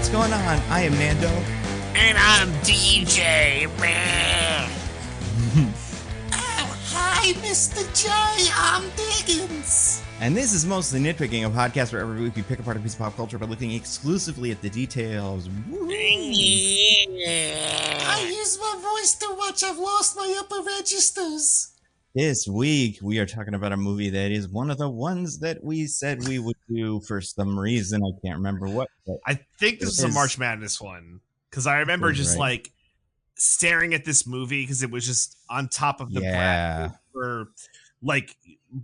going on? I am Nando. And I'm DJ. Oh, hi, Mr. J. I'm Diggins. And this is Mostly Nitpicking, a podcast where every week we pick apart a piece of pop culture by looking exclusively at the details. I use my voice too much. I've lost my upper registers. This week, we are talking about a movie that is one of the ones that we said we would do for some reason. I can't remember what. I think this is a March Madness one. Because I remember just like staring at this movie because it was just on top of the bracket for like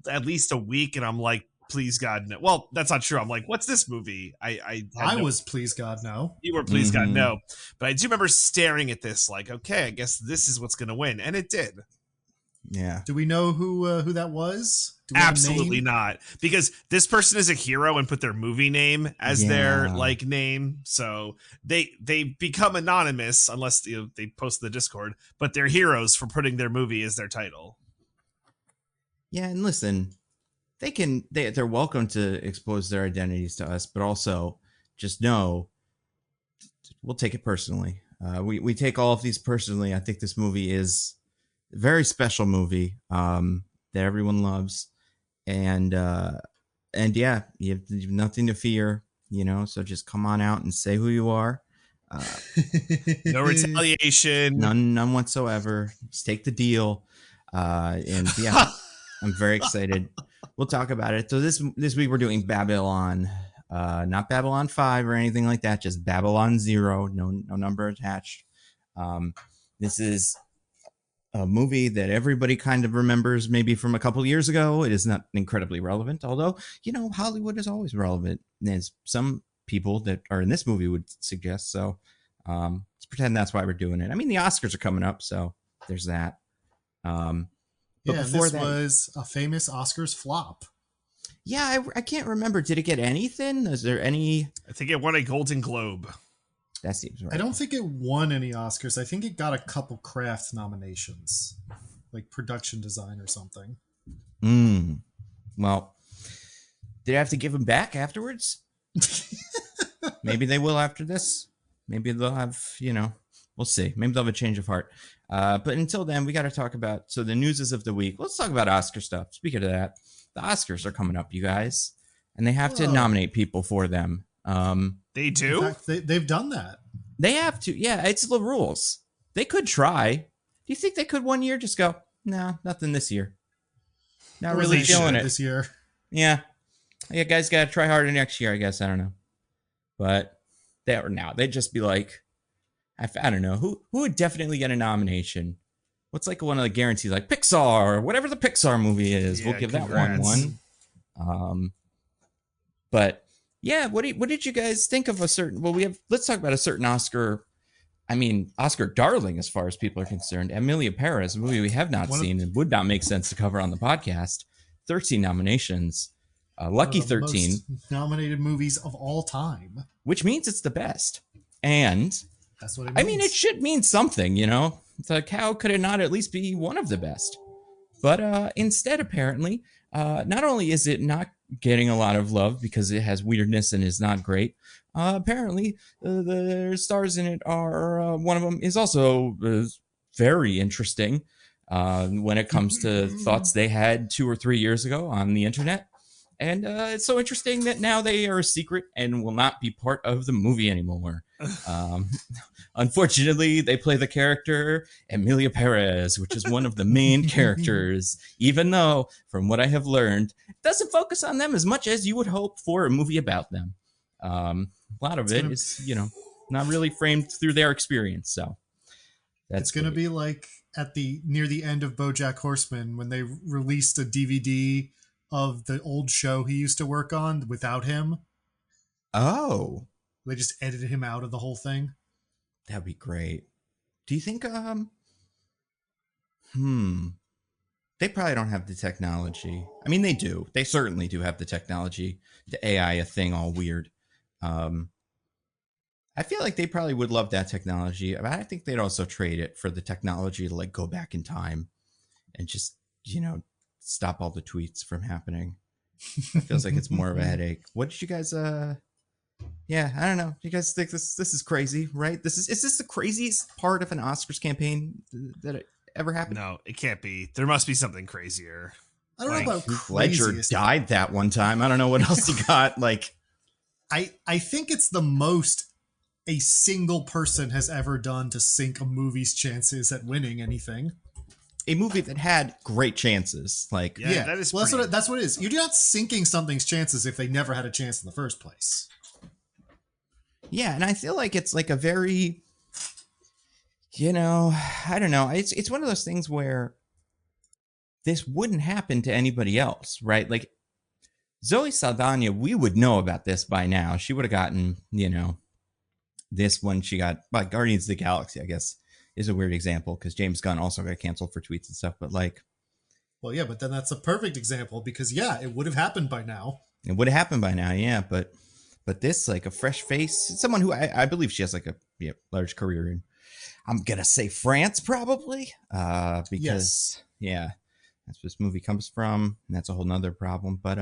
at least a week. And I'm like, please God, no. Well, that's not true. I'm like, what's this movie? I was please God, no. You were please God, no. But I do remember staring at this like, okay, I guess this is what's going to win. And it did. Yeah. Do we know who that was? Absolutely not, because this person is a hero and put their movie name as their like name, so they become anonymous unless they post the Discord. But they're heroes for putting their movie as their title. Yeah, and listen, they're welcome to expose their identities to us, but also just know we'll take it personally. We take all of these personally. I think this movie is a very special movie that everyone loves. And yeah, you have nothing to fear, so just come on out and say who you are. No retaliation. None whatsoever. Just take the deal. And yeah, I'm very excited. We'll talk about it. So this week we're doing Babylon, not Babylon 5 or anything like that, just Babylon 0, no number attached. This is a movie that everybody kind of remembers maybe from a couple years ago. It is not incredibly relevant, although, Hollywood is always relevant, as some people that are in this movie would suggest. So let's pretend that's why we're doing it. I mean, the Oscars are coming up, so there's that. But before that was a famous Oscars flop. Yeah, I can't remember. Did it get anything? Is there any? I think it won a Golden Globe. That seems right. I don't think it won any Oscars. I think it got a couple craft nominations, like production design or something. Well, did I have to give them back afterwards? Maybe they will after this. Maybe they'll have, we'll see. Maybe they'll have a change of heart. But until then, we got to talk about, so the news of the week. Let's talk about Oscar stuff. Speaking of that, the Oscars are coming up, you guys, and they have to nominate people for them. They do? In fact, they've done that. They have to. Yeah, it's the rules. They could try. Do you think they could one year just go, no, nothing this year? Not really feeling it this year. Yeah, guys got to try harder next year, I guess. I don't know. But they'd just be like, I don't know. Who would definitely get a nomination? What's like one of the guarantees, like Pixar or whatever the Pixar movie is? Yeah, we'll give that one. But yeah, what did you guys think of a certain? Well, let's talk about a certain Oscar. I mean, Oscar darling, as far as people are concerned. Emilia Perez, a movie we have not seen and would not make sense to cover on the podcast. 13 nominations, lucky 13 most nominated movies of all time, which means it's the best. And that's what it means. I mean, it should mean something, It's like, how could it not at least be one of the best? But instead, apparently, not only is it not getting a lot of love because it has weirdness and is not great, apparently the stars in it are, one of them is also very interesting when it comes to thoughts they had 2 or 3 years ago on the internet. And it's so interesting that now they are a secret and will not be part of the movie anymore. Unfortunately, they play the character Emilia Perez, which is one of the main characters, even though, from what I have learned, it doesn't focus on them as much as you would hope for a movie about them. A lot of it is, not really framed through their experience. So it's going to be like near the end of BoJack Horseman when they released a DVD of the old show he used to work on without him. Oh. They just edited him out of the whole thing. That'd be great. Do you think, they probably don't have the technology. I mean, they do. They certainly do have the technology to AI a thing all weird. I feel like they probably would love that technology. But I think they'd also trade it for the technology to like go back in time and just, stop all the tweets from happening. It feels like it's more of a headache. What did you guys Yeah, I don't know. You guys think this is crazy, right? Is this the craziest part of an Oscars campaign that ever happened? No, it can't be. There must be something crazier. I don't know about Heath Ledger craziest. died that one time. I don't know what else he got. Like, I think it's the most a single person has ever done to sink a movie's chances at winning anything. A movie that had great chances. Like, Yeah, that is. Well, that's what it is. You're not sinking something's chances if they never had a chance in the first place. yeah, and I feel like it's like a very, I don't know. It's one of those things where this wouldn't happen to anybody else, right? Like Zoe Saldana, we would know about this by now. She would have gotten, this one she got, like Guardians of the Galaxy, I guess, is a weird example because James Gunn also got canceled for tweets and stuff. But like, well, yeah, but then that's a perfect example because it would have happened by now. It would have happened by now, yeah. But this, like a fresh face, someone who I believe she has like a large career in. I'm gonna say France probably, because yeah, that's where this movie comes from, and that's a whole nother problem. But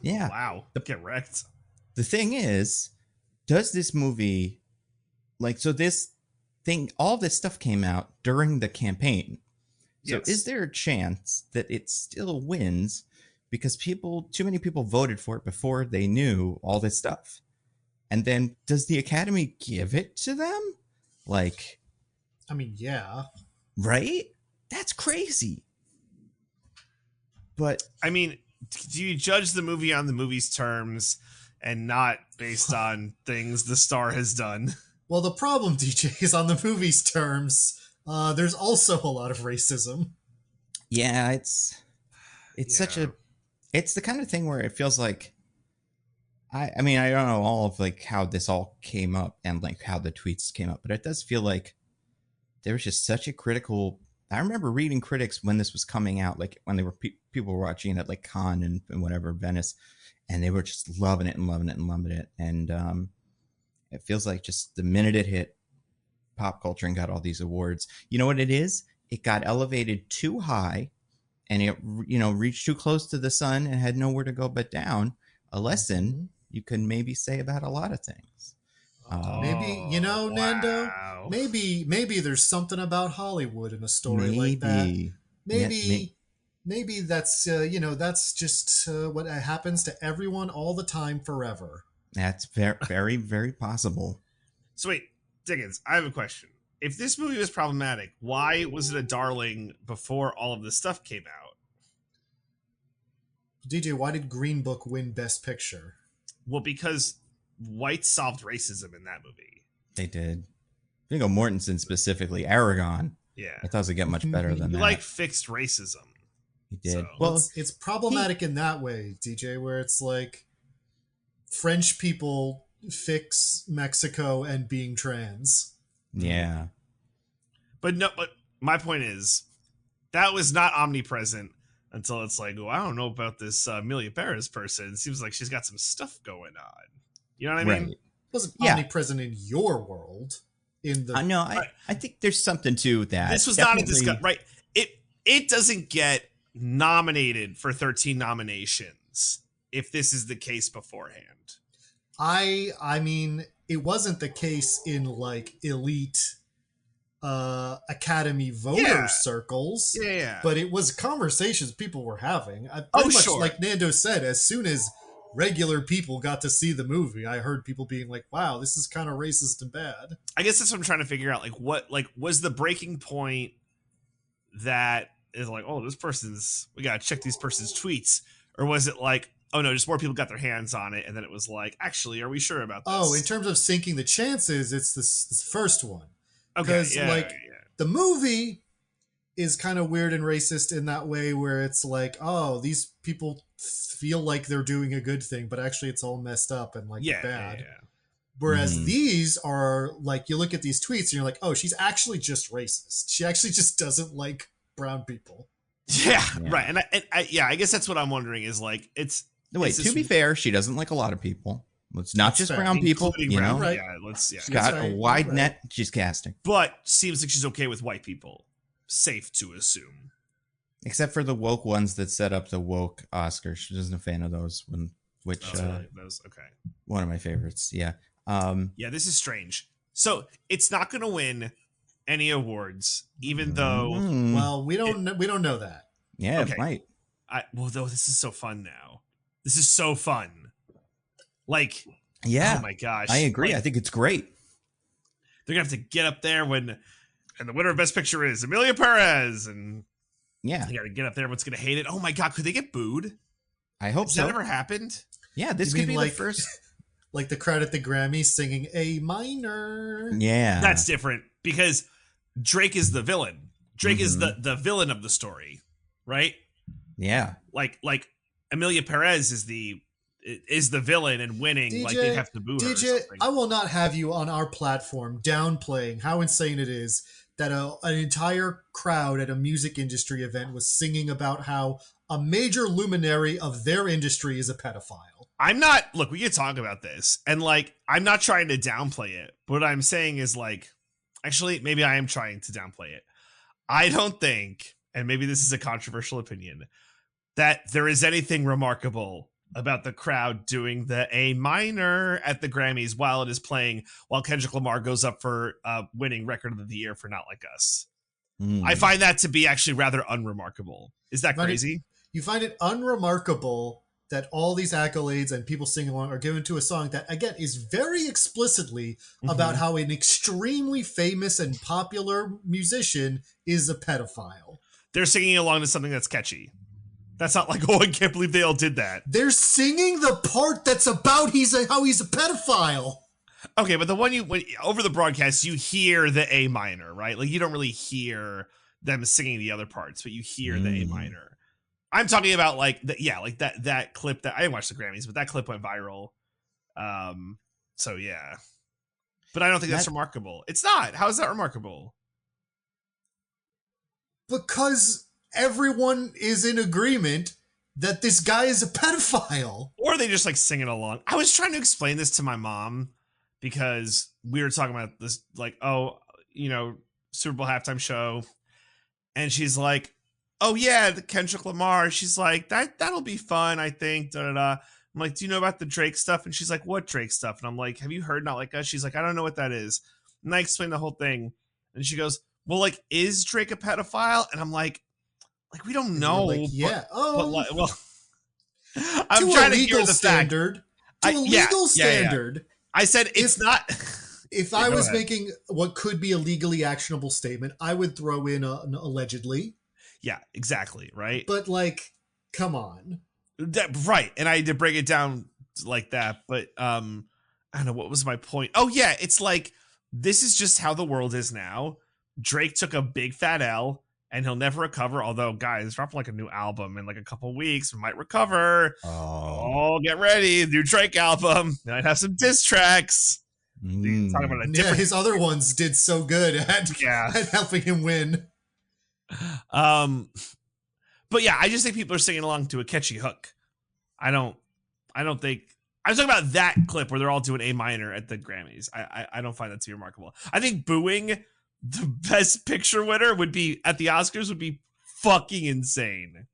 yeah, wow, get wrecked. The thing is, does this movie, like, so this thing, all this stuff came out during the campaign. So is there a chance that it still wins because too many people voted for it before they knew all this stuff? And then does the Academy give it to them? Like, I mean, yeah. Right? That's crazy. But I mean, do you judge the movie on the movie's terms and not based on things the star has done? Well, the problem, DJ, is on the movie's terms. There's also a lot of racism. Yeah, it's such a, it's the kind of thing where it feels like, I mean, I don't know all of like how this all came up and like how the tweets came up, but it does feel like there was just such a critical. I remember reading critics when this was coming out, like when they were people were watching it at like Cannes and whatever, Venice, and they were just loving it and loving it and loving it. And it feels like just the minute it hit pop culture and got all these awards, you know what it is? It got elevated too high, and it reached too close to the sun and had nowhere to go but down. A lesson you can maybe say about a lot of things. Maybe, Nando, maybe there's something about Hollywood in a story like that. Maybe that's, that's just what happens to everyone all the time forever. That's very, very, very possible. So wait, Diggins, I have a question. If this movie was problematic, why was it a darling before all of this stuff came out? DJ, why did Green Book win Best Picture? Well, because whites solved racism in that movie. They did. Viggo Mortensen specifically, Aragon. Yeah. It doesn't get much better than that. Like fixed racism. He did. So. Well, it's problematic in that way, DJ, where it's like French people fix Mexico and being trans. Yeah. But my point is that was not omnipresent until it's like, oh, I don't know about this Amelia Perez person. It seems like she's got some stuff going on. You know what I mean? Right. It wasn't omnipresent in your world. In the no, I think there's something to that. This was not a discussion, right? It doesn't get nominated for 13 nominations if this is the case beforehand. I mean, it wasn't the case in like elite Academy voter circles. Yeah. But it was conversations people were having. Sure. Like Nando said, as soon as regular people got to see the movie, I heard people being like, wow, this is kind of racist and bad. I guess that's what I'm trying to figure out. Like, what was the breaking point that is like, oh, we got to check these person's tweets? Or was it like, oh no, just more people got their hands on it, and then it was like, actually, are we sure about this? Oh, in terms of sinking the chances, it's this first one. Okay, because the movie is kind of weird and racist in that way, where it's like, oh, these people feel like they're doing a good thing, but actually it's all messed up and like bad. Yeah. Whereas these are like, you look at these tweets and you're like, oh, she's actually just racist. She actually just doesn't like brown people. Yeah. Right. And I guess that's what I'm wondering is like, to be fair, she doesn't like a lot of people. It's not just brown people, brown, right? Yeah, she's got a wide net she's casting. But seems like she's okay with white people. Safe to assume. Except for the woke ones that set up the woke Oscars. She isn't a fan of those when which that was okay. One of my favorites. Yeah. Yeah, this is strange. So it's not going to win any awards, even though. Well, we don't know that. Yeah, okay. It might. Though this is so fun now. This is so fun. Like, yeah. Oh my gosh, I agree. Like, I think it's great. They're gonna have to get up there and the winner of Best Picture is Emilia Perez, and yeah, they got to get up there. Everyone's gonna hate it. Oh my god, could they get booed? I hope so. Has that ever happened? Yeah, this could be like the first. Like the crowd at the Grammys singing A minor. Yeah, that's different because Drake is the villain. Drake is the villain of the story, right? Yeah, like Emilia Perez is the villain and winning. DJ, like they have to boo her. DJ, I will not have you on our platform downplaying how insane it is that an entire crowd at a music industry event was singing about how a major luminary of their industry is a pedophile. I'm not. Look, we can talk about this, and like, I'm not trying to downplay it. But what I'm saying is, like, actually, maybe I am trying to downplay it. I don't think, and maybe this is a controversial opinion, that there is anything remarkable about the crowd doing the A minor at the Grammys while it is playing, while Kendrick Lamar goes up for winning Record of the Year for Not Like Us. I find that to be actually rather unremarkable. Is that crazy? You find it unremarkable that all these accolades and people sing along are given to a song that, again, is very explicitly about how an extremely famous and popular musician is a pedophile. They're singing along to something that's catchy. That's not like, oh, I can't believe they all did that. They're singing the part that's about how he's a pedophile. Okay, but the one over the broadcast, you hear the A minor, right? Like, you don't really hear them singing the other parts, but you hear the A minor. I'm talking about like that clip that I didn't watch the Grammys, but that clip went viral. So yeah, but I don't think that's remarkable. It's not. How is that remarkable? Because everyone is in agreement that this guy is a pedophile. Or they just like singing along. I was trying to explain this to my mom because we were talking about this, like, oh, Super Bowl halftime show. And she's like, oh yeah, the Kendrick Lamar. She's like, that'll be fun, I think. Da, da, da. I'm like, do you know about the Drake stuff? And she's like, what Drake stuff? And I'm like, have you heard Not Like Us? She's like, I don't know what that is. And I explained the whole thing. And she goes, well, like, is Drake a pedophile? And I'm like, we don't know. Like, yeah. Well, I'm trying to hear the standard. To a legal standard. Yeah. I said it's not. If I was making what could be a legally actionable statement, I would throw in an allegedly. Yeah, exactly. Right. But like, come on. Right. And I had to break it down like that. But I don't know. What was my point? Oh, yeah. It's like, this is just how the world is now. Drake took a big fat L. And he'll never recover. Although, guys, dropping like a new album in like a couple weeks, might recover. Oh, get ready! New Drake album. Might have some diss tracks. Talking about his other ones did so good at helping him win. But yeah, I just think people are singing along to a catchy hook. I don't think. I'm talking about that clip where they're all doing A minor at the Grammys. I don't find that to be remarkable. I think booing the Best Picture winner would be at the Oscars would be fucking insane.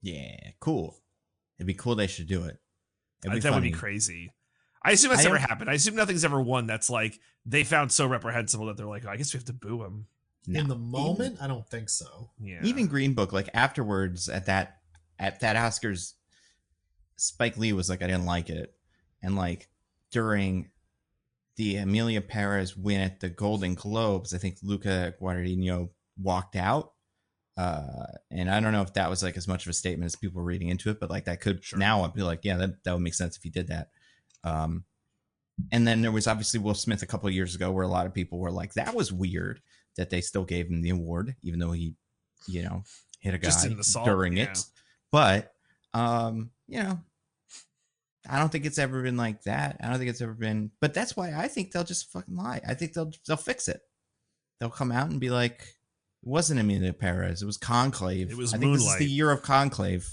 Yeah, cool. It'd be cool. They should do it. That would be crazy. I assume that's never happened. I assume nothing's ever won that's like they found so reprehensible that they're like, oh, I guess we have to boo him. No. In the moment, I don't think so. Yeah. Even Green Book, like afterwards at that Oscars, Spike Lee was like, I didn't like it, and like during the Emilia Perez win at the Golden Globes, I think Luca Guadagnino walked out. And I don't know if that was like as much of a statement as people were reading into it, but like that could now I'd be like, yeah, that would make sense if he did that. And then there was obviously Will Smith a couple of years ago where a lot of people were like, that was weird that they still gave him the award, even though he, hit a guy during it. But, I don't think it's ever been like that. I don't think it's ever been, but that's why I think they'll just fucking lie. I think they'll fix it. They'll come out and be like, it wasn't Emilia Perez. It was Conclave. It was I Moonlight. think this is the year of Conclave.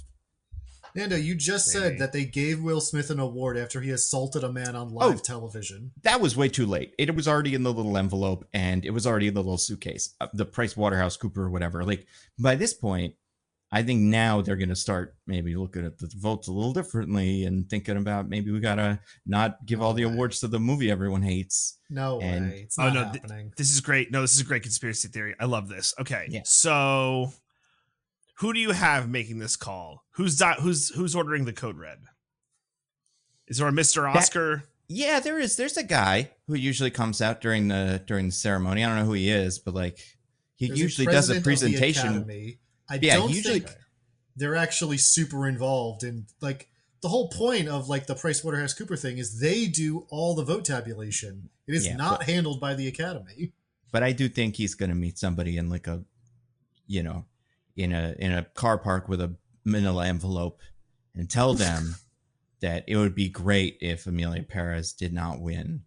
Nando, you just said that they gave Will Smith an award after he assaulted a man on live television. That was way too late. It was already in the little envelope and it was already in the little suitcase, the PricewaterhouseCoopers or whatever. Like by this point, I think now they're going to start maybe looking at the votes a little differently and thinking about maybe we got to not give all the awards to the movie everyone hates. No way. It's not happening. This is great. No, this is a great conspiracy theory. I love this. Okay. Yeah. So who do you have making this call? Who's ordering the code red? Is there a Mr. Oscar? Yeah, there is. There's a guy who usually comes out during the ceremony. I don't know who he is, but like There's usually does a presentation. I don't think they're actually super involved in like the whole point of like the PricewaterhouseCoopers thing is they do all the vote tabulation. It is not handled by the Academy. But I do think he's going to meet somebody in like a, in a car park with a manila envelope and tell them that it would be great if Amelia Perez did not win,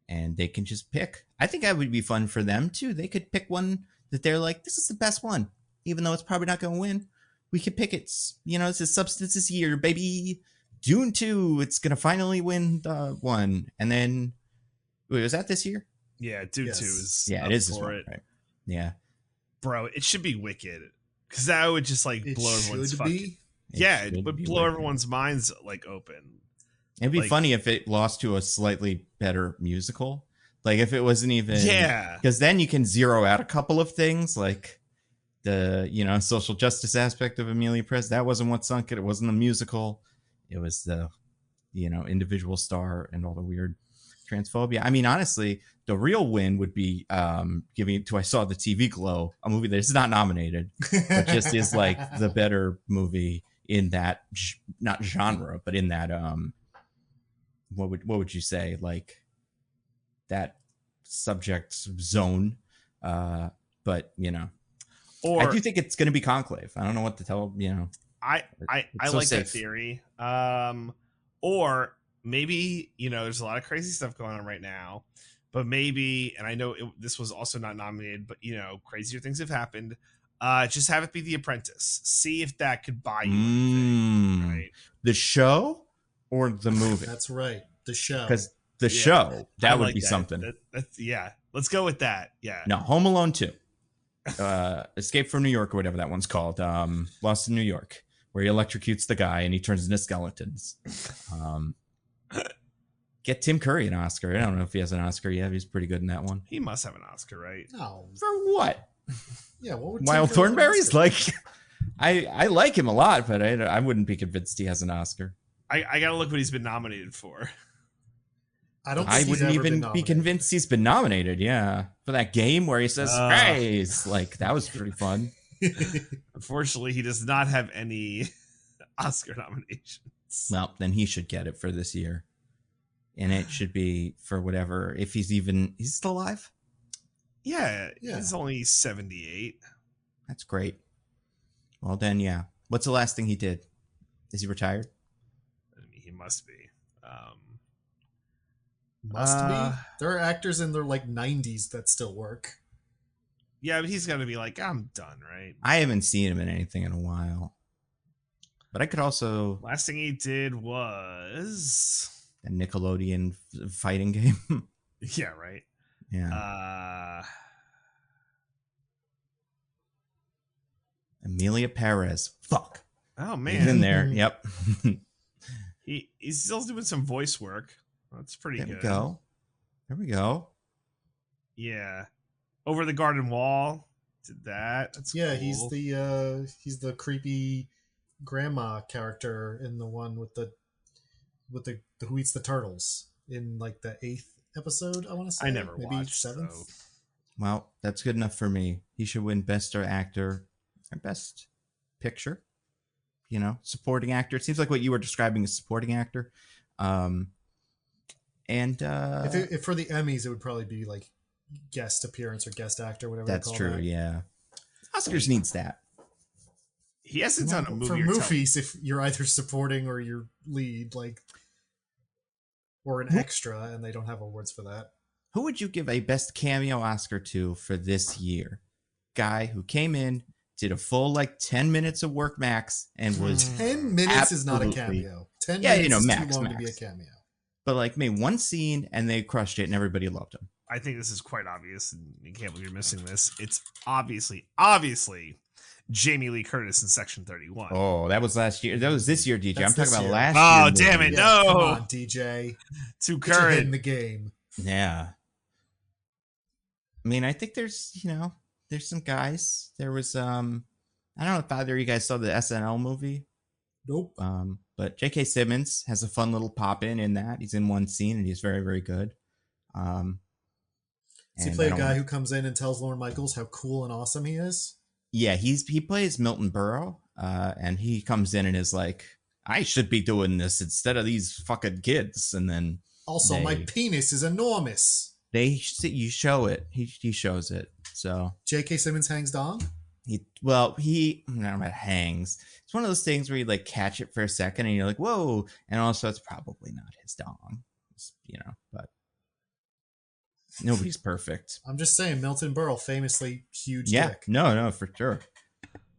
and they can just pick. I think that would be fun for them too. They could pick one that they're like, this is the best one. Even though it's probably not going to win, we could pick it. It's a Substance this year, baby. Dune 2, it's going to finally win the one. And then, wait, was that this year? Yeah, Dune 2 is it is this one, right? Yeah. Bro, it should be Wicked. Because that would just like blow everyone's fucking... Yeah, it would blow everyone's minds like open. It'd be funny if it lost to a slightly better musical. Like if it wasn't even... Yeah. Because then you can zero out a couple of things like... the social justice aspect of Amelia Perez. That wasn't what sunk it. It wasn't the musical. It was the individual star and all the weird transphobia. I mean, honestly, the real win would be giving it to I Saw the TV Glow, a movie that is not nominated, but just is like the better movie in that not genre, but in that what would you say, like that subject zone, but Or, I do think it's going to be Conclave. I don't know what to tell. I like that theory. Or maybe there's a lot of crazy stuff going on right now, but maybe, and I know this was also not nominated, but crazier things have happened. Just have it be The Apprentice. See if that could buy you anything, right? The show or the movie? That's right, the show. Because the show that would be something. Yeah, let's go with that. Yeah. No, Home Alone 2. Escape from New York or whatever that one's called, Lost in New York, where he electrocutes the guy and he turns into skeletons. Get Tim Curry an Oscar. I don't know if he has an Oscar yet. He's pretty good in that one. He must have an Oscar, right? No. For what? Yeah, what would Wild Thornberrys? Like, I like him a lot, but I wouldn't be convinced he has an Oscar. I gotta look what he's been nominated for. I wouldn't even be convinced he's been nominated. Yeah, for that game where he says "Praise," like that was pretty fun. Unfortunately, he does not have any Oscar nominations. Well, then he should get it for this year, and it should be for whatever. If he's still alive. Yeah, he's only 78. That's great. Well, then, yeah. What's the last thing he did? Is he retired? I mean, he must be. Must be. There are actors in their like 90s that still work. Yeah, but he's got to be like, I'm done, right? I haven't seen him in anything in a while. But I could also... Last thing he did was... a Nickelodeon fighting game. Yeah, right. Yeah. Amelia Perez. Fuck. Oh, man. He's in there. Yep. He's still doing some voice work. That's pretty good. There we go. Yeah. Over the Garden Wall. Did that. That's cool. He's the creepy grandma character in the one with the who eats the turtles in like the 8th episode, I want to say. I never maybe watched 7th. So. Well, that's good enough for me. He should win Best Actor or Best Picture. Supporting actor. It seems like what you were describing is supporting actor. And if for the Emmys, it would probably be like guest appearance or guest actor, whatever. That's true. That. Yeah, Oscars needs that. He hasn't done a movie for movies. If you're either supporting or you're lead, like, or an extra, and they don't have awards for that. Who would you give a best cameo Oscar to for this year? Guy who came in, did a full 10 minutes of work max, and was 10 minutes is not a cameo. 10 minutes is max, too long max. to be a cameo. But made one scene and they crushed it and everybody loved him. I think this is quite obvious, and you can't believe you're missing this. It's obviously Jamie Lee Curtis in Section 31. Oh, that was last year. That was this year, DJ. I'm talking about last year. Oh, damn it. Yeah, no. Come on, DJ. Too current. In the game. Yeah. I mean, I think there's some guys. There was, I don't know if either of you guys saw the SNL movie. Nope. But J.K. Simmons has a fun little pop in that. He's in one scene and he's very, very good. Does he play a guy who comes in and tells Lorne Michaels how cool and awesome he is? Yeah, he plays Milton Berle, and he comes in and is like, I should be doing this instead of these fucking kids. And then also, my penis is enormous. You show it. He shows it. So J.K. Simmons hangs dong? I don't know about hangs. It's one of those things where you like catch it for a second and you're like, whoa. And also it's probably not his dong, but nobody's perfect. I'm just saying, Milton Berle, famously huge dick. No, for sure.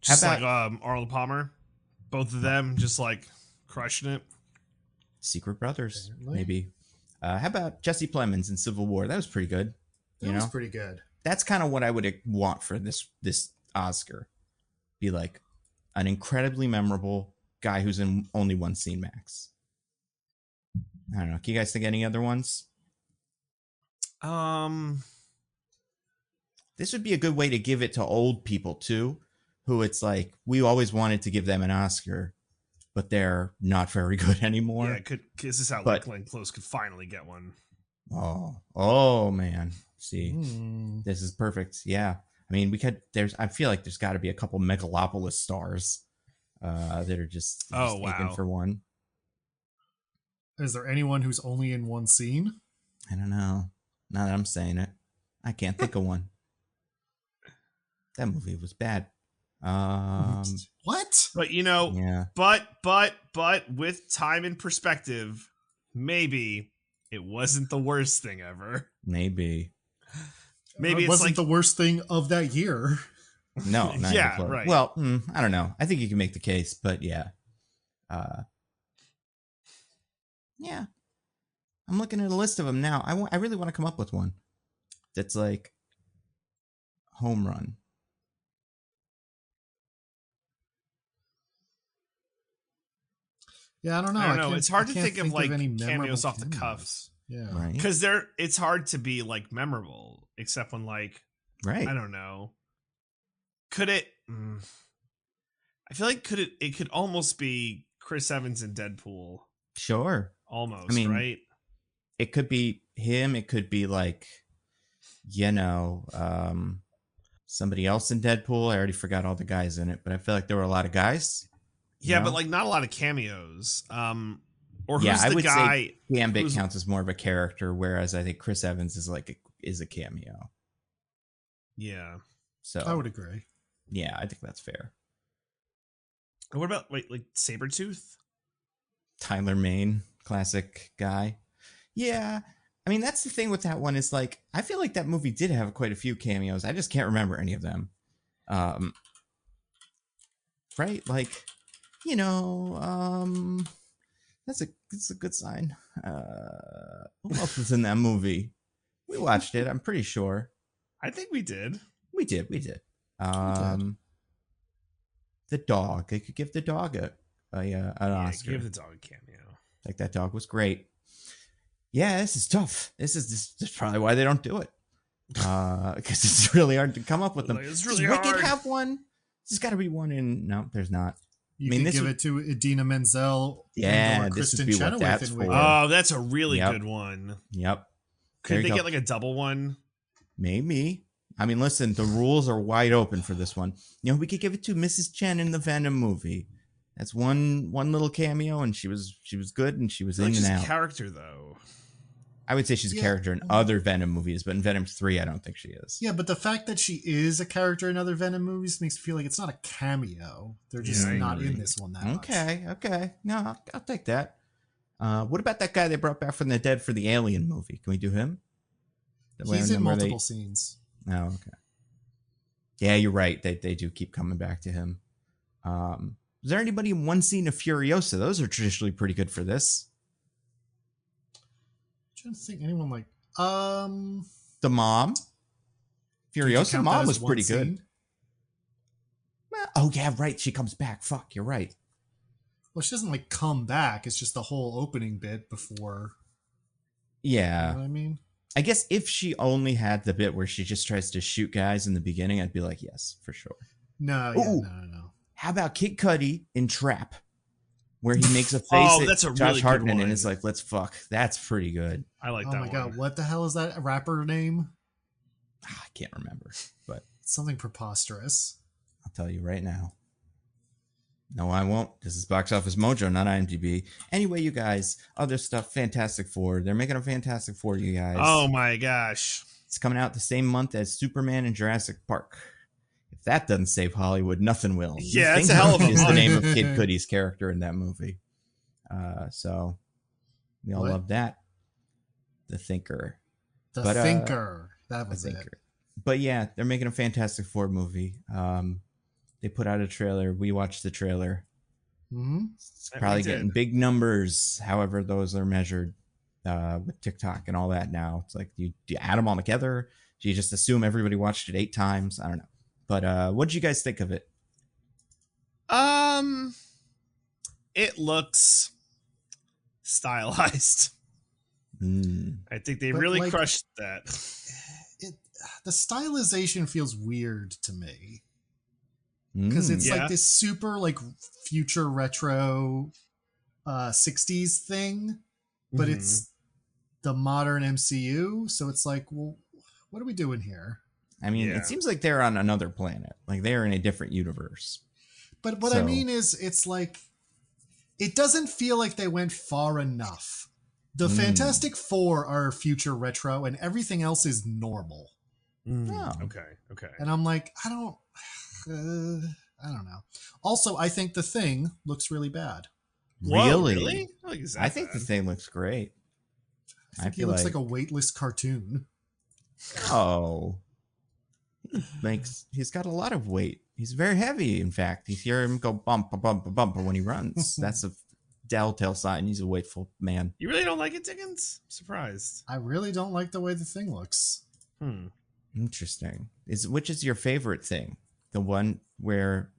Just like Arnold Palmer. Both of them just like crushing it. Secret Brothers, maybe. How about Jesse Plemons in Civil War? That was pretty good. That was pretty good. That's kind of what I would want for this Oscar. Be like an incredibly memorable guy who's in only one scene max. I don't know. Can you guys think any other ones? This would be a good way to give it to old people too, who it's like we always wanted to give them an Oscar, but they're not very good anymore. Yeah, this is how Glenn Close could finally get one. Oh man. See, This is perfect. Yeah. I mean, I feel like there's got to be a couple Megalopolis stars that are just taken for one. Is there anyone who's only in one scene? I don't know. Now that I'm saying it, I can't think of one. That movie was bad. What? But but with time and perspective, maybe it wasn't the worst thing ever. Maybe it wasn't the worst thing of that year. No, not yeah, right. Well, I don't know. I think you can make the case, but yeah. Yeah. I'm looking at a list of them now. I really want to come up with one that's like home run. Yeah, I don't know. It's hard to think of like cameos off the cuffs. Yeah, right. Because it's hard to be like memorable, except when like, right. I don't know. Could it? I feel like it could almost be Chris Evans in Deadpool. Sure. Almost. I mean, right. It could be him. It could be like, somebody else in Deadpool. I already forgot all the guys in it, but I feel like there were a lot of guys. Yeah, but like not a lot of cameos. Or who's I the would guy? Say Gambit counts as more of a character, whereas I think Chris Evans is a cameo. Yeah. So I would agree. Yeah, I think that's fair. And what about like Sabretooth? Tyler Mane, classic guy. Yeah. I mean, that's the thing with that one is like, I feel like that movie did have quite a few cameos. I just can't remember any of them. Right? Like, that's a good sign. Who else was in that movie? We watched it, I'm pretty sure. I think we did. We did. The dog. They could give the dog an Oscar. Give the dog a cameo. Like that dog was great. Yeah, this is tough. This is probably why they don't do it. Because it's really hard to come up with them. Like, it's really Does hard. Wicked have one? There's got to be one in. No, there's not. You could give it to Idina Menzel. Yeah, or this would Kristen be what Chenoweth that's in for. Wicked. Oh, that's a really good one. Yep. Could they get like a double one? Maybe. I mean, listen, the rules are wide open for this one. We could give it to Mrs. Chen in the Venom movie. That's one little cameo, and she was good, and she was in and out. She's a character, though. I would say she's a character in other Venom movies, but in Venom 3, I don't think she is. Yeah, but the fact that she is a character in other Venom movies makes me feel like it's not a cameo. They're just not in this one that much. Okay. No, I'll take that. What about that guy they brought back from the dead for the Alien movie? Can we do him? He's in multiple scenes. Oh, okay. Yeah, you're right. They do keep coming back to him. Is there anybody in one scene of Furiosa? Those are traditionally pretty good for this. I'm trying to think anyone like the mom. Furiosa mom was pretty good. Oh yeah, right. She comes back. Fuck, you're right. Well, she doesn't like come back. It's just the whole opening bit before. Yeah. You know what I mean? I guess if she only had the bit where she just tries to shoot guys in the beginning, I'd be like, yes, for sure. No, no. How about Kid Cudi in Trap, where he makes a face at that's a Josh really Hartnett good and is like, let's fuck. That's pretty good. I like that one. Oh one. my god, what the hell is that rapper name? I can't remember, but something preposterous. I'll tell you right now. No, I won't. This is Box Office Mojo, not IMDb. Anyway, you guys, other stuff, Fantastic Four. They're making a Fantastic Four, you guys. Oh my gosh. It's coming out the same month as Superman and Jurassic Park. If that doesn't save Hollywood, nothing will. Yeah, that's a hell of a is the name of Kid Cudi's character in that movie. So we all love that. The Thinker. The Thinker. That was it. But yeah, they're making a Fantastic Four movie. They put out a trailer. We watched the trailer. Mm-hmm. It's probably getting big numbers, however those are measured with TikTok and all that now. It's like, do you add them all together? Do you just assume everybody watched it 8 times? I don't know. But what did you guys think of it? It looks stylized. I think they really crushed that. The stylization feels weird to me. Because it's like this super like future retro 60s thing, but it's the modern MCU. So it's like, well, what are we doing here? I mean, it seems like they're on another planet. Like they're in a different universe. But what I mean is it's like, it doesn't feel like they went far enough. The Fantastic Four are future retro and everything else is normal. Oh. Okay. And I'm like, I don't know. Also, I think The Thing looks really bad. Really? I think The Thing looks great. I think he looks like a weightless cartoon. Oh. He's got a lot of weight. He's very heavy, in fact. You hear him go bump, bump, bump when he runs. That's a telltale sign he's a weightful man. You really don't like it, Diggins? I'm surprised. I really don't like the way The Thing looks. Interesting. Which is your favorite thing? The one where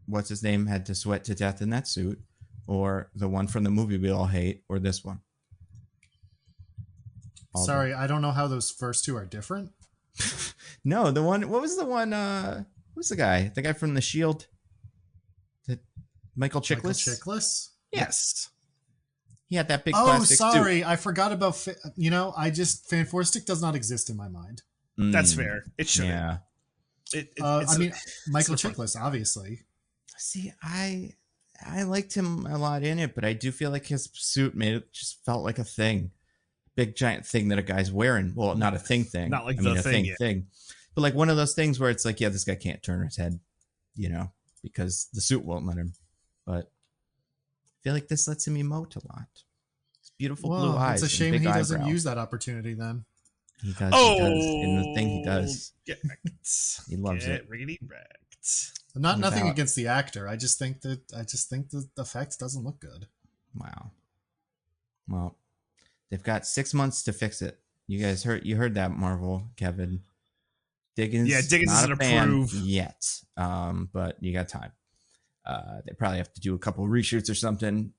what's his name had to sweat to death in that suit, or the one from the movie we all hate, or this one? Sorry, I don't know how those first two are different. No, the one. What was the one? Who's the guy? The guy from The Shield? Michael Chiklis? Michael Chiklis? Yes. He had that big plastic sorry. suit. I forgot about... Fanforstic does not exist in my mind. That's fair. It should. Yeah. Michael Chiklis, obviously. See, I liked him a lot in it, but I do feel like his suit made it just felt like a thing. Big giant thing that a guy's wearing. Well, not a thing. Not like a thing. But like one of those things where it's like, yeah, this guy can't turn his head, because the suit won't let him. But I feel like this lets him emote a lot. It's beautiful blue eyes. It's a shame he doesn't eyebrow. use that opportunity then. He does. In the thing he does. He loves it. Really wrecked. Nothing against the actor. I just think the effects doesn't look good. Wow. Well, they've got 6 months to fix it. You guys heard that, Marvel, Kevin. Diggins. Yeah, Diggins not isn't a fan approved yet. But you got time. They probably have to do a couple of reshoots or something,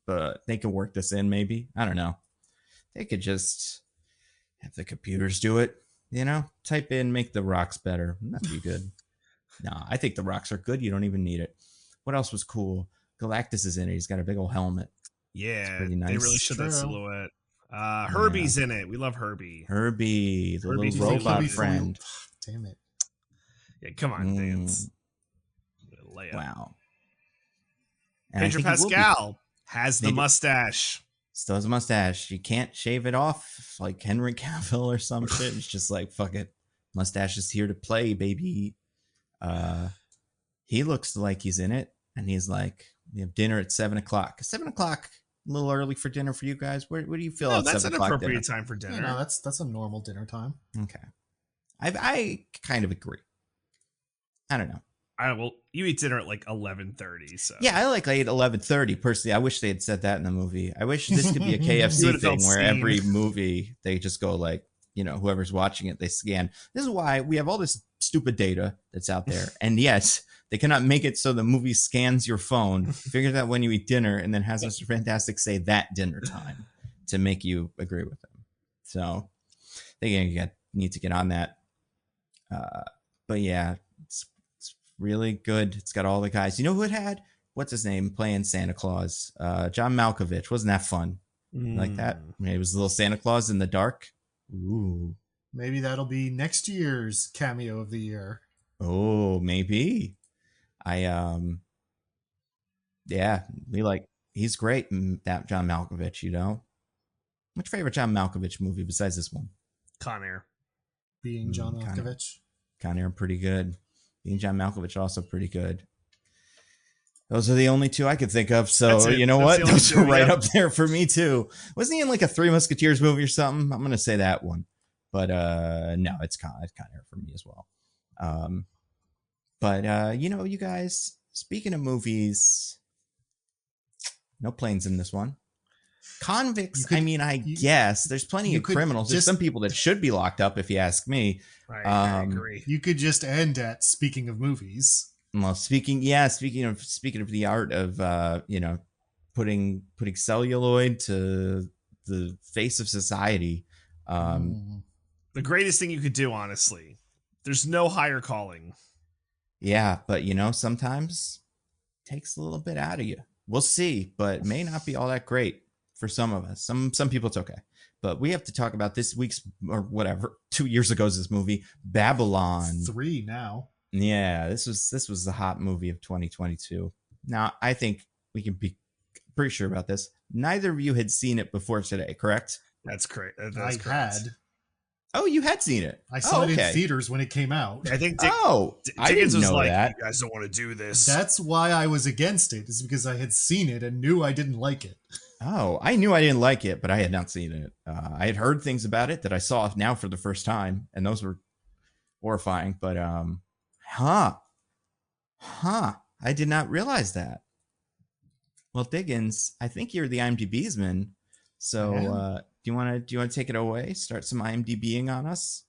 but they can work this in maybe. I don't know. They could just have the computers do it, type in, make the rocks better. That'd be good. No, I think the rocks are good. You don't even need it. What else was cool? Galactus is in it. He's got a big old helmet. Yeah, pretty nice. They really showed that silhouette. Herbie's in it. We love Herbie. Herbie, the little robot friend. Damn it. Yeah, come on, dance. Wow. Pedro Pascal has the mustache. Still has a mustache. You can't shave it off like Henry Cavill or some shit. It's just like, fuck it. Mustache is here to play, baby. He looks like he's in it. And he's like, we have dinner at 7:00. 7:00, a little early for dinner for you guys. Where do you feel? No, at that's 7:00 an appropriate dinner? time for dinner. Yeah, no, that's a normal dinner time. Okay. I kind of agree. I don't know. You eat dinner at like 11:30. So yeah, I like 11:30 personally. I wish they had said that in the movie. I wish this could be a KFC thing where every movie they just go like whoever's watching it, they scan. This is why we have all this stupid data that's out there. And yes, they cannot make it so the movie scans your phone, figures out when you eat dinner, and then has Mr. Fantastic say that dinner time to make you agree with them. So they need to get on that. But yeah, it's really good. It's got all the guys. You know who it had? What's his name playing Santa Claus? John Malkovich. Wasn't that fun? Like that? Maybe it was a little Santa Claus in the dark. Ooh. Maybe that'll be next year's cameo of the year. Oh, maybe. He's great. That John Malkovich, What's your favorite John Malkovich movie besides this one? Con Air. Being John Malkovich. Con Air, pretty good. Being John Malkovich, also pretty good. Those are the only two I could think of. So you know what? Those are right up there for me too. Wasn't he in like a Three Musketeers movie or something? I'm gonna say that one. But no, it's Con Air for me as well. But you guys, speaking of movies, no planes in this one. Convicts, I guess. There's plenty of criminals. There's some people that should be locked up, if you ask me. Right, I agree. You could just end at speaking of movies. Well, speaking of the art of putting celluloid to the face of society. The greatest thing you could do, honestly. There's no higher calling. Yeah, but sometimes it takes a little bit out of you. We'll see, but it may not be all that great for some of us. Some people it's okay. But we have to talk about this week's, or whatever, 2 years ago's this movie, Babylon. 3 now. Yeah, this was the hot movie of 2022. Now, I think we can be pretty sure about this. Neither of you had seen it before today, correct? That's correct. I had. Oh, you had seen it. I saw it in theaters when it came out. I think Diggins was like, that. You guys don't want to do this. That's why I was against it, is because I had seen it and knew I didn't like it. Oh, I knew I didn't like it, but I had not seen it. I had heard things about it that I saw now for the first time, and those were horrifying. But I did not realize that. Well, Diggins, I think you're the IMDb's man. So do you want to take it away? Start some IMDbing on us.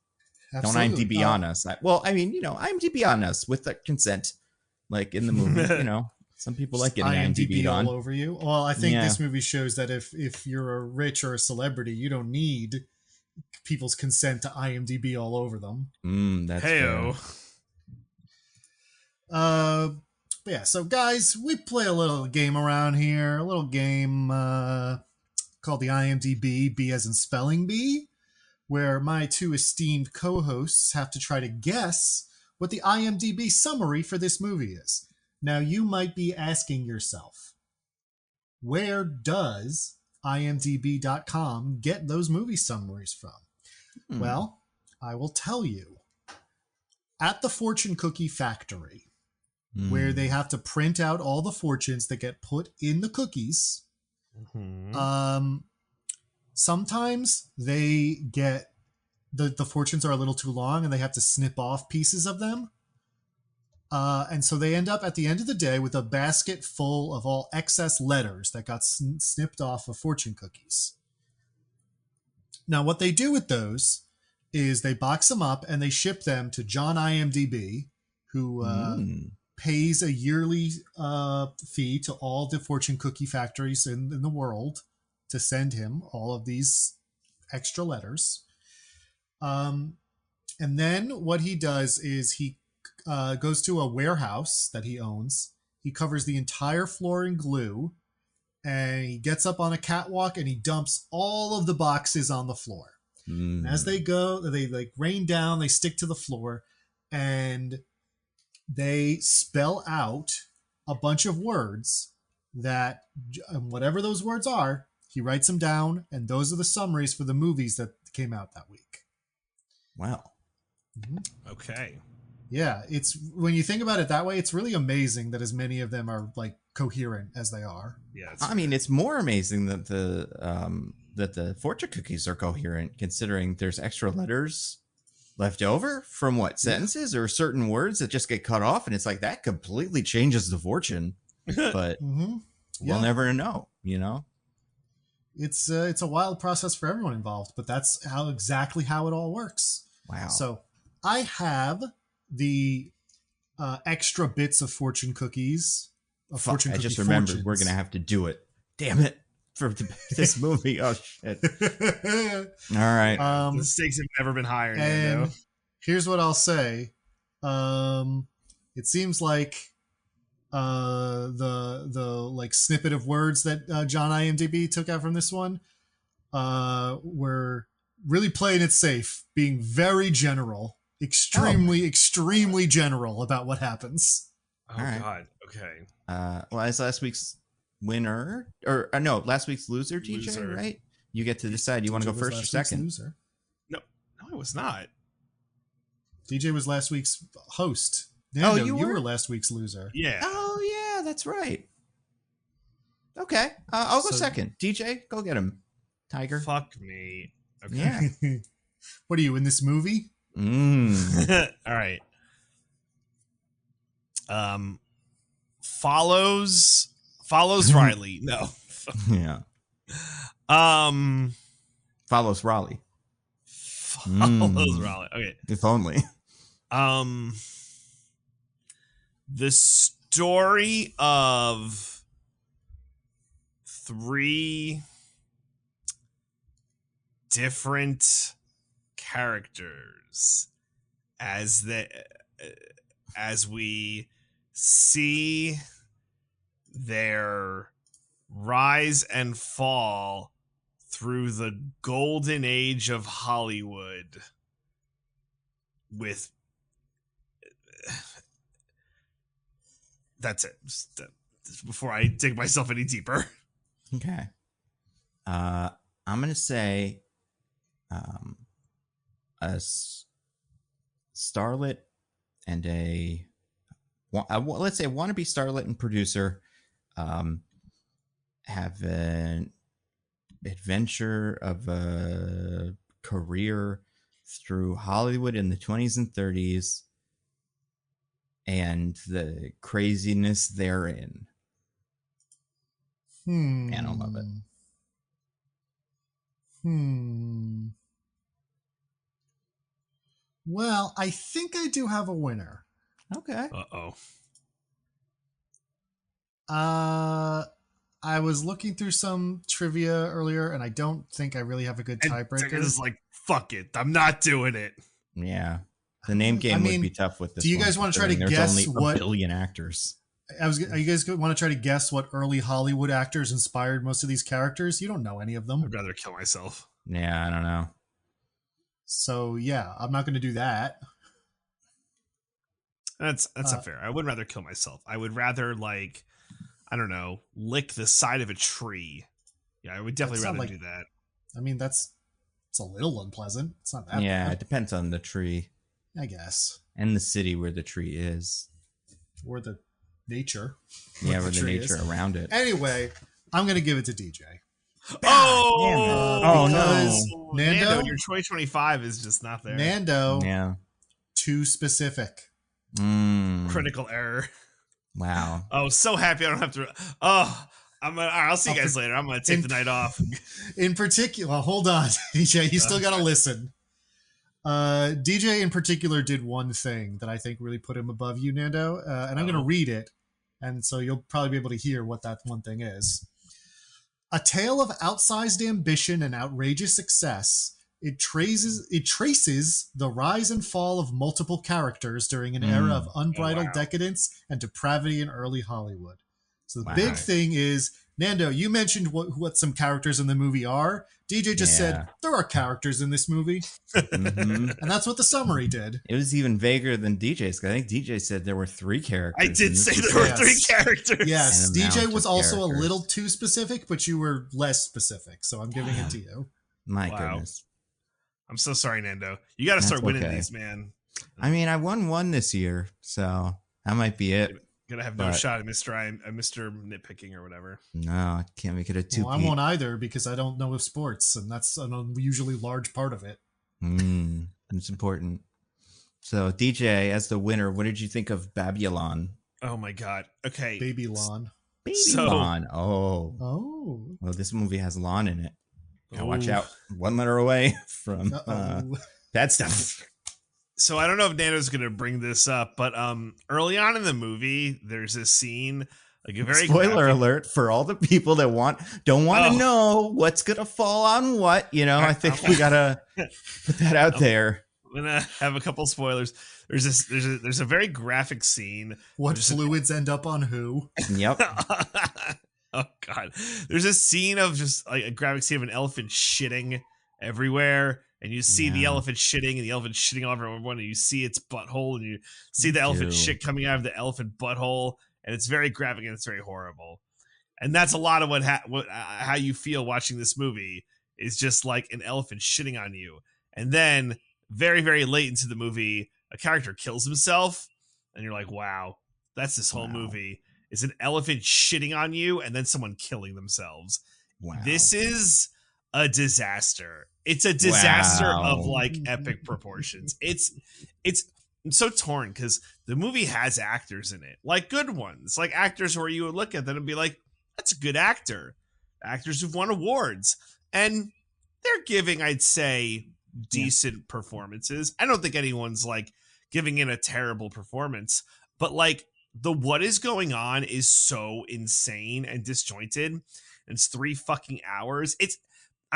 Absolutely. Don't IMDb on us. IMDb on us with the consent, like in the movie. Some people like getting IMDb all over you. Well, I think this movie shows that if you're a rich or a celebrity, you don't need people's consent to IMDb all over them. That's hey-o. But yeah, so guys, we play a little game around here. A little game called the IMDb B as in spelling bee, where my two esteemed co-hosts have to try to guess what the IMDb summary for this movie is. Now, you might be asking yourself, where does IMDb.com get those movie summaries from? Well, I will tell you. At the fortune cookie factory, where they have to print out all the fortunes that get put in the cookies, sometimes they get the fortunes are a little too long and they have to snip off pieces of them. And so they end up at the end of the day with a basket full of all excess letters that got snipped off of fortune cookies. Now, what they do with those is they box them up and they ship them to John IMDb, who pays a yearly fee to all the fortune cookie factories in the world to send him all of these extra letters. And then what he does is he goes to a warehouse that he owns. He covers the entire floor in glue, and he gets up on a catwalk and he dumps all of the boxes on the floor. And as they go, they like rain down, they stick to the floor, and they spell out a bunch of words that, whatever those words are, he writes them down, and those are the summaries for the movies that came out that week. Wow. Okay. Yeah, it's when you think about it that way, it's really amazing that as many of them are like coherent as they are. Yeah, it's more amazing that the fortune cookies are coherent, considering there's extra letters left over from sentences or certain words that just get cut off, and it's like that completely changes the fortune. But we'll never know, it's a wild process for everyone involved, but that's exactly how it all works. Wow. So I have the extra bits of fortune cookies. I just remembered we're going to have to do it. Damn it. For this movie. Oh, shit. All right. The stakes have never been higher. And here's what I'll say. It seems like the like snippet of words that John IMDb took out from this one were really playing it safe, being very general, extremely general about what happens. Oh, right. God. Okay. Well, as last week's winner, or no, last week's loser, TJ, right? You get to decide. You want to go first or second? Loser. No, it was not. DJ was last week's host. Nando, you were last week's loser. Yeah. Oh, yeah, that's right. Okay, I'll go second. DJ, go get him. Tiger. Fuck me. Okay. Yeah. What are you in this movie? All right. Follows Riley. No. Yeah. Follows Raleigh. Follows Raleigh. Okay. If only. The story of 3 different characters as we see their rise and fall through the golden age of Hollywood with that's it. Just before I dig myself any deeper. Okay. I'm going to say a starlet and let's say wannabe starlet and producer have an adventure of a career through Hollywood in the 20s and 30s and the craziness therein. And I love it. Well, I think I do have a winner. Okay. I was looking through some trivia earlier, and I don't think I really have a good tiebreaker. It's like, fuck it, I'm not doing it. Yeah, the name game would be tough with this. Do you guys want to try to guess what a billion actors? Are you guys want to try to guess what early Hollywood actors inspired most of these characters? You don't know any of them. I'd rather kill myself. Yeah, I don't know. So yeah, I'm not going to do that. That's not fair. I would rather kill myself. I would rather, like, I don't know, lick the side of a tree. Yeah, I would definitely rather do that. I mean, it's a little unpleasant. It's not that bad. bad. It depends on the tree, I guess, and the city where the tree is, or the nature. Yeah, where the nature around it. Anyway, I'm going to give it to DJ. Oh no, Nando, your choice 25 is just not there. Nando, yeah, too specific. Critical error. Wow. Oh, so happy I don't have to. I'll see you guys later. I'm gonna take the night off. In particular, hold on, DJ. You still gotta listen. DJ in particular did one thing that I think really put him above you, Nando, and I'm gonna read it, and so you'll probably be able to hear what that one thing is. A tale of outsized ambition and outrageous success. It traces the rise and fall of multiple characters during an era of unbridled decadence and depravity in early Hollywood. So the big thing is, Nando, you mentioned what some characters in the movie are. DJ just said, there are characters in this movie. And that's what the summary did. It was even vaguer than DJ's. I think DJ said there were 3 characters. I did say there were 3 characters. Yes, DJ was also a little too specific, but you were less specific. So I'm giving it to you. My goodness. I'm so sorry, Nando. You got to start winning these, man. I mean, I won 1 this year, so that might be it. Gonna have no shot at Mr. Nitpicking or whatever. No, I can't make it a 2. Well, I won't either because I don't know of sports, and that's an unusually large part of it. It's important. So, DJ, as the winner, what did you think of Babylon? Oh my God. Okay. Babylon. Baby lawn. Oh. Well, this movie has lawn in it. Now watch out. One letter away from bad stuff. So I don't know if Nando's going to bring this up, but early on in the movie, there's a scene, like a very spoiler alert for all the people that don't want to know what's going to fall on what. You know, I think we got to put that out there. I'm going to have a couple spoilers. There's a very graphic scene. What fluids end up on who? Yep. Oh God. There's a scene of just like a graphic scene of an elephant shitting everywhere. And you see the elephant shitting and the elephant shitting all over everyone. And you see its butthole and you see the elephant shit coming out of the elephant butthole. And it's very graphic and it's very horrible. And that's a lot of how you feel watching this movie is just like an elephant shitting on you. And then very, very late into the movie, a character kills himself. And you're like, wow, that's this whole movie. Is an elephant shitting on you and then someone killing themselves. Wow. This is a disaster. It's a disaster of like epic proportions. It's I'm so torn because the movie has actors in it, like good ones, like actors where you would look at them and be like, that's a good actor. Actors who've won awards. And they're giving, I'd say, decent performances. I don't think anyone's like giving in a terrible performance, but like the what is going on is so insane and disjointed. And it's 3 fucking hours. I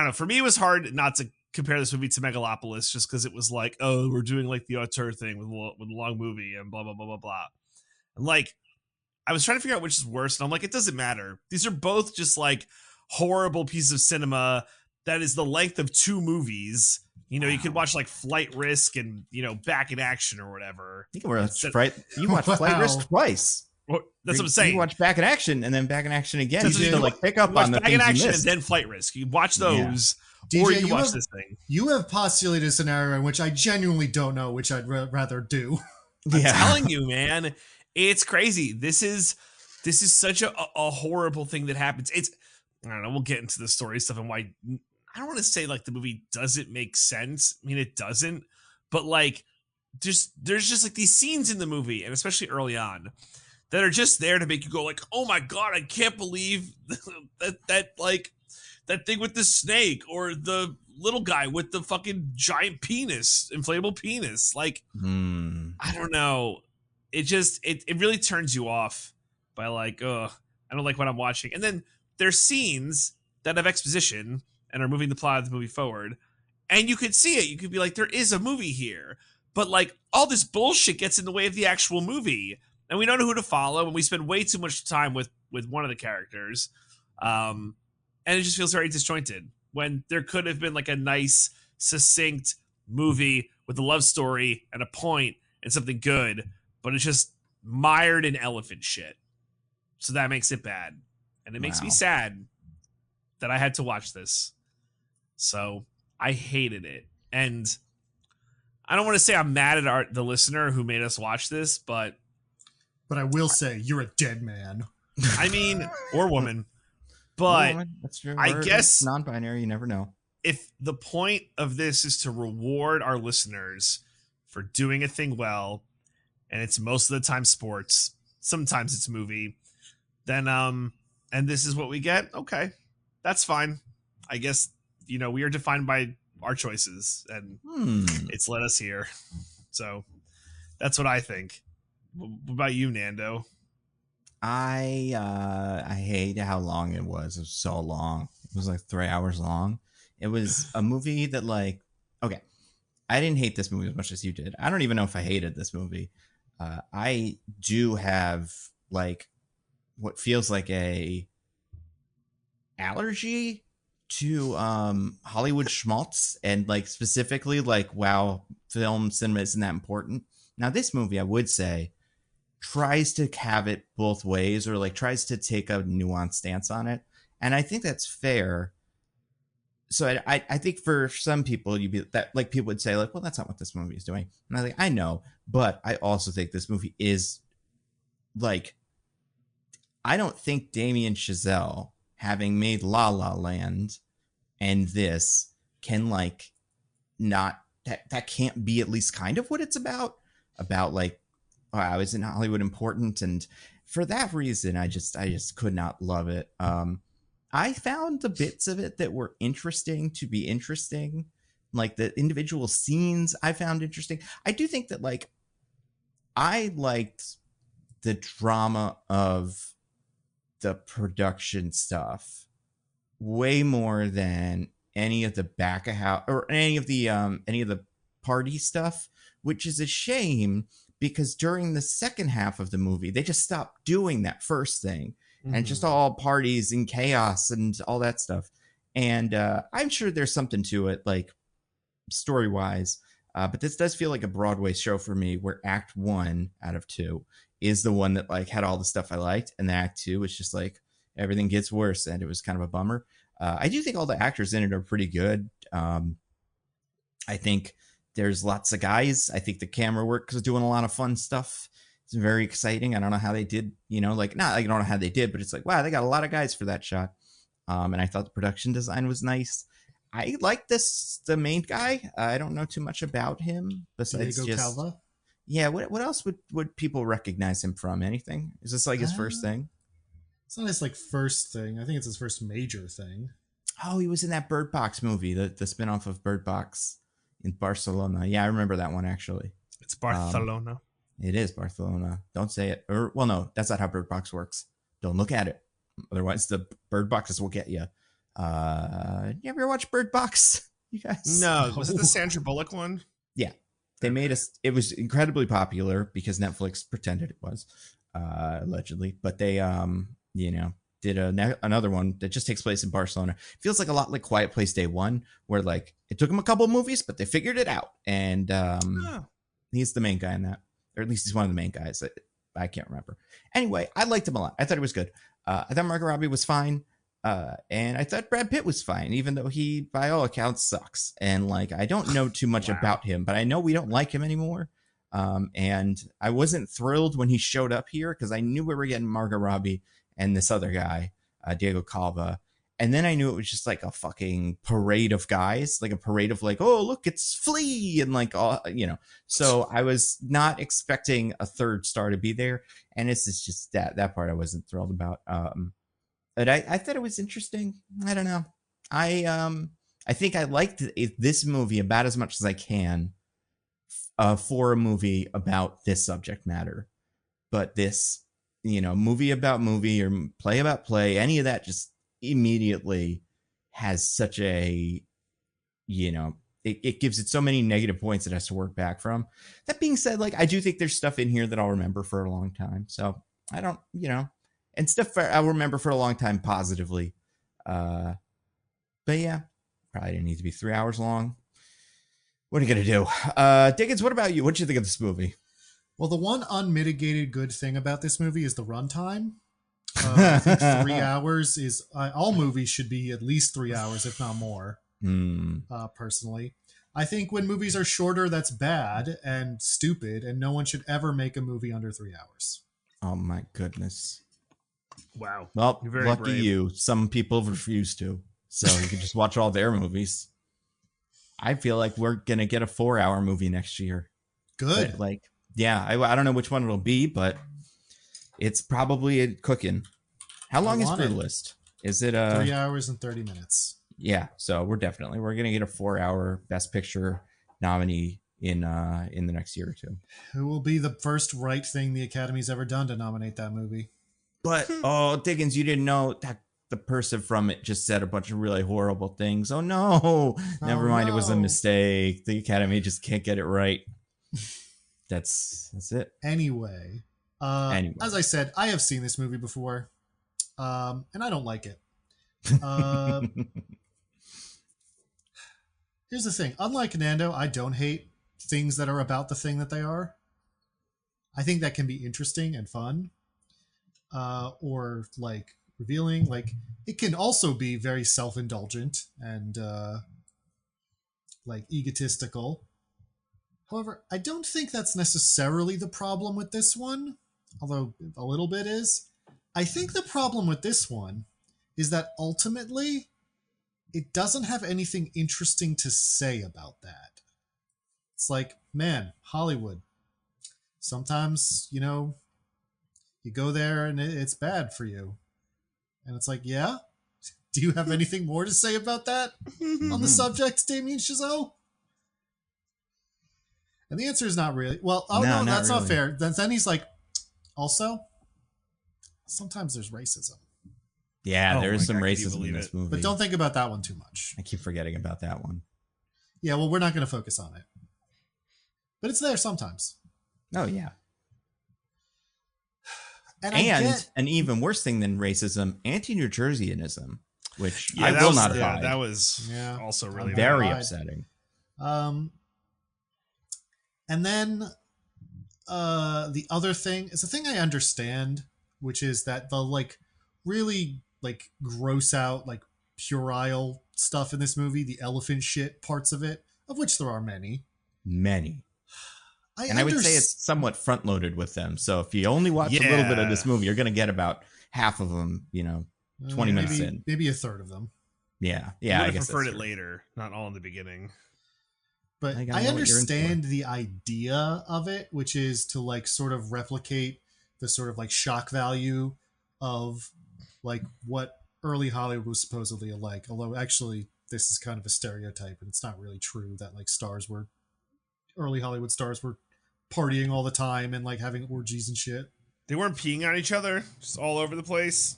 don't know. For me, it was hard not to compare this movie to Megalopolis just because it was like, oh, we're doing like the auteur thing with a long movie and blah, blah, blah, blah, blah. And like, I was trying to figure out which is worse. And I'm like, it doesn't matter. These are both just like horrible pieces of cinema that is the length of 2 movies. You know, you could watch like Flight Risk and, you know, Back in Action or whatever. You watch Flight Risk twice. Well, that's what I'm saying. You watch Back in Action and then Back in Action again. You just to like pick up on the Back in things Action you missed. and then Flight Risk. You watch those, DJ, or you watch this thing. You have postulated a scenario in which I genuinely don't know, which I'd rather do. I'm telling you, man, it's crazy. This is such a horrible thing that happens. I don't know. We'll get into the story stuff and why. I don't want to say like the movie doesn't make sense. I mean, it doesn't, but like, there's just like these scenes in the movie, and especially early on, that are just there to make you go like, oh my God, I can't believe that thing with the snake or the little guy with the fucking giant penis, inflatable penis. Like, I don't know. It really turns you off by like, I don't like what I'm watching. And then there's scenes that have exposition and are moving the plot of the movie forward. And you could see it. You could be like, there is a movie here. But like all this bullshit gets in the way of the actual movie. And we don't know who to follow. And we spend way too much time with one of the characters. And it just feels very disjointed when there could have been like a nice, succinct movie with a love story and a point and something good. But it's just mired in elephant shit. So that makes it bad. And it makes me sad that I had to watch this. So I hated it. And I don't want to say I'm mad at the listener who made us watch this, but I will say you're a dead man. I mean, or woman. But that's true. I guess non-binary, you never know. If the point of this is to reward our listeners for doing a thing well, and it's most of the time sports, sometimes it's movie, then and this is what we get, okay. That's fine. I guess, you know, we are defined by our choices, and it's led us here. So that's what I think. What about you, Nando? I hate how long it was. It was so long. It was like 3 hours long. It was a movie that like, okay, I didn't hate this movie as much as you did. I don't even know if I hated this movie. I do have like what feels like a allergy to Hollywood schmaltz, and like specifically like, wow, film cinema isn't that important. Now this movie, I would say, tries to have it both ways, or like tries to take a nuanced stance on it, and I think that's fair. So I think for some people people would say like, well, that's not what this movie is doing, and I think I know, but I also think this movie is like, I don't think Damien Chazelle, having made La La Land and this, can like not that can't be at least kind of what it's about like, wow, isn't Hollywood important? And for that reason, I just could not love it. I found the bits of it that were interesting to be interesting, like the individual scenes I found interesting. I do think that like I liked the drama of the production stuff way more than any of the back of house or any of the party stuff, which is a shame because during the second half of the movie they just stopped doing that first thing and just all parties and chaos and all that stuff. And I'm sure there's something to it, like story wise. But this does feel like a Broadway show for me, where Act 1 out of 2 is the one that like had all the stuff I liked, and then Act 2 is just like everything gets worse, and it was kind of a bummer. I do think all the actors in it are pretty good. I think there's lots of guys. I think the camera work is doing a lot of fun stuff. It's very exciting. I don't know how they did, like, not like I don't know how they did, but it's like, wow, they got a lot of guys for that shot. And I thought the production design was nice. I like the main guy. I don't know too much about him besides Diego just Calva? Yeah. What else would people recognize him from? Anything? Is this like his first thing? It's not his like first thing. I think it's his first major thing. Oh, he was in that Bird Box movie, the spinoff of Bird Box in Barcelona. Yeah, I remember that one actually. It's Barcelona. It is Barcelona. Don't say it. Or well, no, that's not how Bird Box works. Don't look at it. Otherwise, the Bird Boxes will get you. You ever watch Bird Box? You guys? No. Was it the Sandra Bullock one? Yeah. They made us. It was incredibly popular because Netflix pretended it was, allegedly. But they, did another one that just takes place in Barcelona. Feels like a lot like Quiet Place Day One, where like it took them a couple of movies, but they figured it out. And he's the main guy in that, or at least he's one of the main guys. I can't remember. Anyway, I liked him a lot. I thought it was good. I thought Margot Robbie was fine. And I thought Brad Pitt was fine, even though he, by all accounts, sucks. And like, I don't know too much about him, but I know we don't like him anymore. And I wasn't thrilled when he showed up here because I knew we were getting Margot Robbie and this other guy, Diego Calva. And then I knew it was just like a fucking parade of guys, like a parade of like, oh, look, it's Flea. And like, all, so I was not expecting a third star to be there. And it's just that part I wasn't thrilled about. But I thought it was interesting. I don't know. I think I liked this movie about as much as I can for a movie about this subject matter. But this, movie about movie or play about play, any of that just immediately has such a, it gives it so many negative points it has to work back from. That being said, like, I do think there's stuff in here that I'll remember for a long time. So I don't, and stuff I'll remember for a long time positively. But yeah, probably didn't need to be 3 hours long. What are you going to do? Diggins, what about you? What did you think of this movie? Well, the one unmitigated good thing about this movie is the runtime. I think 3 hours is... all movies should be at least 3 hours, if not more, personally. I think when movies are shorter, that's bad and stupid, and no one should ever make a movie under 3 hours. Oh, my goodness. Wow. Well, lucky brave. You. Some people refuse to. So you can just watch all their movies. I feel like we're going to get a 4-hour movie next year. Good. But like, yeah, I don't know which one it'll be, but it's probably cooking. How long is Brutalist? Is it 3 hours and 30 minutes? Yeah. So we're going to get a 4-hour Best Picture nominee in the next year or two. Who will be the first right thing the Academy's ever done to nominate that movie? But, oh, Diggins, you didn't know that the person from it just said a bunch of really horrible things. Oh, no. Never mind. No. It was a mistake. The Academy just can't get it right. That's it. Anyway, as I said, I have seen this movie before, and I don't like it. Here's the thing. Unlike Nando, I don't hate things that are about the thing that they are. I think that can be interesting and fun. Or like revealing, like it can also be very self-indulgent and like egotistical. However, I don't think that's necessarily the problem with this one, although a little bit is. I think the problem with this one is that ultimately it doesn't have anything interesting to say about that. It's like, man, Hollywood. Sometimes, You go there and it's bad for you. And it's like, yeah? Do you have anything more to say about that on the subject, Damien Chazelle? And the answer is not really. Well, no, that's really. Not fair. Then he's like, also, sometimes there's racism. Yeah, there is some racism in this movie. But don't think about that one too much. I keep forgetting about that one. Yeah, well, we're not going to focus on it. But it's there sometimes. Oh, yeah. And an even worse thing than racism, anti-New Jerseyanism, which I will not hide. That was also really very upsetting. And then the other thing is a thing I understand, which is that the like really like gross out like puerile stuff in this movie, the elephant shit parts of it, of which there are many. I would say it's somewhat front loaded with them. So if you only watch a little bit of this movie, you're going to get about half of them, 20 minutes in. Maybe a third of them. Yeah. I guess preferred it later, not all in the beginning. But I understand the idea of it, which is to like sort of replicate the sort of like shock value of like what early Hollywood was supposedly like. Although actually this is kind of a stereotype and it's not really true that like early Hollywood stars were partying all the time and like having orgies and shit. They weren't peeing on each other just all over the place.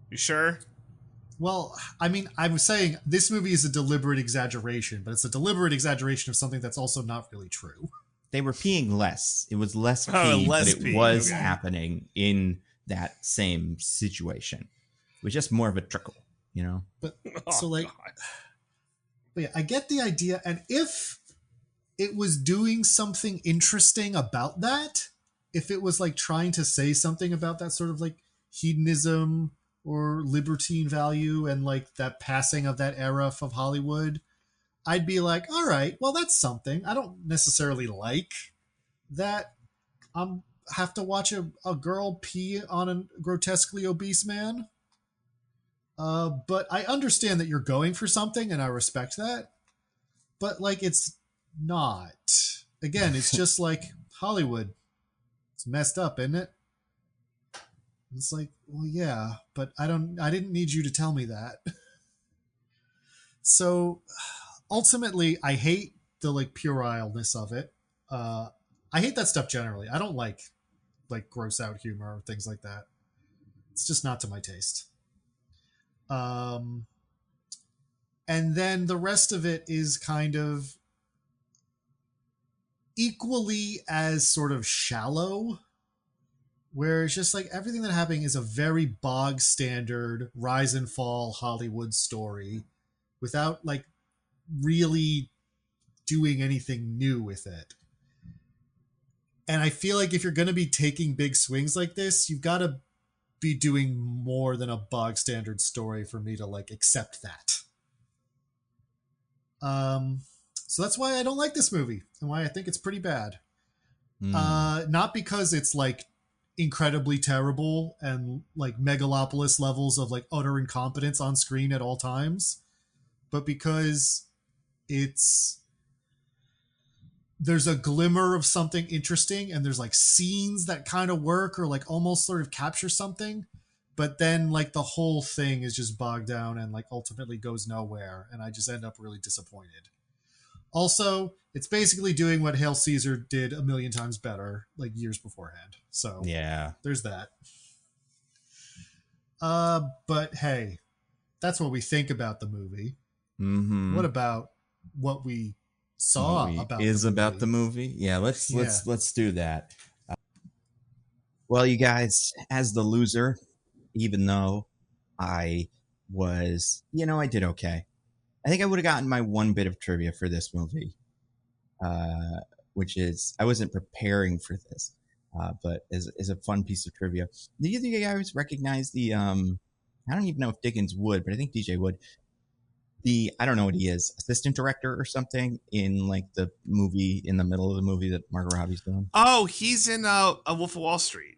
You sure? Well, I mean, I was saying this movie is a deliberate exaggeration, but it's a deliberate exaggeration of something that's also not really true. They were peeing less. It was less pee, but it was happening in that same situation. It was just more of a trickle, But but yeah, I get the idea. And if it was doing something interesting about that, if it was like trying to say something about that sort of like hedonism or libertine value and like that passing of that era of Hollywood, I'd be like, all right, well, that's something. I don't necessarily like that have to watch a girl pee on a grotesquely obese man. But I understand that you're going for something and I respect that. But like, it's not. Again, it's just like Hollywood. It's messed up, isn't it? It's like, well, yeah, but I didn't need you to tell me that. So ultimately, I hate the like puerileness of it. I hate that stuff generally. I don't like gross out humor or things like that. It's just not to my taste. And then the rest of it is kind of equally as sort of shallow, where it's just like everything that happening is a very bog standard rise and fall Hollywood story without like really doing anything new with it. And I feel like if you're going to be taking big swings like this, you've got to be doing more than a bog standard story for me to like accept that. So that's why I don't like this movie and why I think it's pretty bad. Not because it's like incredibly terrible and like megalopolis levels of like utter incompetence on screen at all times, but because there's a glimmer of something interesting and there's like scenes that kind of work or like almost sort of capture something, but then like the whole thing is just bogged down and like ultimately goes nowhere. And I just end up really disappointed. Also, it's basically doing what Hail Caesar did a million times better, like years beforehand. So yeah, there's that. But hey, that's what we think about the movie. Mm-hmm. What about what we saw about the movie? Yeah, let's do that. Well, you guys, as the loser, even though I was, I did okay. I think I would have gotten my one bit of trivia for this movie, which is I wasn't preparing for this, but is a fun piece of trivia. Do you think you guys recognize the? I don't even know if Diggins would, but I think DJ would. I don't know what he is, assistant director or something in like the movie in the middle of the movie that Margot Robbie's doing. Oh, he's in A Wolf of Wall Street.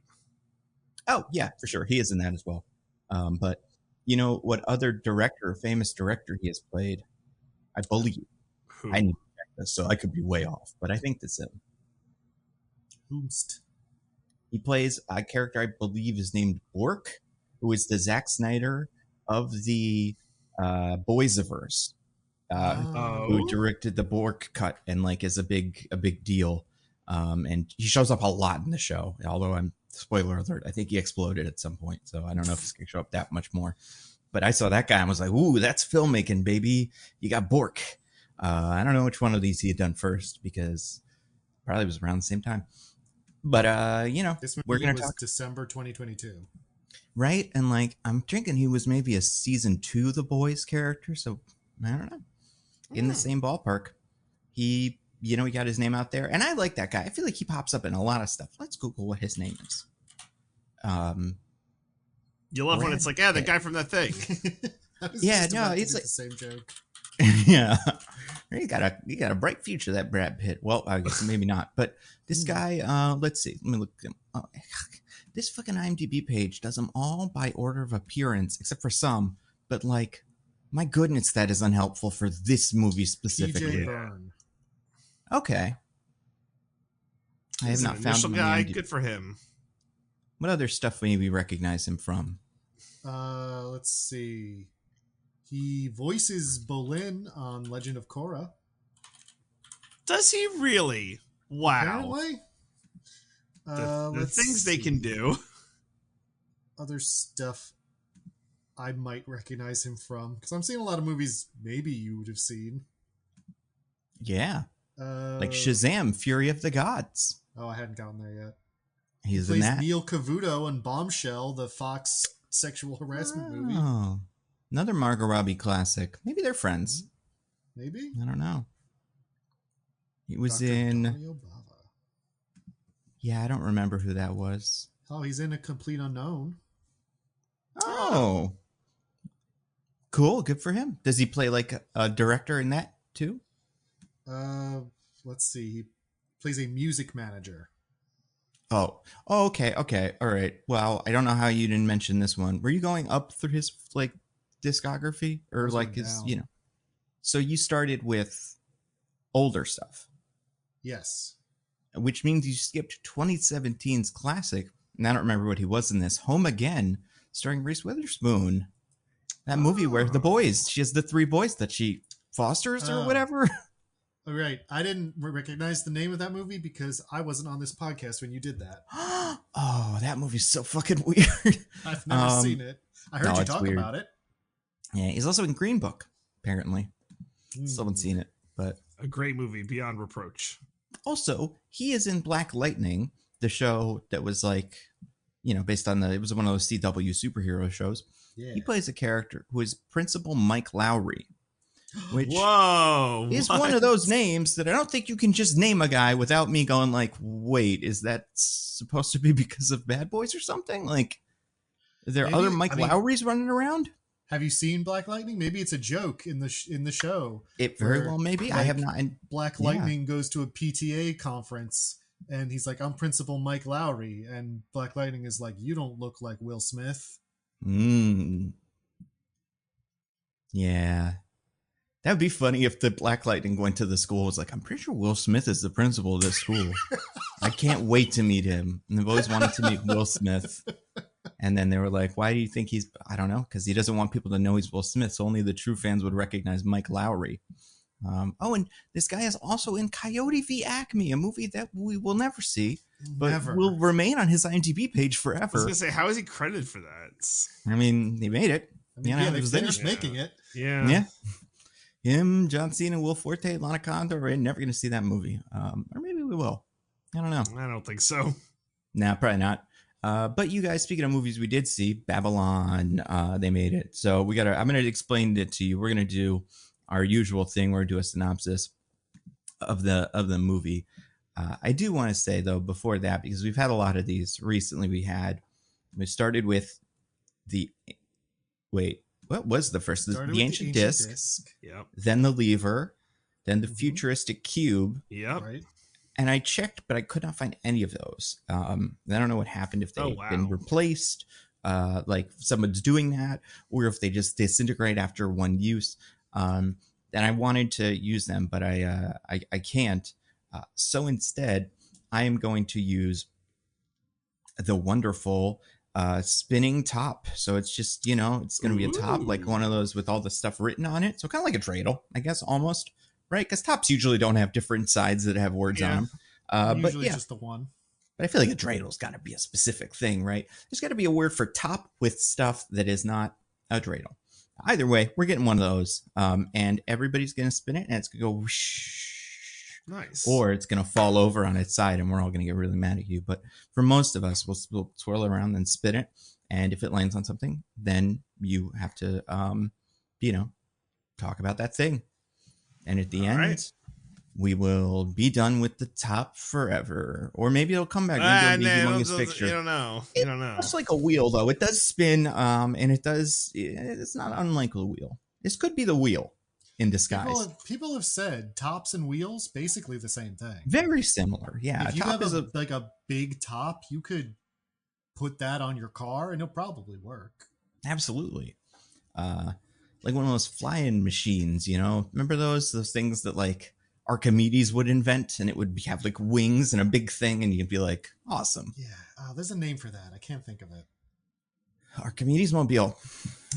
Oh yeah, for sure, he is in that as well. But. You know what other famous director he has played? I believe. Who? I need to check this, so I could be way off, but I think that's him. Whomst? He plays a character I believe is named Bork, who is the Zack Snyder of the Boysiverse, who directed the Bork cut and like is a big deal. And he shows up a lot in the show. Although spoiler alert, I think he exploded at some point, so I don't know if he's gonna show up that much more. But I saw that guy and was like, "Ooh, that's filmmaking, baby! You got Bork." I don't know which one of these he had done first because probably was around the same time. But this movie we're gonna was talk December 2022, right? And like I'm thinking he was maybe a season 2 The Boys character, so I don't know, in the same ballpark. He got his name out there, and I like that guy. I feel like he pops up in a lot of stuff. Let's Google what his name is. You love when it's like, the guy from that thing. Yeah, no, it's like the same joke. Yeah, he got a bright future, that Brad Pitt. Well, I guess maybe not, but this guy. Let's see. Let me look at him. Oh, this fucking IMDb page does them all by order of appearance, except for some. But like, my goodness, that is unhelpful for this movie specifically. TJ Byrne. Okay. I have not found him. Guy. Good for him. What other stuff may we recognize him from? Let's see. He voices Bolin on Legend of Korra. Does he really? Wow. Apparently. The things they can do. Other stuff I might recognize him from, because I'm seeing a lot of movies maybe you would have seen. Yeah. Like Shazam, Fury of the Gods. Oh, I hadn't gotten there yet. He plays in that. Neil Cavuto in Bombshell, the Fox sexual harassment movie. Another Margot Robbie classic. Maybe they're friends. Maybe? I don't know. He was Dr. in... Dario Bava. Yeah, I don't remember who that was. Oh, he's in A Complete Unknown. Oh. Cool, good for him. Does he play like a director in that too? Let's see. He plays a music manager. Oh, okay. All right. Well, I don't know how you didn't mention this one. Were you going up through his like discography or like his, so you started with older stuff. Yes. Which means you skipped 2017's classic. And I don't remember what he was in this. Home Again, starring Reese Witherspoon. That movie where the boys, she has the 3 boys that she fosters or whatever. All right. I didn't recognize the name of that movie because I wasn't on this podcast when you did that. Oh, that movie's so fucking weird. I've never seen it. I heard you talk about it. Yeah, he's also in Green Book, apparently. Still haven't seen it, but... A great movie, beyond reproach. Also, he is in Black Lightning, the show that was like, based on it was one of those CW superhero shows. Yeah. He plays a character who is Principal Mike Lowry. Which is one of those names that I don't think you can just name a guy without me going like, wait, is that supposed to be because of Bad Boys or something? Like, are there other Mike Lowrys running around? Have you seen Black Lightning? Maybe it's a joke in the show. It very well may be. I have not. Black Lightning goes to a PTA conference and he's like, I'm Principal Mike Lowry. And Black Lightning is like, you don't look like Will Smith. Yeah. That would be funny if the Black Lightning went to the school was like, I'm pretty sure Will Smith is the principal of this school. I can't wait to meet him. And they've always wanted to meet Will Smith. And then they were like, why do you think he's... I don't know, because he doesn't want people to know he's Will Smith, so only the true fans would recognize Mike Lowry. And this guy is also in Coyote v. Acme, a movie that we will never see, but will remain on his IMDb page forever. I was going to say, how is he credited for that? I mean, he made it. They finished making it. Yeah. Him, John Cena, Will Forte, Lana Condor, we're never going to see that movie. Or maybe we will. I don't know. I don't think so. Nah, probably not. But you guys, speaking of movies we did see, Babylon, they made it. So I'm going to explain it to you. We're going to do our usual thing. We're going to do a synopsis of the movie. I do want to say, though, before that, because we've had a lot of these recently, we started with what was the first? The Ancient Disc. Yep. Then the Lever. Then the Futuristic Cube. Yep. Right. And I checked, but I could not find any of those. I don't know what happened, if they've been replaced, like someone's doing that, or if they just disintegrate after one use. And I wanted to use them, but I can't. So instead, I am going to use the wonderful spinning top. So it's just, it's going to be a top, like one of those with all the stuff written on it. So kind of like a dreidel, I guess, almost, right? Because tops usually don't have different sides that have words on them. Usually just the one. But I feel like a dreidel's got to be a specific thing, right? There's got to be a word for top with stuff that is not a dreidel. Either way, we're getting one of those. And everybody's going to spin it, and it's going to go whoosh. Nice. Or it's going to fall over on its side, and we're all going to get really mad at you. But for most of us, we'll swirl around and spin it. And if it lands on something, then you have to, talk about that thing. And at the end, we will be done with the top forever. Or maybe it'll come back. Maybe it'll be a humongous picture. You don't know. It's like a wheel, though. It does spin, and it's not unlike a wheel. This could be the wheel in disguise. People have said tops and wheels basically the same thing. Very similar, yeah. If you have a big top, you could put that on your car and it'll probably work. Absolutely. Like one of those flying machines, remember those things that like Archimedes would invent, and it would have like wings and a big thing, and you'd be like, awesome. Yeah, there's a name for that. I can't think of it. Archimedes mobile.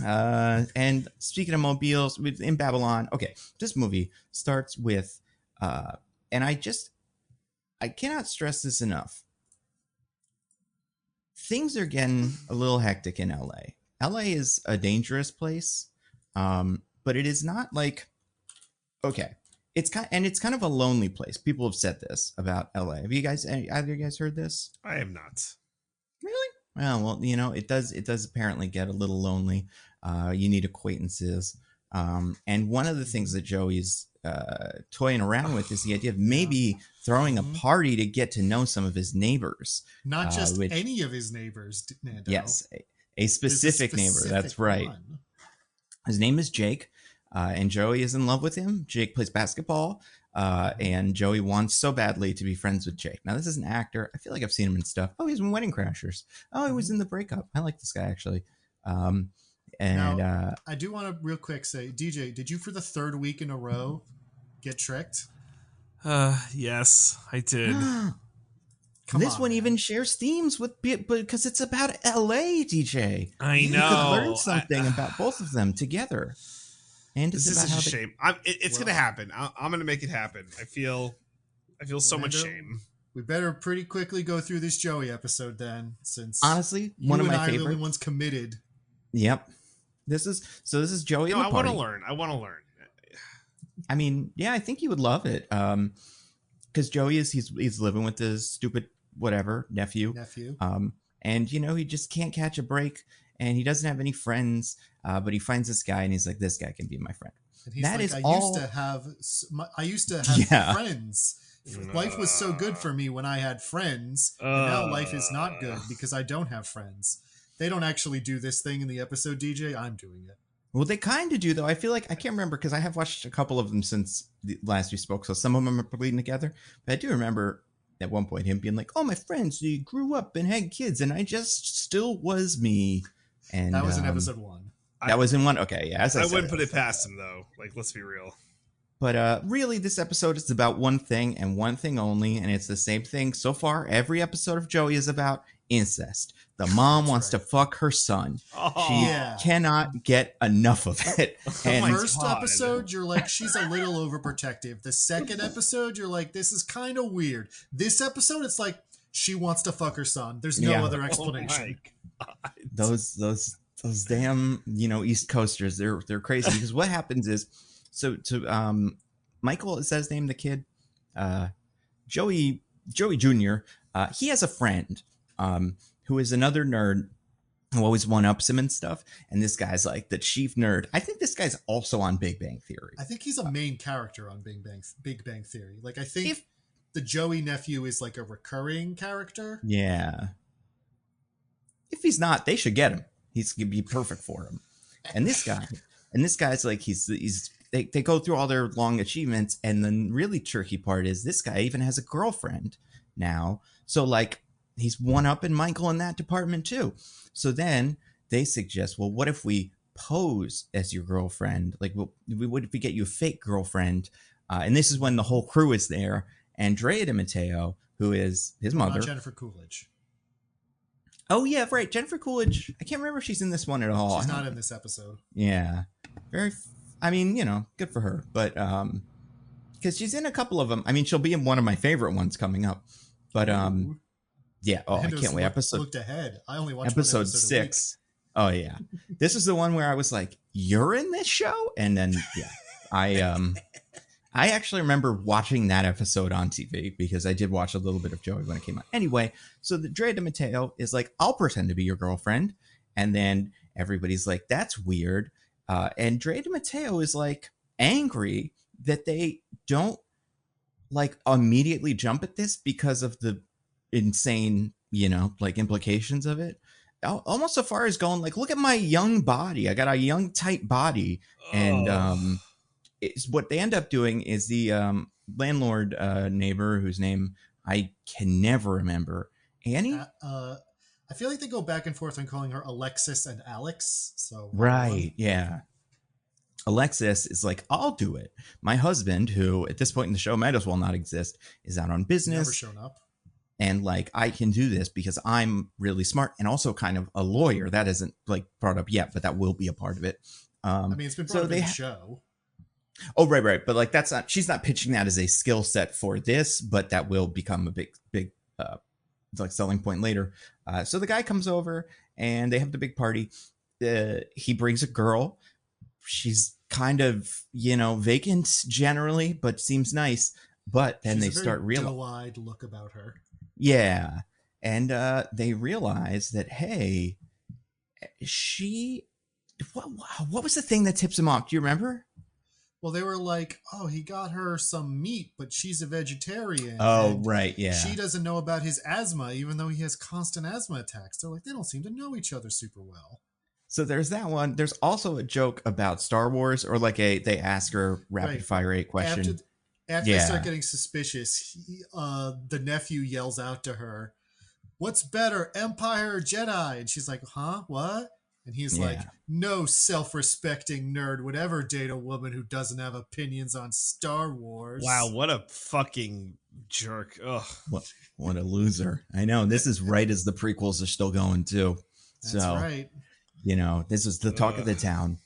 And speaking of mobiles, in Babylon, okay, this movie starts with, and I cannot stress this enough. Things are getting a little hectic in LA. LA is a dangerous place, but it is not like, okay, it's kind of a lonely place. People have said this about LA. Have you guys, either of you guys heard this? I have not. Really? Well, it does apparently get a little lonely. You need acquaintances. And one of the things that Joey's toying around with is the idea of maybe throwing a party to get to know some of his neighbors. Not just any of his neighbors, Nando. Yes, a specific neighbor. That's right. One. His name is Jake, and Joey is in love with him. Jake plays basketball. And Joey wants so badly to be friends with Jake. Now, this is an actor. I feel like I've seen him in stuff. Oh, he's in Wedding Crashers. Oh, he was in The Breakup. I like this guy, actually. Now, I do want to real quick say, DJ, did you for the third week in a row get tricked? Yes, I did. This one even shares themes with, because it's about LA, DJ. I know. You could learn something about both of them together. And this is such a shame. It's going to happen. I'm going to make it happen. I feel so much shame. We better pretty quickly go through this Joey episode then, since honestly, one of my favorite. Are the only ones committed. Yep. This is Joey. I want to learn. I mean, yeah, I think you would love it. Because Joey he's living with his stupid whatever nephew. And he just can't catch a break. And he doesn't have any friends, but he finds this guy, and he's like, "This guy can be my friend." And he's I used to have friends. Life was so good for me when I had friends, and now life is not good because I don't have friends. They don't actually do this thing in the episode, DJ. I'm doing it. Well, they kind of do, though. I feel like I can't remember because I have watched a couple of them since the last we spoke, so some of them are bleeding together. But I do remember at one point him being like, "Oh, my friends, they grew up and had kids, and I just still was me." And that was in episode 1. That was in 1. Okay, yeah. I wouldn't put it past him, though. Like, let's be real. But really, this episode is about one thing and one thing only, and it's the same thing so far. Every episode of Joey is about incest. The mom wants to fuck her son. She cannot get enough of it. And the first episode, you're like, she's a little overprotective. The second episode, you're like, this is kind of weird. This episode, it's like, she wants to fuck her son. There's no other explanation. Those damn East Coasters, they're crazy. Because what happens is, Michael, is that his name, the kid? Joey Jr. He has a friend who is another nerd who always one-ups him and stuff. And this guy's like the chief nerd. I think this guy's also on Big Bang Theory. I think he's a main character on Big Bang Theory. Like, I think the Joey nephew is like a recurring character. Yeah. If he's not, they should get him. He's gonna be perfect for him. And this guy's like, they go through all their long achievements, and the really tricky part is this guy even has a girlfriend now. So like, he's one up in Michael in that department too. So then they suggest, well, what if we pose as your girlfriend? Like, what if we get you a fake girlfriend? And this is when the whole crew is there. Andrea de Matteo, who is his mother. Not Jennifer Coolidge. Oh yeah, right. Jennifer Coolidge. I can't remember if she's in this one at all. She's not in this episode. Yeah, very. I mean, good for her. But because she's in a couple of them. I mean, she'll be in one of my favorite ones coming up. But yeah. Oh, I can't wait. Looked ahead. I only watched episode 6. Oh yeah, this is the one where I was like, "You're in this show," and then I actually remember watching that episode on TV because I did watch a little bit of Joey when it came out. Anyway, so the Dre DeMatteo is like, "I'll pretend to be your girlfriend," and then everybody's like, "That's weird," and Dre DeMatteo is like angry that they don't like immediately jump at this because of the insane, like implications of it. Almost so far as going like, look at my young body. I got a young, tight body. And it's what they end up doing is the landlord neighbor, whose name I can never remember. Annie? I feel like they go back and forth on calling her Alexis and Alex. So right. Yeah. Alexis is like, I'll do it. My husband, who at this point in the show might as well not exist, is out on business. Never shown up. And like, I can do this because I'm really smart and also kind of a lawyer. That isn't like brought up yet, but that will be a part of it. I mean, it's been brought up in the show. Oh, right. But like, she's not pitching that as a skill set for this, but that will become a big like selling point later. So the guy comes over and they have the big party. He brings a girl. She's kind of, vacant generally, but seems nice. But then they start realizing doe-eyed look about her. Yeah. And they realize that, hey, what was the thing that tips him off? Do you remember? Well, they were like, oh, he got her some meat, but she's a vegetarian. Oh, right. Yeah. She doesn't know about his asthma, even though he has constant asthma attacks. They're like, they don't seem to know each other super well. So there's that one. There's also a joke about Star Wars, or like they ask her rapid fire 8 question. After they start getting suspicious, the nephew yells out to her, "What's better, Empire or Jedi?" And she's like, "Huh? What?" And he's like, "No self-respecting nerd would ever date a woman who doesn't have opinions on Star Wars." Wow, what a fucking jerk. Ugh. What a loser. I know. This is right as the prequels are still going too. That's right. This is the talk of the town.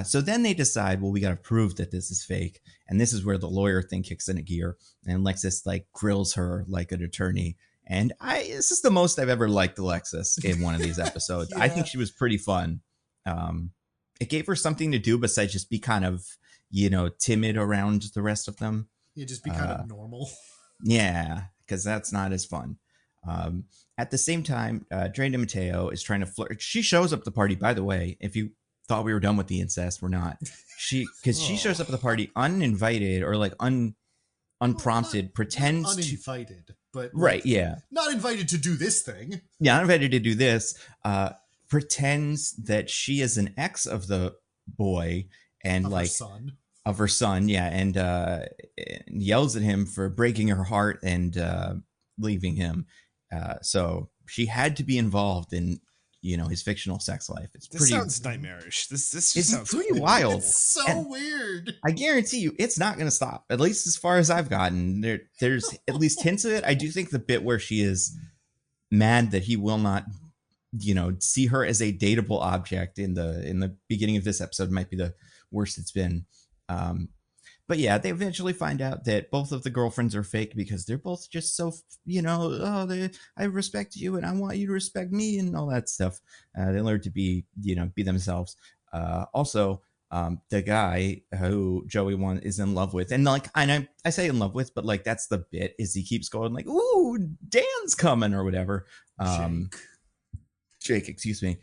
So then they decide, well, we got to prove that this is fake. And this is where the lawyer thing kicks into gear. And Alexis like grills her like an attorney. And this is the most I've ever liked Alexis in one of these episodes. Yeah. I think she was pretty fun. It gave her something to do besides just be kind of, timid around the rest of them. Yeah, just be kind of normal. Yeah, because that's not as fun. At the same time, Dre DeMatteo is trying to flirt. She shows up at the party, by the way. If you thought we were done with the incest, we're not. She shows up at the party uninvited or like unprompted, pretends uninvited, but right, like, yeah, not invited to do this thing. Yeah, not invited to do this. Pretends that she is an ex of the boy and of like her son, yeah, and yells at him for breaking her heart and leaving him. So she had to be involved in his fictional sex life. This sounds nightmarish. This just sounds pretty wild. It's so weird. I guarantee you it's not going to stop, at least as far as I've gotten. There's at least hints of it. I do think the bit where she is mad that he will not see her as a dateable object in the beginning of this episode might be the worst it's been. But yeah, they eventually find out that both of the girlfriends are fake because they're both just so, I respect you and I want you to respect me and all that stuff. They learn to be themselves. Also, the guy who Joey is in love with, and like, I say in love with, but like, that's the bit is he keeps going like, ooh, Dan's coming or whatever. Jake, excuse me.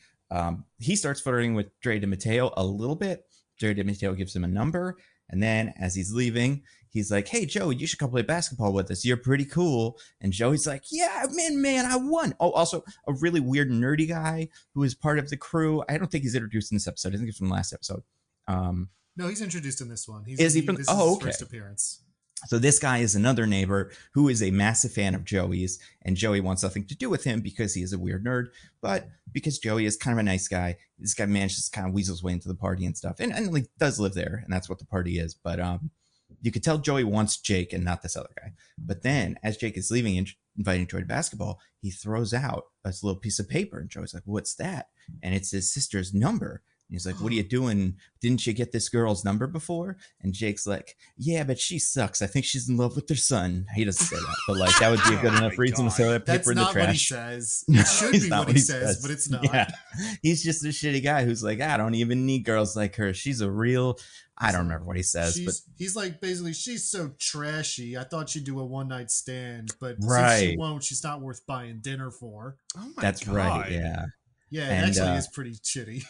He starts flirting with Dre DeMatteo a little bit. Dre DeMatteo gives him a number. And then as he's leaving, he's like, "Hey, Joey, you should come play basketball with us. You're pretty cool." And Joey's like, "Yeah, man, I won." Oh, also a really weird, nerdy guy who is part of the crew. I don't think he's introduced in this episode. I think it's from the last episode. No, he's introduced in this one. Is he from? This is his okay. First appearance. So this guy is another neighbor who is a massive fan of Joey's, and Joey wants nothing to do with him because he is a weird nerd. But because Joey is kind of a nice guy, this guy manages to kind of weasel his way into the party and stuff, and like does live there, and that's what the party is. But you could tell Joey wants Jake and not this other guy. But then, as Jake is leaving, inviting Joey to basketball, he throws out a little piece of paper, and Joey's like, "What's that?" And it's his sister's number. And he's like, "What are you doing? Didn't you get this girl's number before?" And Jake's like, "Yeah, but she sucks. I think she's in love with their son." He doesn't say that, but like that would be a good enough reason to throw that paper in the trash. That's not what he says. It should be what he says, but it's not. Yeah. He's just a shitty guy who's like, "I don't even need girls like her. She's a real..." I don't remember what he says, but he's like, basically, she's so trashy. I thought she'd do a one-night stand, but right. since she won't, she's not worth buying dinner for. Oh my That's God. right. Yeah. Yeah, it actually is pretty shitty.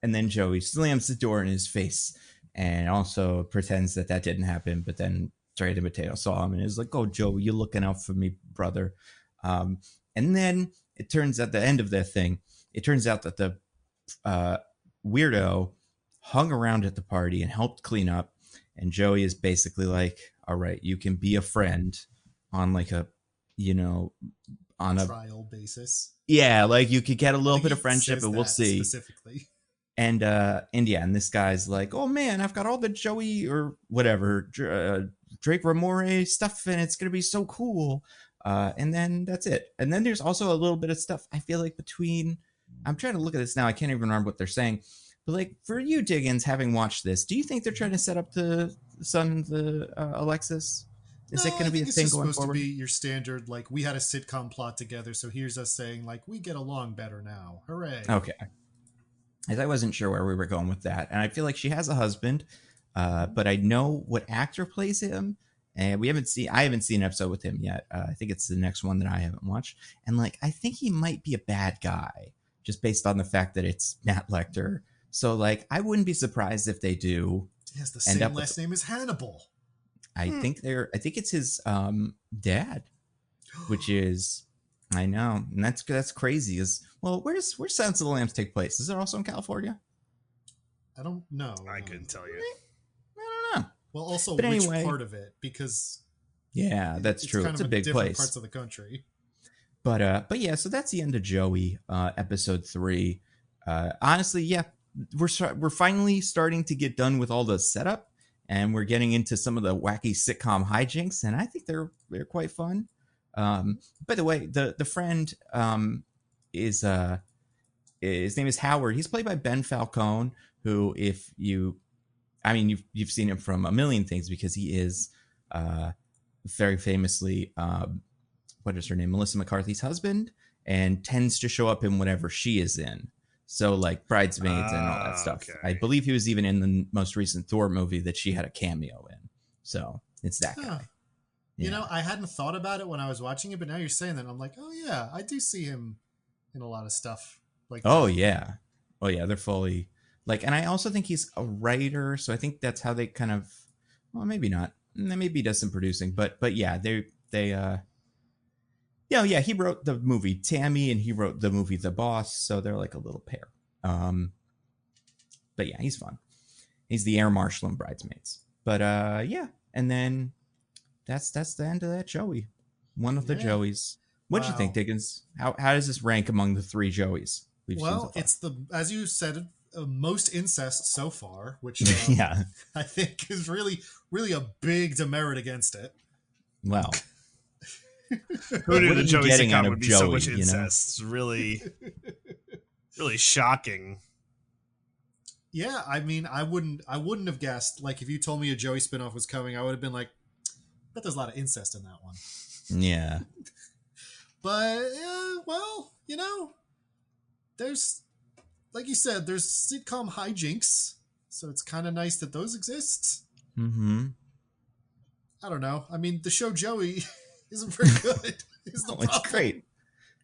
And then Joey slams the door in his face and also pretends that didn't happen. But then Trey and Mateo saw him and is like, "Oh, Joey, you're looking out for me, brother." And then it turns out, the end of that thing, it turns out that the weirdo hung around at the party and helped clean up. And Joey is basically like, "All right, you can be a friend on like a, on a trial basis." Yeah, like you could get a little bit of friendship, but we'll see. Specifically. And this guy's like, "Oh man, I've got all the Joey or whatever Drake Ramore stuff, and it's gonna be so cool." And then that's it. And then there's also a little bit of stuff, I feel like, between. I'm trying to look at this now. I can't even remember what they're saying. But like, for you, Diggins, having watched this, do you think they're trying to set up the son of the Alexis? Is it going to be a thing going forward? It's supposed to be your standard, like, we had a sitcom plot together, so here's us saying, like, we get along better now. Hooray. Okay. As I wasn't sure where we were going with that. And I feel like she has a husband, but I know what actor plays him. And I haven't seen an episode with him yet. I think it's the next one that I haven't watched. And like, I think he might be a bad guy just based on the fact that it's Matt Lecter. So like, I wouldn't be surprised if they do. He has the same last name as Hannibal. I think it's his dad, which is, I know, and that's crazy. Where's Silence of the Lambs take place? Is it also in California? I don't know. I couldn't tell you. I don't know. Well, also but which anyway, part of it? Because yeah, that's true. It's a big place. Parts of the country. But yeah, so that's the end of Joey, episode 3. Honestly, yeah, we're finally starting to get done with all the setup, and we're getting into some of the wacky sitcom hijinks, and I think they're quite fun. By the way, the friend is his name is Howard. He's played by Ben Falcone, who, if you've seen him from a million things, because he is very famously what is her name, Melissa McCarthy's husband, and tends to show up in whatever she is in. So like Bridesmaids and all that stuff. Okay. I believe he was even in the most recent Thor movie that she had a cameo in. So it's that guy. Yeah. I hadn't thought about it when I was watching it, but now you're saying that, I'm like, oh yeah, I do see him in a lot of stuff. Like, oh yeah, they're fully like, and I also think he's a writer, so I think that's how they kind of, well, maybe not, maybe he does some producing, but yeah, he wrote the movie Tammy, and he wrote the movie The Boss, so they're like a little pair. But yeah, he's fun. He's the air marshal in Bridesmaids. But yeah, and then that's the end of that Joey. One of the Joeys. What do you think, Diggins? How does this rank among the 3 Joeys we've seen so far? It's as you said, most incest so far, which yeah, I think is really, really a big demerit against it. Well, who knew the Joey sitcom would be so much incest? It's really, really shocking. Yeah, I mean, I wouldn't have guessed. Like, if you told me a Joey spinoff was coming, I would have been like, bet there's a lot of incest in that one. Yeah. But, well, there's, like you said, there's sitcom hijinks, so it's kind of nice that those exist. Mm-hmm. I don't know. I mean, the show Joey isn't very good. It's great.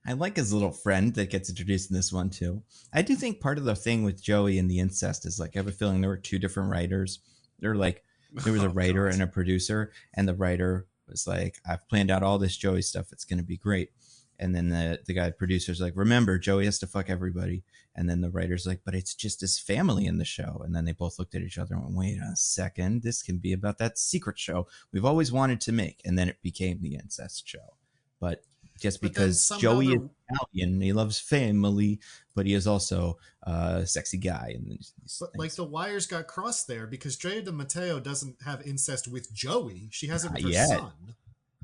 I like his little friend that gets introduced in this one, too. I do think part of the thing with Joey and the incest is, like, I have a feeling there were 2 different writers. There was a writer and a producer, and the writer was like, I've planned out all this Joey stuff. It's going to be great. And then the guy producer's like, remember, Joey has to fuck everybody. And then the writer's like, but it's just his family in the show. And then they both looked at each other and went, wait a second, this can be about that secret show we've always wanted to make. And then it became the incest show. But just because Joey is Italian, he loves family, but he is also a sexy guy. But like, the wires got crossed there, because Drea de Matteo doesn't have incest with Joey. She has it with her son.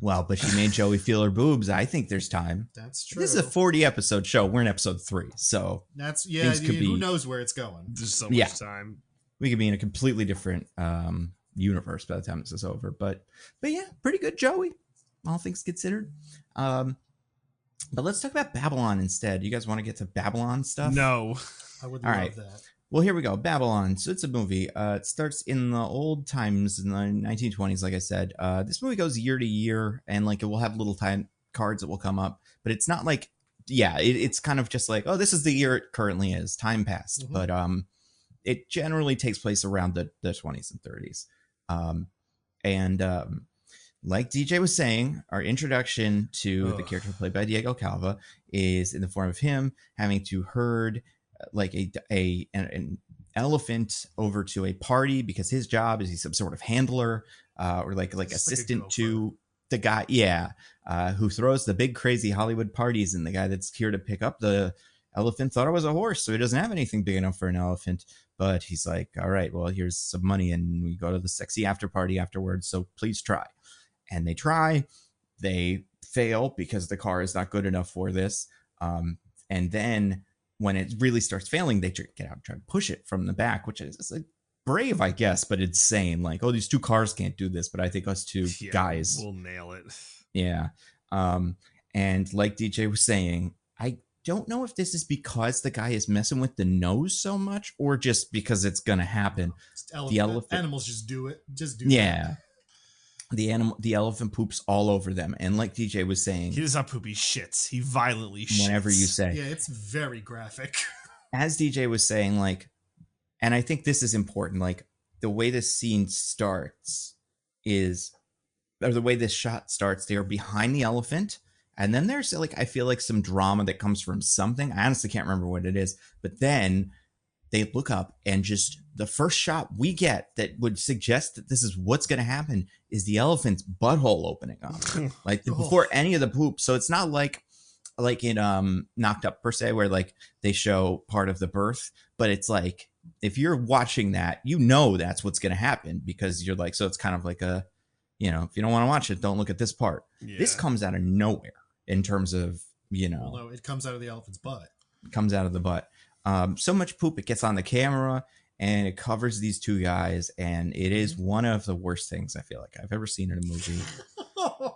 Well, but she made Joey feel her boobs. I think there's time. That's true. This is a 40 episode show. We're in episode 3, so that's who knows where it's going. There's so much time. We could be in a completely different universe by the time this is over. But yeah, pretty good, Joey. All things considered. But let's talk about Babylon instead. You guys want to get to Babylon stuff? No, I would love that. Well, here we go. Babylon. So it's a movie. It starts in the old times in the 1920s, like I said. This movie goes year to year, and like it will have little time cards that will come up. But it's not like, it's kind of just like, oh, this is the year it currently is. Time passed. Mm-hmm. But it generally takes place around the 20s and 30s. Like DJ was saying, our introduction to the character played by Diego Calva is in the form of him having to herd like an elephant over to a party because his job is he's some sort of handler or like assistant to the guy who throws the big crazy Hollywood parties, and the guy that's here to pick up the elephant thought it was a horse, so he doesn't have anything big enough for an elephant, but he's like, all right, well, here's some money and we go to the sexy after party afterwards, so please try. And they try, they fail because the car is not good enough for this, and then when it really starts failing, they get out and try to push it from the back, which is like brave, I guess, but it's insane. Like, oh, these two cars can't do this, but I think us two guys will nail it. Yeah. And like DJ was saying, I don't know if this is because the guy is messing with the nose so much or just because it's going to happen. The animals just do it. Just do it. Yeah. The elephant poops all over them, and like DJ was saying, he does not poop. He shits. He violently shits. Whenever you say, yeah, it's very graphic. As DJ was saying, like, and I think this is important. Like the way this scene starts is, or the way this shot starts, they are behind the elephant, and then there's like I feel like some drama that comes from something. I honestly can't remember what it is, but then they look up and just the first shot we get that would suggest that this is what's going to happen is the elephant's butthole opening up like before any of the poop. So it's not like in Knocked Up per se, where like they show part of the birth, but it's like, if you're watching that, you know, that's what's going to happen because you're like, so it's kind of like a, you know, if you don't want to watch it, don't look at this part. Yeah. This comes out of nowhere in terms of, you know, well, no, it comes out of the elephant's butt. It comes out of the butt. So much poop, it gets on the camera and it covers these two guys, and it is one of the worst things I feel like I've ever seen in a movie.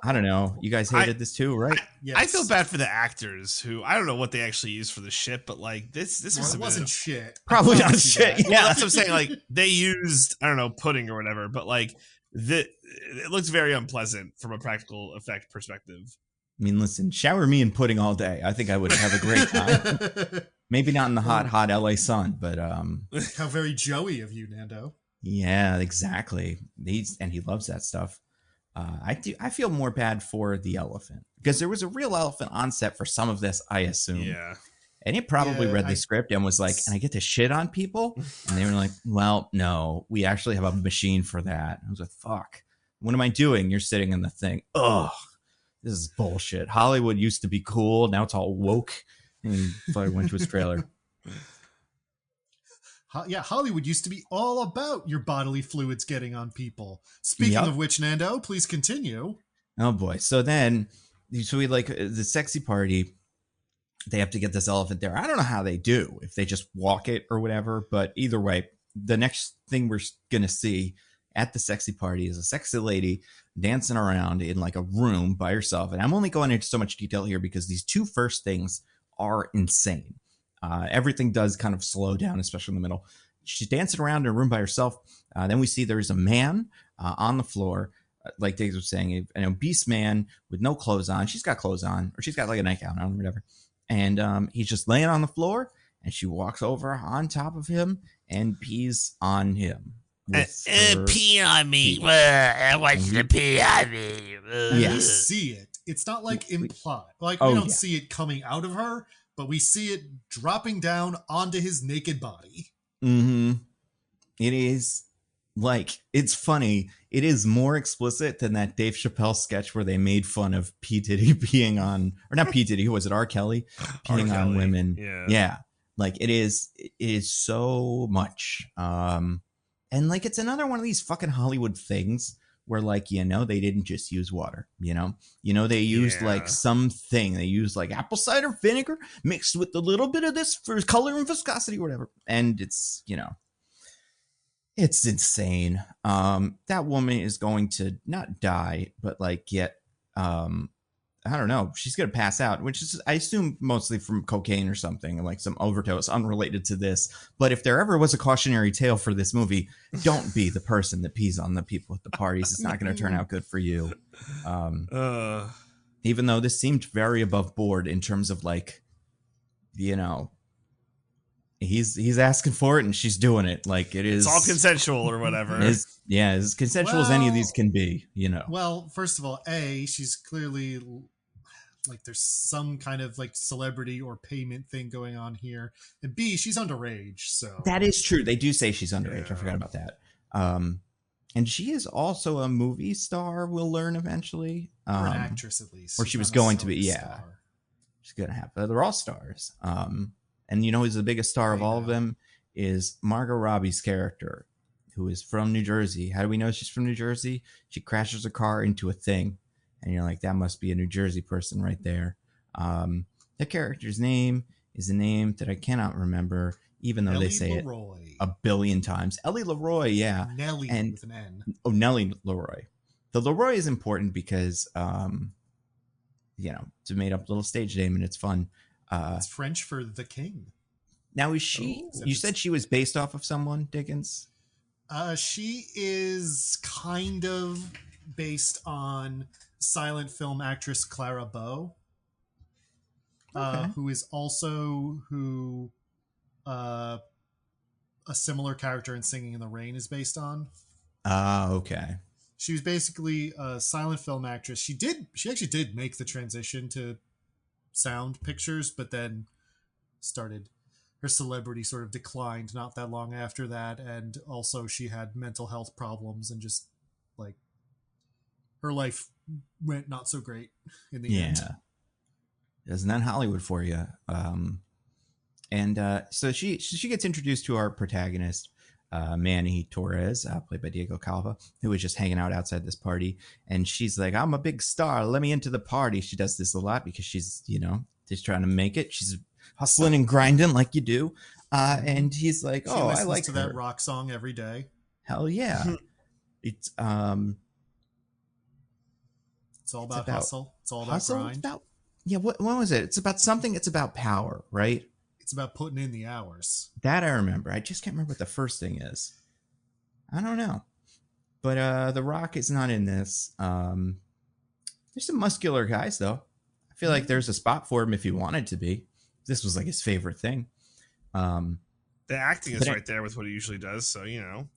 I don't know. You guys hated this too, right? Yes. I feel bad for the actors who, I don't know what they actually used for the shit, but like this wasn't shit. Probably not shit. Yeah, well, that's what I'm saying. Like they used, I don't know, pudding or whatever, but like it looks very unpleasant from a practical effect perspective. I mean, listen, shower me in pudding all day. I think I would have a great time. Maybe not in the hot LA sun, but how very Joey of you, Nando. Yeah, exactly. He loves that stuff. I feel more bad for the elephant because there was a real elephant on set for some of this, I assume. Yeah. And it probably read the script and was like, "Can I get to shit on people?" And they were like, "Well, no, we actually have a machine for that." I was like, "Fuck, what am I doing?" You're sitting in the thing. Ugh, this is bullshit. Hollywood used to be cool. Now it's all woke. And he went to his trailer. Yeah, Hollywood used to be all about your bodily fluids getting on people. Speaking of which, Nando, please continue. Oh boy. So we like the sexy party. They have to get this elephant there. I don't know how they do, if they just walk it or whatever, but either way, the next thing we're going to see at the sexy party is a sexy lady dancing around in like a room by herself. And I'm only going into so much detail here because these two first things are insane. Everything does kind of slow down, especially in the middle. She's dancing around in a room by herself. Then we see there's a man on the floor, like Diggs was saying, an obese man with no clothes on. She's got clothes on, or she's got like a nightgown on or whatever. And he's just laying on the floor, and she walks over on top of him and pees on him. Pee on me. I want you to pee on me. Yeah. We see it. It's not like implied. Like we don't see it coming out of her, but we see it dropping down onto his naked body. Mm-hmm. It is like, it's funny. It is more explicit than that Dave Chappelle sketch where they made fun of P. Diddy peeing on, or not P. Diddy, who was it? R. Kelly peeing on women. Yeah. Like it is so much. And like, it's another one of these fucking Hollywood things where like, you know, they didn't just use water, you know, they used like something. They used like apple cider vinegar mixed with a little bit of this for color and viscosity or whatever. And it's, you know, it's insane. That woman is going to not die, but like get, I don't know, she's going to pass out, which is, I assume, mostly from cocaine or something, like some overdose unrelated to this. But if there ever was a cautionary tale for this movie, don't be the person that pees on the people at the parties. It's not going to turn out good for you. Even though this seemed very above board in terms of like, you know, he's asking for it and she's doing it. Like it's all consensual or whatever. As consensual as any of these can be, you know. Well, first of all, she's clearly like there's some kind of like celebrity or payment thing going on here, and B, she's underage. So that is true. They do say she's underage. I forgot about that. And she is also a movie star. We'll learn eventually, or an actress at least, or she was going to be. Yeah, she's gonna have. They're all stars. And you know who's the biggest star of all of them is Margot Robbie's character, who is from New Jersey. How do we know she's from New Jersey? She crashes her car into a thing. And you're like, that must be a New Jersey person right there. The character's name is a name that I cannot remember, even though Nellie they say Leroy. It a billion times. Ellie Leroy, yeah. Nellie and, with an N. Oh, Nellie Leroy. The Leroy is important because, you know, it's a made-up little stage name and it's fun. It's French for the king. Now, is she... you said she was based off of someone, Diggins? She is kind of based on silent film actress Clara Bow, who is also a similar character in Singing in the Rain is based on. Okay. She was basically a silent film actress. She actually did make the transition to sound pictures, but then her celebrity sort of declined not that long after that, and also she had mental health problems and just like her life went not so great in the end. Isn't that Hollywood for you? So she gets introduced to our protagonist, Manny Torres, played by Diego Calva, who was just hanging out outside this party. And she's like, I'm a big star. Let me into the party. She does this a lot because she's, you know, just trying to make it. She's hustling and grinding like you do. And he's like, I like to her. That rock song every day. Hell yeah. It's all about hustle. It's all about hustle. grind. It's about, what was it? It's about something. It's about power, right? It's about putting in the hours. That I remember. I just can't remember what the first thing is. I don't know. But The Rock is not in this. There's some muscular guys, though. I feel like there's a spot for him if he wanted to be. This was like his favorite thing. The acting is right there with what he usually does, so, you know.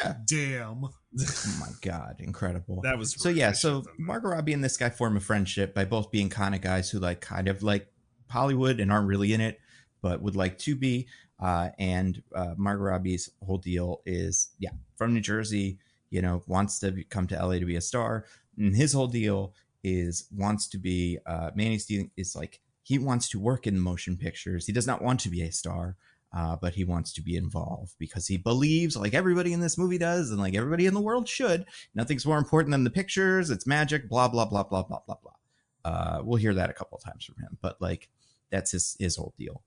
Yeah. Damn. Oh, my God. Incredible. That was so, yeah. So, Margot Robbie and this guy form a friendship by both being kind of guys who, like, kind of like Hollywood and aren't really in it, but would like to be. And Margot Robbie's whole deal is, from New Jersey, you know, wants to come to LA to be a star. And his whole deal is wants to be, Manny's deal is like, he wants to work in motion pictures. He does not want to be a star, but he wants to be involved because he believes, like everybody in this movie does, and like everybody in the world should, nothing's more important than the pictures. It's magic, blah, blah, blah, blah, blah, blah, blah. We'll hear that a couple of times from him, but like, that's his whole deal.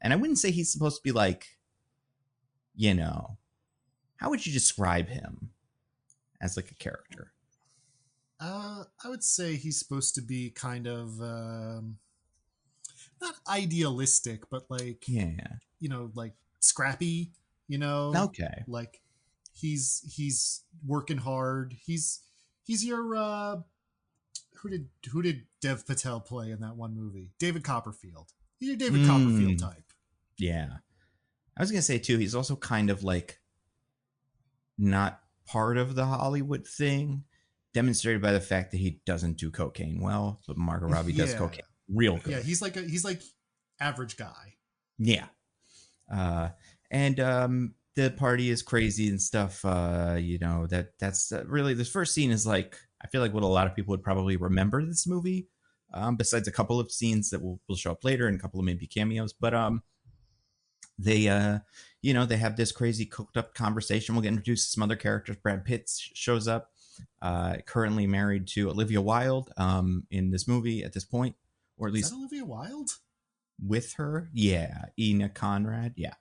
And I wouldn't say he's supposed to be like, you know, how would you describe him as like a character? I would say he's supposed to be kind of not idealistic, but like, you know, like scrappy, you know. Okay. Like he's working hard. He's your who did Dev Patel play in that one movie? David Copperfield. He's your David Copperfield type. Yeah. I was going to say, too, he's also kind of like not part of the Hollywood thing, demonstrated by the fact that he doesn't do cocaine well, but Margot Robbie does cocaine real good. Yeah, he's like average guy. Yeah. And the party is crazy and stuff. You know, that's really, this first scene is like, I feel like what a lot of people would probably remember this movie. Besides a couple of scenes that will show up later and a couple of maybe cameos. But they, you know, they have this crazy cooked up conversation. We'll get introduced to some other characters. Brad Pitt shows up. Currently married to Olivia Wilde in this movie at this point, or at least Olivia Wilde with her. Yeah, Ina Conrad. Yeah.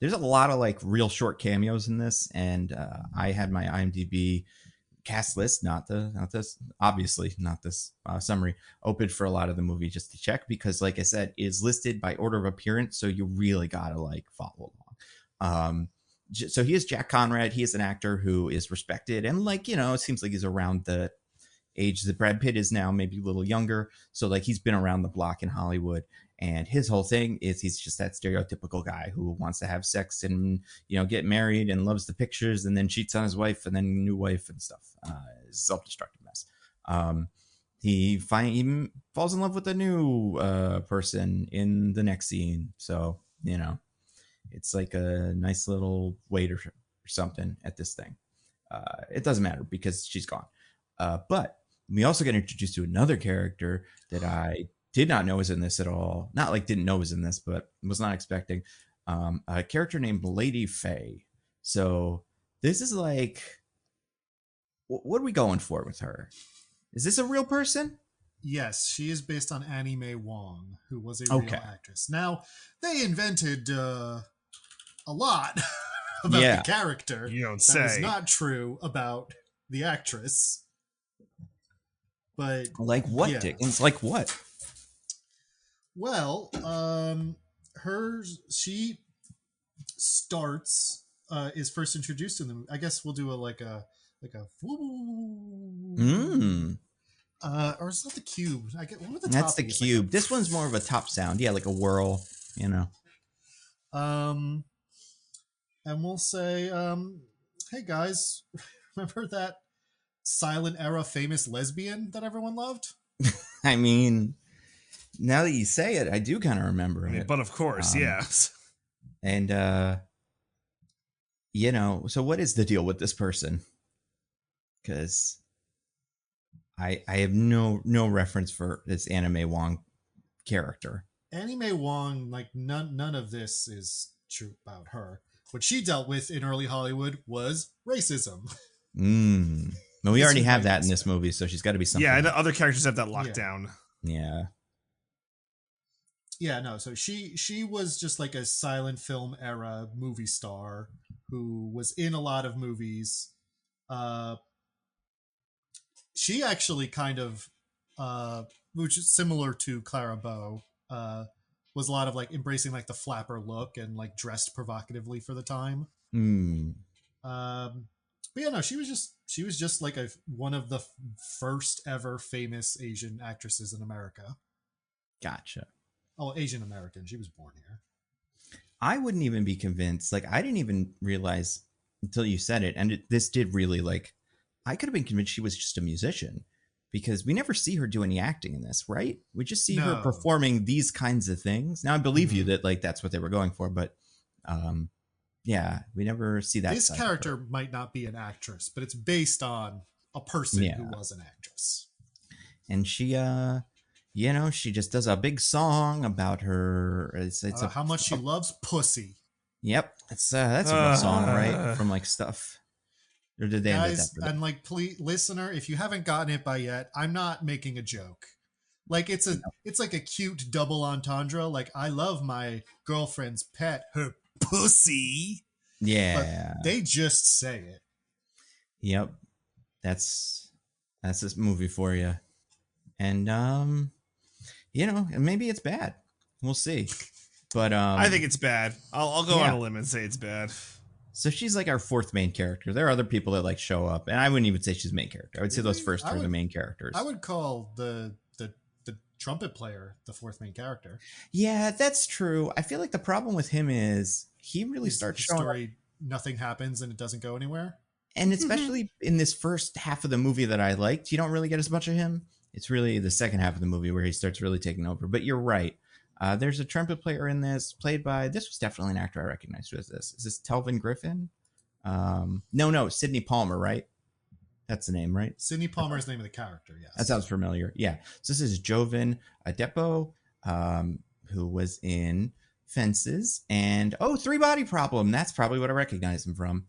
There's a lot of like real short cameos in this, and I had my IMDb cast list, not this, obviously not this summary, open for a lot of the movie just to check, because like I said, it's listed by order of appearance, so you really gotta like follow along. So he is Jack Conrad. He is an actor who is respected, and like, you know, it seems like he's around the age that Brad Pitt is now, maybe a little younger. So like he's been around the block in Hollywood, and his whole thing is he's just that stereotypical guy who wants to have sex and, you know, get married and loves the pictures and then cheats on his wife and then new wife and stuff. Self-destructive mess. He falls in love with a new person in the next scene. So, you know, it's like a nice little wait or something at this thing. It doesn't matter because she's gone. But we also get introduced to another character that I did not know was in this at all. Not like didn't know was in this, but was not expecting. A character named Lady Faye. So this is like, what are we going for with her? Is this a real person? Yes, she is based on Annie Mae Wong, who was a real actress. Now, they invented a lot about the character. You don't say. That is not true about the actress. But like what, Dickens? Like what? Well, she starts is first introduced in the movie. I guess we'll do a or is that the cube? I get what were the That's the cube. Like this one's more of a top sound. Yeah, like a whirl, you know. And we'll say, hey guys, remember that silent era famous lesbian that everyone loved? I mean, now that you say it, I do kind of remember it. But of course, yes. And you know, so what is the deal with this person? Because I have no reference for this Annie Mae Wong character. Annie Mae Wong, like none of this is true about her. What she dealt with in early Hollywood was racism. Well, we already have that in this movie, so she's got to be something. Yeah, and other characters have that locked down. Yeah. Yeah, no, so she was just like a silent film era movie star who was in a lot of movies. She actually kind of, which is similar to Clara Bow, was a lot of like embracing like the flapper look and like dressed provocatively for the time. But yeah, no, she was just like one of the first ever famous Asian actresses in America. Gotcha. Oh, Asian American. She was born here. I wouldn't even be convinced. Like, I didn't even realize until you said it. And this did really, like, I could have been convinced she was just a musician, because we never see her do any acting in this, right? We just see her performing these kinds of things. Now, I believe you that, like, that's what they were going for. But, yeah, we never see that. This character might not be an actress, but it's based on a person who was an actress. And she, you know, she just does a big song about her. It's how much she loves pussy. Yep, that's a real song, right? From like Stuff. Or did they guys? And like, please, listener, if you haven't gotten it by yet, I'm not making a joke. Like it's like a cute double entendre. Like, I love my girlfriend's pet, her pussy. Yeah, but they just say it. Yep, that's this movie for you. And you know, maybe it's bad. We'll see. But I think it's bad. I'll go on a limb and say it's bad. So she's like our fourth main character. There are other people that like show up, and I wouldn't even say she's main character. I would say those first two are the main characters. I would call the trumpet player the fourth main character. Yeah, that's true. I feel like the problem with him is he really starts showing story. Nothing happens and it doesn't go anywhere. And especially in this first half of the movie that I liked, you don't really get as much of him. It's really the second half of the movie where he starts really taking over. But you're right. There's a trumpet player in this, played by, this was definitely an actor I recognized. Who is this? Is this Telvin Griffin? No, Sidney Palmer, right? That's the name, right? Sidney Palmer is the name of the character, yes. That sounds familiar. Yeah. So this is Jovan Adepo, who was in Fences and Three Body Problem. That's probably what I recognize him from.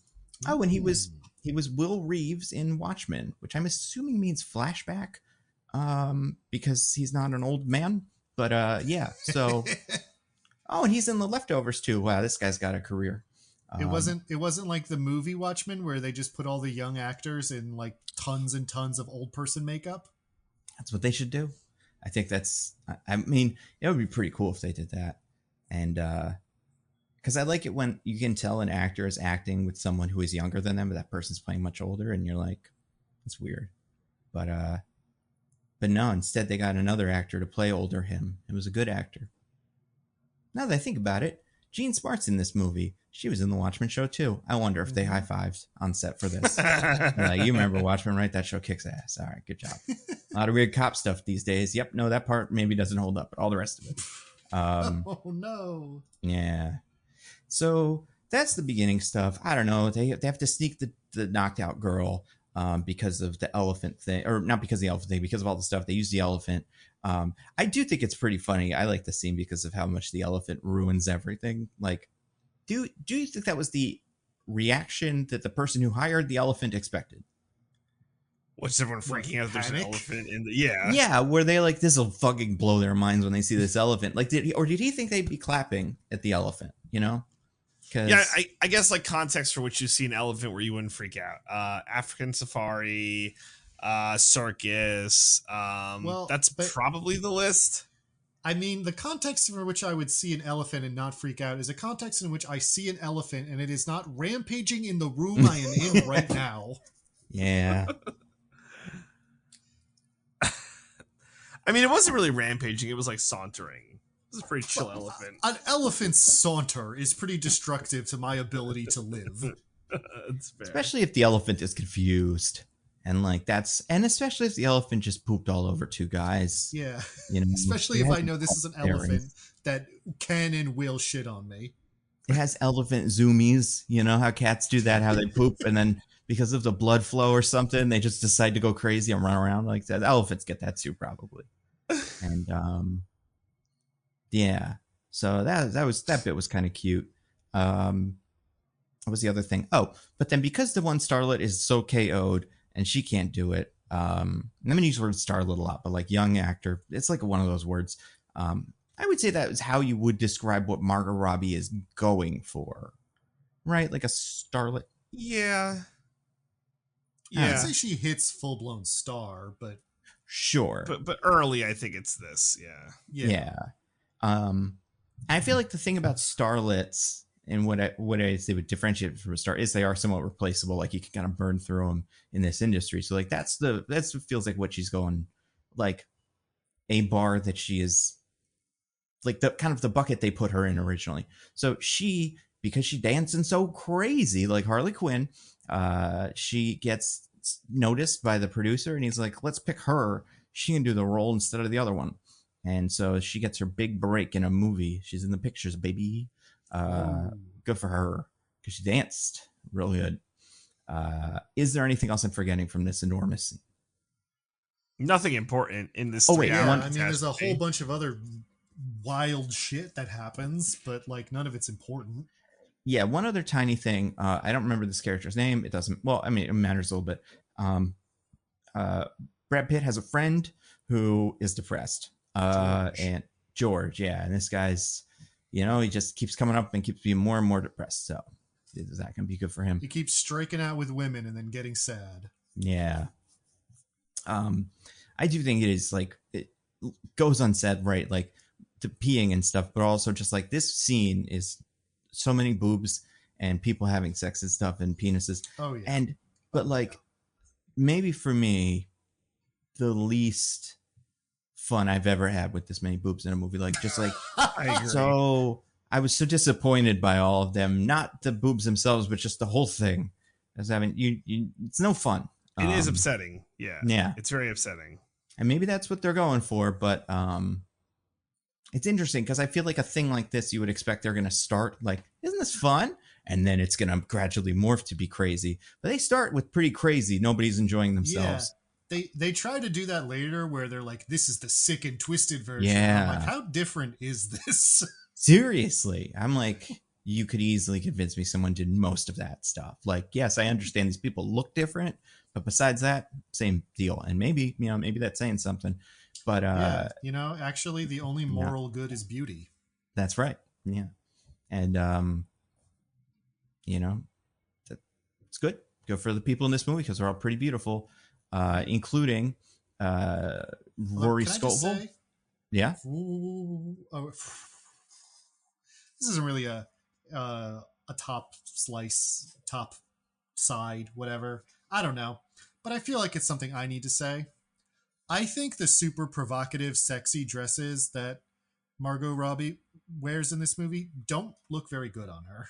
Oh, and he was he was Will Reeves in Watchmen, which I'm assuming means flashback, because he's not an old man. But yeah, so oh, and he's in The Leftovers too. Wow, this guy's got a career. It wasn't like the movie Watchmen where they just put all the young actors in like tons and tons of old person makeup. That's what they should do. I think that's, I mean, it would be pretty cool if they did that. And because I like it when you can tell an actor is acting with someone who is younger than them, but that person's playing much older, and you're like, that's weird. But no, instead they got another actor to play older him. It was a good actor. Now that I think about it, Jean Smart's in this movie. She was in the Watchmen show too. I wonder if they high-fived on set for this. Like, you remember Watchmen, right? That show kicks ass. All right, good job. A lot of weird cop stuff these days. Yep, no, that part maybe doesn't hold up, but all the rest of it. Oh no. Yeah. So that's the beginning stuff. I don't know. They have to sneak the knocked out girl because of the elephant thing, or not because of the elephant thing, because of all the stuff. They use the elephant. I do think it's pretty funny. I like the scene because of how much the elephant ruins everything. Like, do you think that was the reaction that the person who hired the elephant expected? What's everyone freaking out? There's an elephant in the yeah. Were they like, this will fucking blow their minds when they see this elephant? Like, did he think they'd be clapping at the elephant? You know? Yeah, I guess like context for which you see an elephant where you wouldn't freak out. African safari, circus. Well, that's probably the list. I mean, the context for which I would see an elephant and not freak out is a context in which I see an elephant and it is not rampaging in the room I am in right now. Yeah. I mean, it wasn't really rampaging. It was like sauntering. It was a pretty chill elephant. An elephant's saunter is pretty destructive to my ability to live. That's fair. Especially if the elephant is confused. And like and especially if the elephant just pooped all over two guys. Yeah. You know, especially if I know this is an elephant that can and will shit on me. It has elephant zoomies. You know how cats do that, how they poop, and then because of the blood flow or something, they just decide to go crazy and run around like that. Elephants get that too, probably. And yeah. So that bit was kind of cute. What was the other thing? Oh, but then because the one starlet is so KO'd and she can't do it. I'm gonna use the word starlet a lot, but like young actor, it's like one of those words. I would say that is how you would describe what Margot Robbie is going for, right? Like a starlet. Yeah. I'd say she hits full blown star, but sure. But early, I think it's this. Yeah. I feel like the thing about starlets and what I say would differentiate from a star is they are somewhat replaceable. Like you can kind of burn through them in this industry. So like that's what feels like what she's going, like a bar that she is like the kind of the bucket they put her in originally. So because she dancing so crazy like Harley Quinn, she gets noticed by the producer and he's like, let's pick her. She can do the role instead of the other one. And so she gets her big break in a movie. She's in the pictures, baby. Good for her because she danced real good. Is there anything else I'm forgetting from this enormous scene? Nothing important in this. Oh wait, yeah. I mean, there's a whole bunch of other wild shit that happens, but like none of it's important. Yeah, one other tiny thing. I don't remember this character's name. It doesn't. Well, I mean, it matters a little bit. Brad Pitt has a friend who is depressed. And George, yeah, and this guy's, you know, he just keeps coming up and keeps being more and more depressed. So that can be good for him. He keeps striking out with women and then getting sad. Yeah. I do think it is like it goes unsaid, right? Like the peeing and stuff, but also just like this scene is so many boobs and people having sex and stuff and penises. Oh yeah. But like maybe for me, the least fun I've ever had with this many boobs in a movie. Like just like I agree. So I was so disappointed by all of them, not the boobs themselves, but just the whole thing. As having it's no fun. It is upsetting. Yeah. It's very upsetting. And maybe that's what they're going for, but it's interesting because I feel like a thing like this, you would expect they're going to start like, isn't this fun? And then it's going to gradually morph to be crazy. But they start with pretty crazy. Nobody's enjoying themselves. Yeah. They try to do that later where they're like, this is the sick and twisted version. Yeah. I'm like, how different is this? Seriously. I'm like, you could easily convince me someone did most of that stuff. Like, yes, I understand these people look different, but besides that, same deal. And maybe, maybe that's saying something. But actually, the only moral good is beauty. That's right. Yeah. And it's good. Go for the people in this movie because they're all pretty beautiful, including Rory Scovel. Yeah. This isn't really a top side, whatever. I don't know, but I feel like it's something I need to say. I think the super provocative, sexy dresses that Margot Robbie wears in this movie don't look very good on her.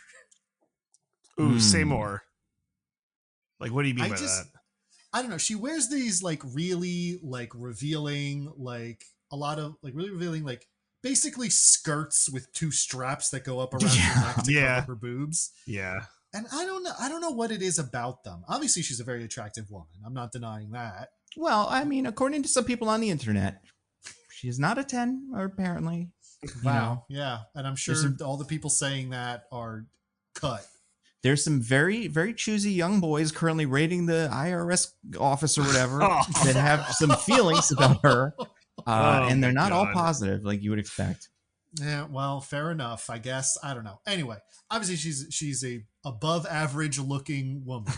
Ooh, say more. Like, what do you mean by that? I don't know. She wears these like really like revealing, like a lot of like really revealing, like basically skirts with two straps that go up around her neck to cover her boobs. Yeah. And I don't know what it is about them. Obviously, she's a very attractive woman. I'm not denying that. Well, I mean, according to some people on the internet, she's not a 10, or apparently. Wow. Yeah. And I'm sure all the people saying that are cut. There's some very, very choosy young boys currently raiding the IRS office or whatever that have some feelings about her. And they're not all positive like you would expect. Yeah, well, fair enough, I guess. I don't know. Anyway, obviously she's a above average looking woman.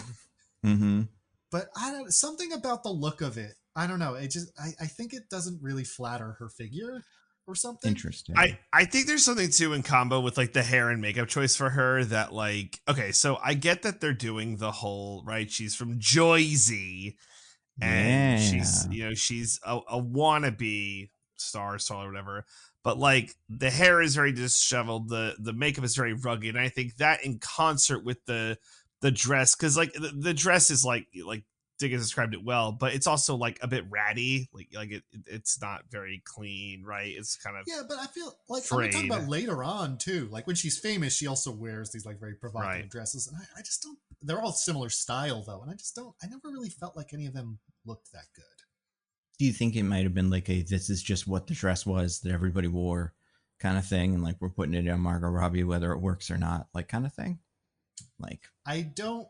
Mm-hmm. But something about the look of it. I don't know. It just I think it doesn't really flatter her figure or something. Interesting. I think there's something too in combo with like the hair and makeup choice for her that like, okay, so I get that they're doing the whole, right? She's from Jersey and she's a wannabe star or whatever. But like the hair is very disheveled, the makeup is very rugged, and I think that in concert with the dress, because like the dress is like Diggins described it well, but it's also like a bit ratty, like it's not very clean, right? It's kind of but I feel like I'm talking about later on too. Like when she's famous, she also wears these like very provocative dresses, and I just don't. They're all similar style though, and I never really felt like any of them looked that good. Do you think it might have been like this is just what the dress was that everybody wore kind of thing, and like we're putting it on Margot Robbie whether it works or not, like kind of thing? Like, I don't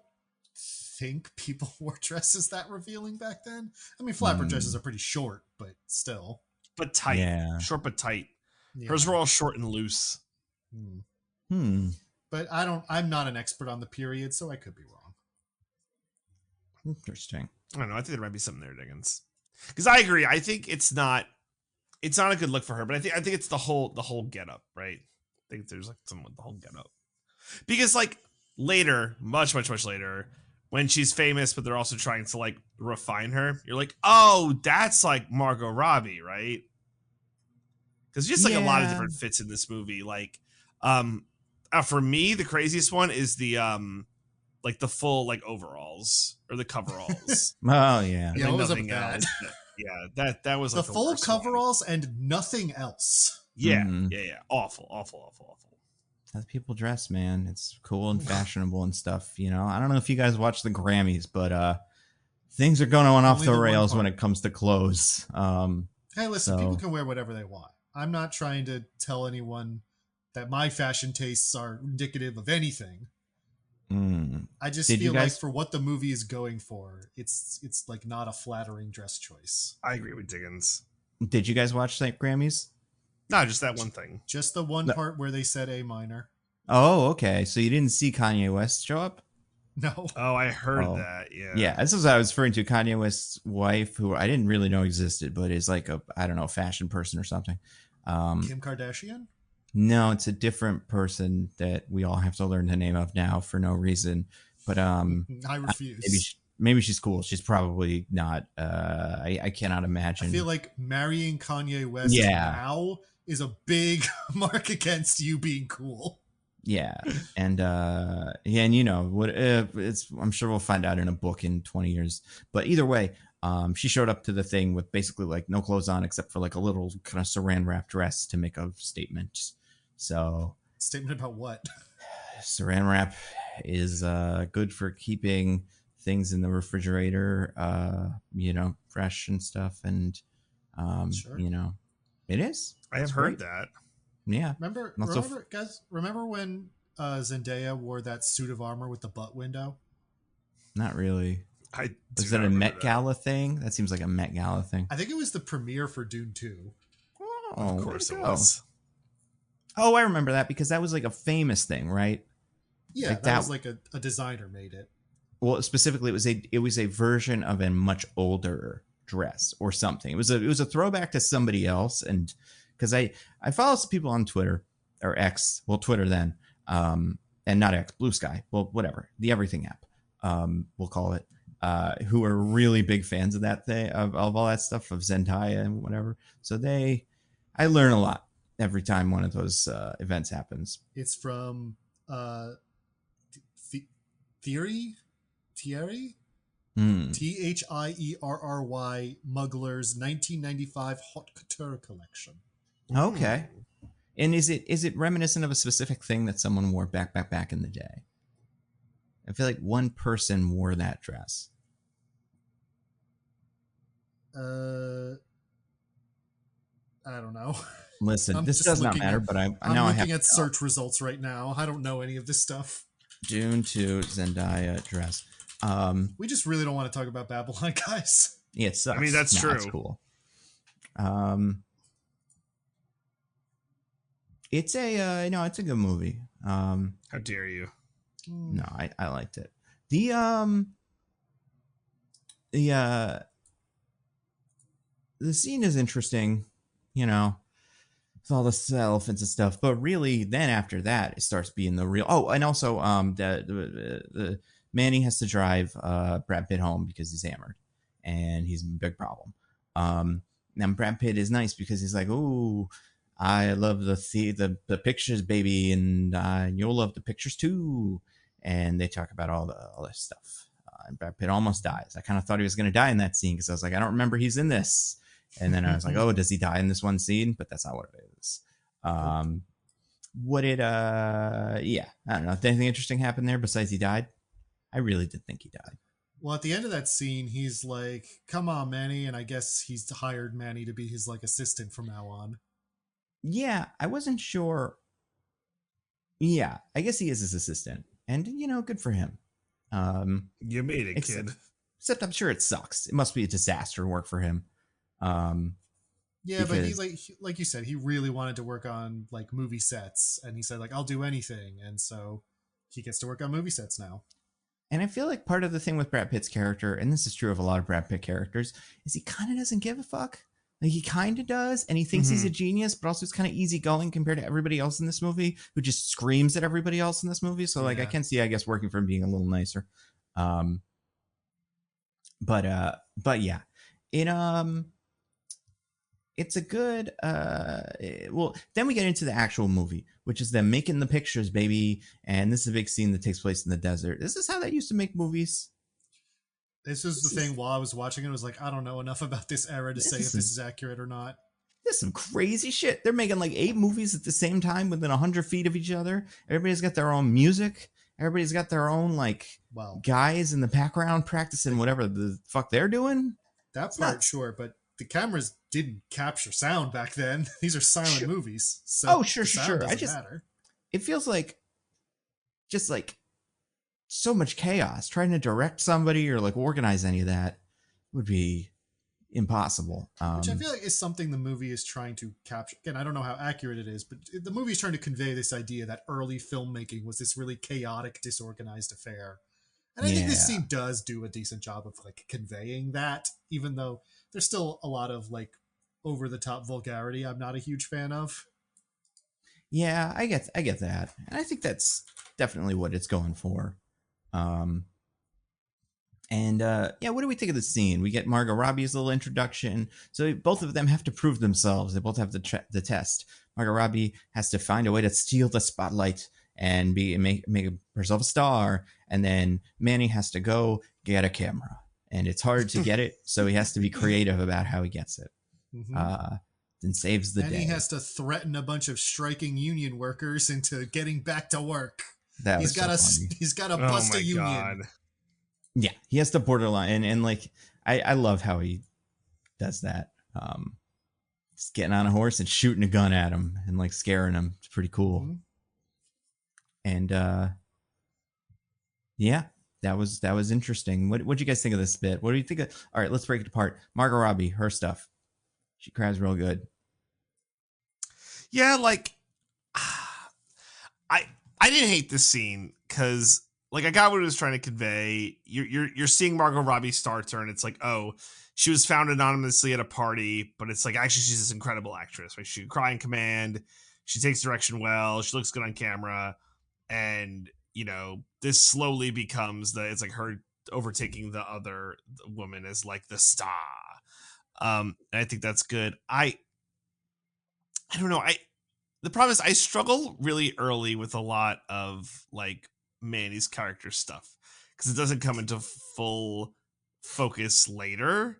think people wore dresses that revealing back then. I mean, flapper dresses are pretty short, but still. But tight. Yeah. Short but tight. Yeah. Hers were all short and loose. But I'm not an expert on the period, so I could be wrong. Interesting. I don't know. I think there might be something there, Diggins. Because I agree. I think it's not a good look for her, but I think it's the whole getup, right? I think there's like something with the whole getup. Because like later, much later, when she's famous, but they're also trying to like refine her, you're like, oh, that's like Margot Robbie, right? Because just like a lot of different fits in this movie. Like, for me, the craziest one is the like the full like overalls or the coveralls. Oh yeah, yeah, it was bad. Yeah, that was like the full coveralls and nothing else. Yeah, yeah, awful. That's people dress, man. It's cool and fashionable and stuff. You know, I don't know if you guys watch the Grammys, but things are going on off the rails when it comes to clothes. Hey, listen, people can wear whatever they want. I'm not trying to tell anyone that my fashion tastes are indicative of anything. I just feel like for what the movie is going for, it's like not a flattering dress choice. I agree with Diggins. Did you guys watch that Grammys? No, just that one thing. Just the one part where they said A minor. Oh, okay. So you didn't see Kanye West show up? No. Oh, I heard that. Yeah. Yeah, this is what I was referring to. Kanye West's wife, who I didn't really know existed, but is like a, I don't know, fashion person or something. Kim Kardashian? No, it's a different person that we all have to learn the name of now for no reason. But I refuse. Maybe she's cool. She's probably not. I cannot imagine. I feel like marrying Kanye West now is a big mark against you being cool. Yeah, and you know what? I'm sure we'll find out in a book in 20 years. But either way, she showed up to the thing with basically like no clothes on except for like a little kind of saran wrap dress to make a statement. So, statement about what? Saran wrap is good for keeping things in the refrigerator, you know, fresh and stuff, and sure. You know, it is. I have heard that. Yeah. Remember, guys? Remember when Zendaya wore that suit of armor with the butt window? Not really. Was that a Met Gala thing? That seems like a Met Gala thing. I think it was the premiere for Dune 2. Oh, of course it was. Oh, I remember that because that was like a famous thing, right? Yeah, like that was like a designer made it. Well, specifically, it was a version of a much older dress or something. It was a throwback to somebody else, and because I follow some people on Twitter or X, well, Twitter then, and not X, Bluesky, well, whatever, the everything app, we'll call it, who are really big fans of that thing, of all that stuff, of Zendaya and whatever. So I learn a lot every time one of those events happens. It's from Thierry Thierry Muggler's 1995 Haute Couture collection. Okay. And is it reminiscent of a specific thing that someone wore back in the day? I feel like one person wore that dress. I don't know. Listen, this does not matter, but I'm looking at search results right now. I don't know any of this stuff. Dune 2 Zendaya dress. We just really don't want to talk about Babylon, guys. Yeah, it sucks. I mean, that's true. That's cool. It's a it's a good movie. How dare you? No, I liked it. The scene is interesting, with all the elephants and stuff. But really, then after that, it starts being the real. Oh, and also, the Manny has to drive Brad Pitt home because he's hammered, and he's a big problem. And Brad Pitt is nice because he's like, "Oh, I love the pictures, baby, and you'll love the pictures too." And they talk about all this stuff. And Brad Pitt almost dies. I kind of thought he was going to die in that scene because I was like, I don't remember he's in this. And then I was like, oh, does he die in this one scene? But that's not what it is. I don't know. Did anything interesting happen there besides he died? I really did think he died. Well, at the end of that scene, he's like, come on, Manny. And I guess he's hired Manny to be his assistant from now on. Yeah, I wasn't sure. Yeah, I guess he is his assistant. And, good for him. You made it, kid. Except I'm sure it sucks. It must be a disaster work for him. Yeah, but he's like you said, he really wanted to work on movie sets, and he said I'll do anything, and so he gets to work on movie sets now. And I feel like part of the thing with Brad Pitt's character, and this is true of a lot of Brad Pitt characters, is he kind of doesn't give a fuck. He kind of does, and he thinks he's a genius, but also he's kind of easygoing compared to everybody else in this movie, who just screams at everybody else in this movie. So I can see, I guess, working for him being a little nicer. But yeah, it's a good. Well, then we get into the actual movie, which is them making the pictures, baby, and this is a big scene that takes place in the desert. This is how they used to make movies. This is the thing. While I was watching it, I was like, I don't know enough about this era to say if this is accurate or not. There's some crazy shit. They're making 8 movies at the same time within 100 feet of each other. Everybody's got their own music. Everybody's got their own guys in the background practicing whatever the fuck they're doing. That part, sure, but the cameras didn't capture sound back then. These are silent movies. So sure. Matter. It feels so much chaos. Trying to direct somebody or organize any of that would be impossible. Which I feel like is something the movie is trying to capture. Again, I don't know how accurate it is, but the movie is trying to convey this idea that early filmmaking was this really chaotic, disorganized affair. And I think this scene does do a decent job of conveying that, even though there's still a lot of over the top vulgarity I'm not a huge fan of. Yeah, I get that. And I think that's definitely what it's going for. What do we think of the scene? We get Margot Robbie's little introduction. So both of them have to prove themselves. They both have the test. Margot Robbie has to find a way to steal the spotlight and make herself a star. And then Manny has to go get a camera. And it's hard to get it, so he has to be creative about how he gets it. Mm-hmm. Then saves the day. And he has to threaten a bunch of striking union workers into getting back to work. He's got to bust a union. God. Yeah, he has to borderline, and I love how he does that. Just getting on a horse and shooting a gun at him and scaring him. It's pretty cool. And yeah, that was interesting. What do you guys think of this bit? What do you think of, all right, let's break it apart. Margot Robbie, her stuff. She cries real good. Yeah, like I didn't hate this scene because like I got what it was trying to convey. You're seeing Margot Robbie start her, and it's like, oh, she was found anonymously at a party, but it's like actually she's this incredible actress. Right? She can cry in command. She takes direction well. She looks good on camera, and you know this slowly becomes it's like her overtaking the other woman as like the star. And I think that's good. I don't know. The problem is I struggle really early with a lot of like Manny's character stuff because it doesn't come into full focus later.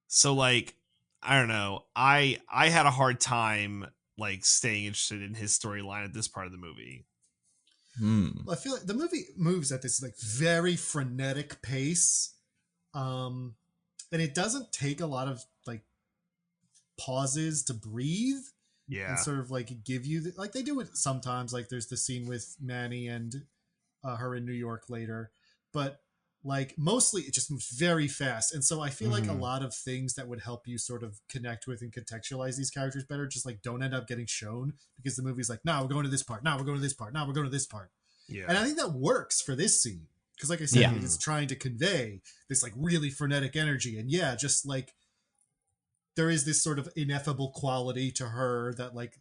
So like, I don't know. I had a hard time like staying interested in his storyline at this part of the movie. Well, I feel like the movie moves at this like very frenetic pace. And it doesn't take a lot of like pauses to breathe. Yeah. And sort of like give you like they do it sometimes. Like there's the scene with Manny and her in New York later, but like mostly it just moves very fast. And so I feel like a lot of things that would help you sort of connect with and contextualize these characters better just like don't end up getting shown because the movie's like, now we're going to this part. Now we're going to this part. Now we're going to this part. Yeah. And I think that works for this scene because like I said, it's trying to convey this like really frenetic energy. And yeah, just like there is this sort of ineffable quality to her that like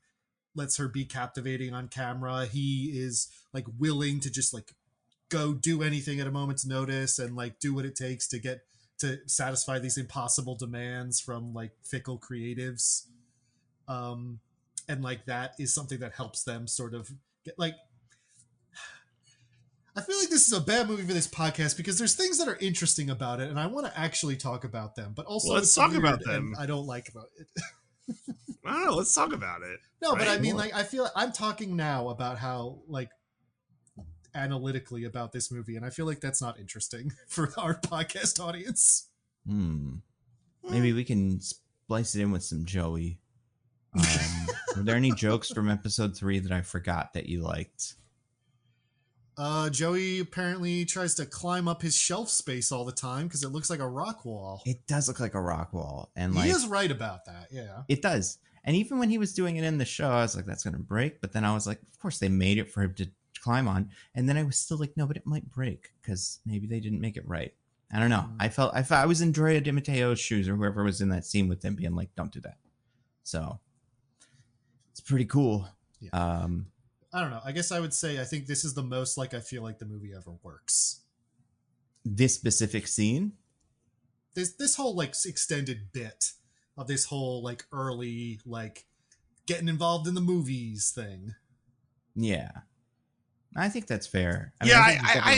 lets her be captivating on camera. He is like willing to just like go do anything at a moment's notice and like do what it takes to get to satisfy these impossible demands from like fickle creatives. And like that is something that helps them sort of get like, I feel like this is a bad movie for this podcast because there's things that are interesting about it and I want to actually talk about them, but also let's talk about them. I don't like about it. I don't know, let's talk about it. No, right? But I mean, like, I feel like I'm talking now about how, like, analytically about this movie, and I feel like that's not interesting for our podcast audience. Maybe we can splice it in with some Joey. Were there any jokes from episode 3 that I forgot that you liked? Joey apparently tries to climb up his shelf space all the time because it looks like a rock wall. It does look like a rock wall. And he like, is right about that, yeah. It does. And even when he was doing it in the show, I was like, that's going to break. But then I was like, of course they made it for him to climb on. And then I was still like, no, but it might break because maybe they didn't make it right. I don't know. I felt I was in Andrea Di Matteo's shoes or whoever was in that scene with them being like, don't do that. So it's pretty cool. Yeah. I don't know. I guess I would say I think this is the most like I feel like the movie ever works. This specific scene? This whole like extended bit of this whole like early like getting involved in the movies thing. Yeah. I think that's fair. I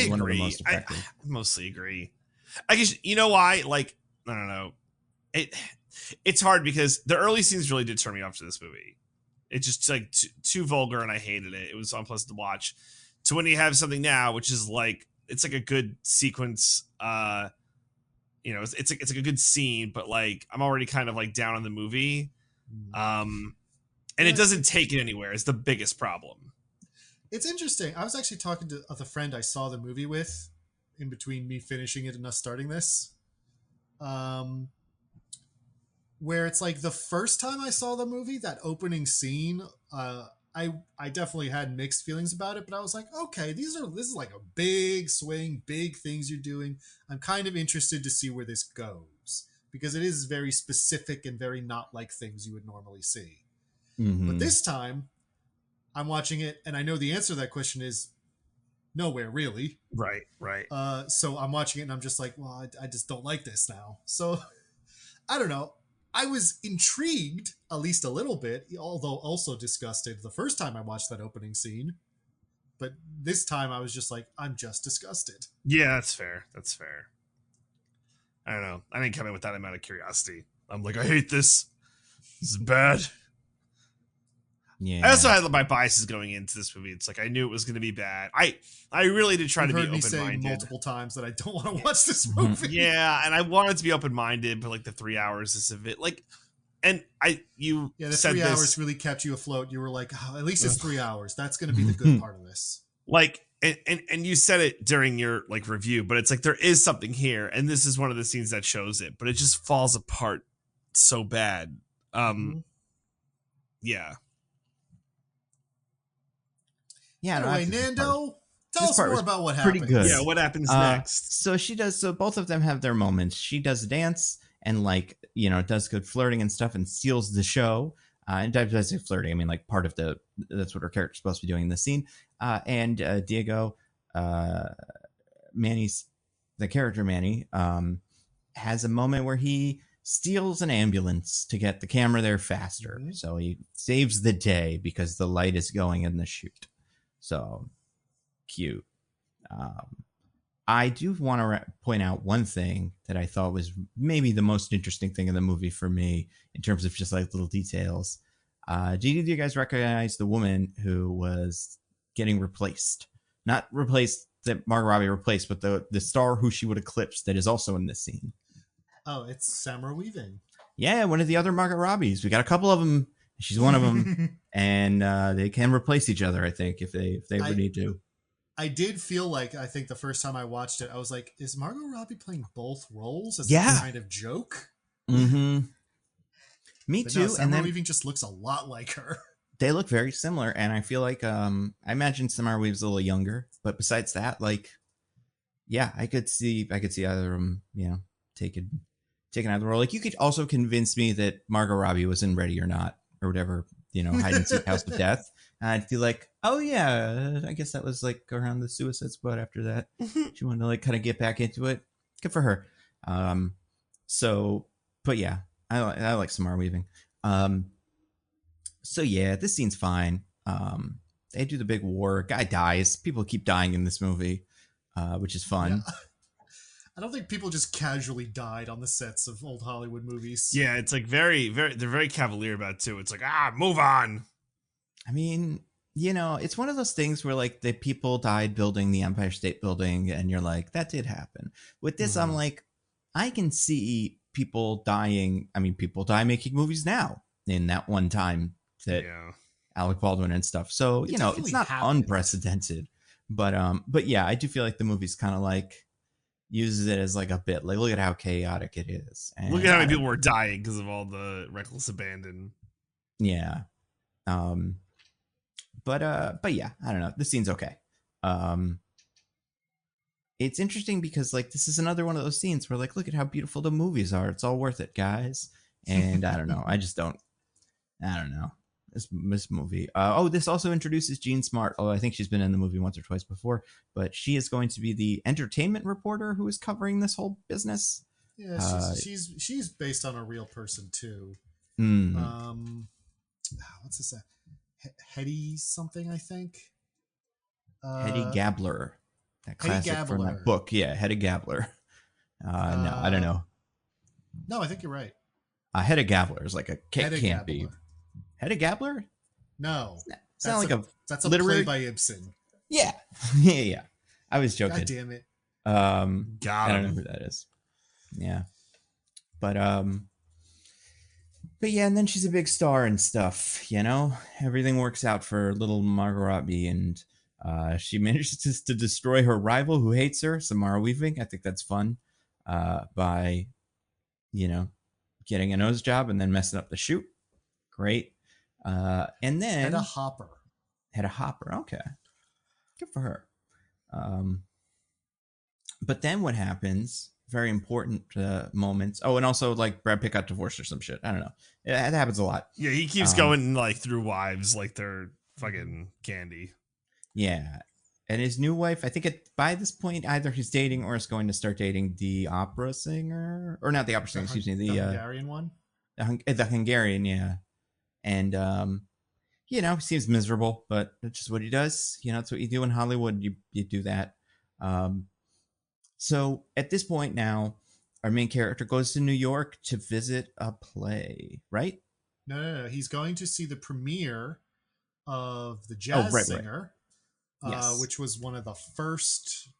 agree. One of the most effective. I mostly agree. I guess you know why? Like, I don't know. It's hard because the early scenes really did turn me off to this movie. It's just like too vulgar and I hated it. It was unpleasant to watch. To when you have something now, which is like, it's like a good sequence. You know, it's like a good scene, but like, I'm already kind of like down on the movie. And it doesn't take it anywhere is the biggest problem. It's interesting. I was actually talking to a friend I saw the movie with in between me finishing it and us starting this. Where it's like the first time I saw the movie, that opening scene, I definitely had mixed feelings about it, but I was like, okay, this is like a big swing, big things you're doing. I'm kind of interested to see where this goes because it is very specific and very not like things you would normally see. But this time I'm watching it and I know the answer to that question is nowhere really. Right. So I'm watching it and I'm just like, well, I just don't like this now. So I don't know. I was intrigued, at least a little bit, although also disgusted the first time I watched that opening scene. But this time I was just like, I'm just disgusted. Yeah, that's fair. I don't know. I didn't come in with that amount of curiosity. I'm like, I hate this. This is bad. Yeah. I also had my biases going into this movie. It's like I knew it was going to be bad. I really did try to be open-minded. You've heard me say multiple times that I don't want to watch this movie. Yeah, and I wanted to be open-minded, but like the 3 hours is of it. Like, and the 3 hours really kept you afloat. You were like, oh, at least it's 3 hours. That's going to be the good part of this. like, and you said it during your like review, but it's like there is something here, and this is one of the scenes that shows it, but it just falls apart so bad. Yeah. Yeah. Anyway, Nando, tell us more about what happens. Pretty good. Yeah, what happens next? So she does. So both of them have their moments. She does a dance and like does good flirting and stuff and steals the show. And I say flirting, I mean like part of that's what her character's supposed to be doing in the scene. And Diego, Manny's the character Manny, has a moment where he steals an ambulance to get the camera there faster. So he saves the day because the light is going in the shoot. So cute. I do want to point out one thing that I thought was maybe the most interesting thing in the movie for me in terms of just like little details. Do you guys recognize the woman who was getting replaced? Not replaced that Margot Robbie replaced, but the star who she would eclipse that is also in this scene. Oh, it's Samara Weaving. Yeah, one of the other Margot Robbies. We got a couple of them. She's one of them, and they can replace each other, I think, if they would need to. I did feel like, I think the first time I watched it, I was like, is Margot Robbie playing both roles as a kind of joke? Mm-hmm. Me but too. No, Samara Weaving just looks a lot like her. They look very similar, and I feel like I imagine Samara Weave's a little younger, but besides that, like, yeah, I could see either of them, taking either role. Like, you could also convince me that Margot Robbie was in Ready or Not or whatever, hide and seek House of Death. And I'd feel like, oh yeah, I guess that was like around the Suicide Squad after that. She wanted to like kind of get back into it. Good for her. So, but yeah, I like Samara Weaving. So yeah, this scene's fine. They do the big war. Guy dies. People keep dying in this movie, which is fun. Yeah. I don't think people just casually died on the sets of old Hollywood movies. Yeah, it's like very, very, they're very cavalier about it too. It's like, move on. I mean, it's one of those things where like the people died building the Empire State Building, and you're like, that did happen. With this, I'm like, I can see people dying. I mean, people die making movies now in that one time that Alec Baldwin and stuff. So, it's not unprecedented, but yeah, I do feel like the movie's kind of like uses it as like a bit, like, look at how chaotic it is. And look at how many people were dying because of all the reckless abandon. Yeah. But yeah, I don't know. This scene's okay. It's interesting because like this is another one of those scenes where like, look at how beautiful the movies are. It's all worth it, guys. And I don't know. I don't know. This movie. This also introduces Jean Smart. I think she's been in the movie once or twice before, but she is going to be the entertainment reporter who is covering this whole business. Yeah, she's based on a real person too. What's this? Hetty something, I think. Hetty Gabler. That classic from that book. Yeah, Hetty Gabler. No, I don't know. No, I think you're right. Hedda Gabler is like a can't be. Hedda Gabler? No, it's not like that's a literary play by Ibsen. Yeah, yeah. I was joking. God damn it. I don't know who that is. Yeah, but yeah, and then she's a big star and stuff. Everything works out for little Margot Robbie, and she manages to destroy her rival who hates her, Samara Weaving. I think that's fun. By getting a nose job and then messing up the shoot. Great. And then Hedda Hopper. Okay. Good for her. But then what happens? Very important moments. Oh, and also like Brad Pitt got divorced or some shit. I don't know. It happens a lot. Yeah, he keeps going like through wives like they're fucking candy. Yeah. And his new wife, I think by this point, either he's dating or is going to start dating the opera singer. Or not the opera singer, excuse me. The Hungarian one? The Hungarian, yeah. And, he seems miserable, but that's just what he does. That's what you do in Hollywood. You do that. So at this point now, our main character goes to New York to visit a play, right? No. He's going to see the premiere of The Jazz Singer. Right. Yes. Which was one of the first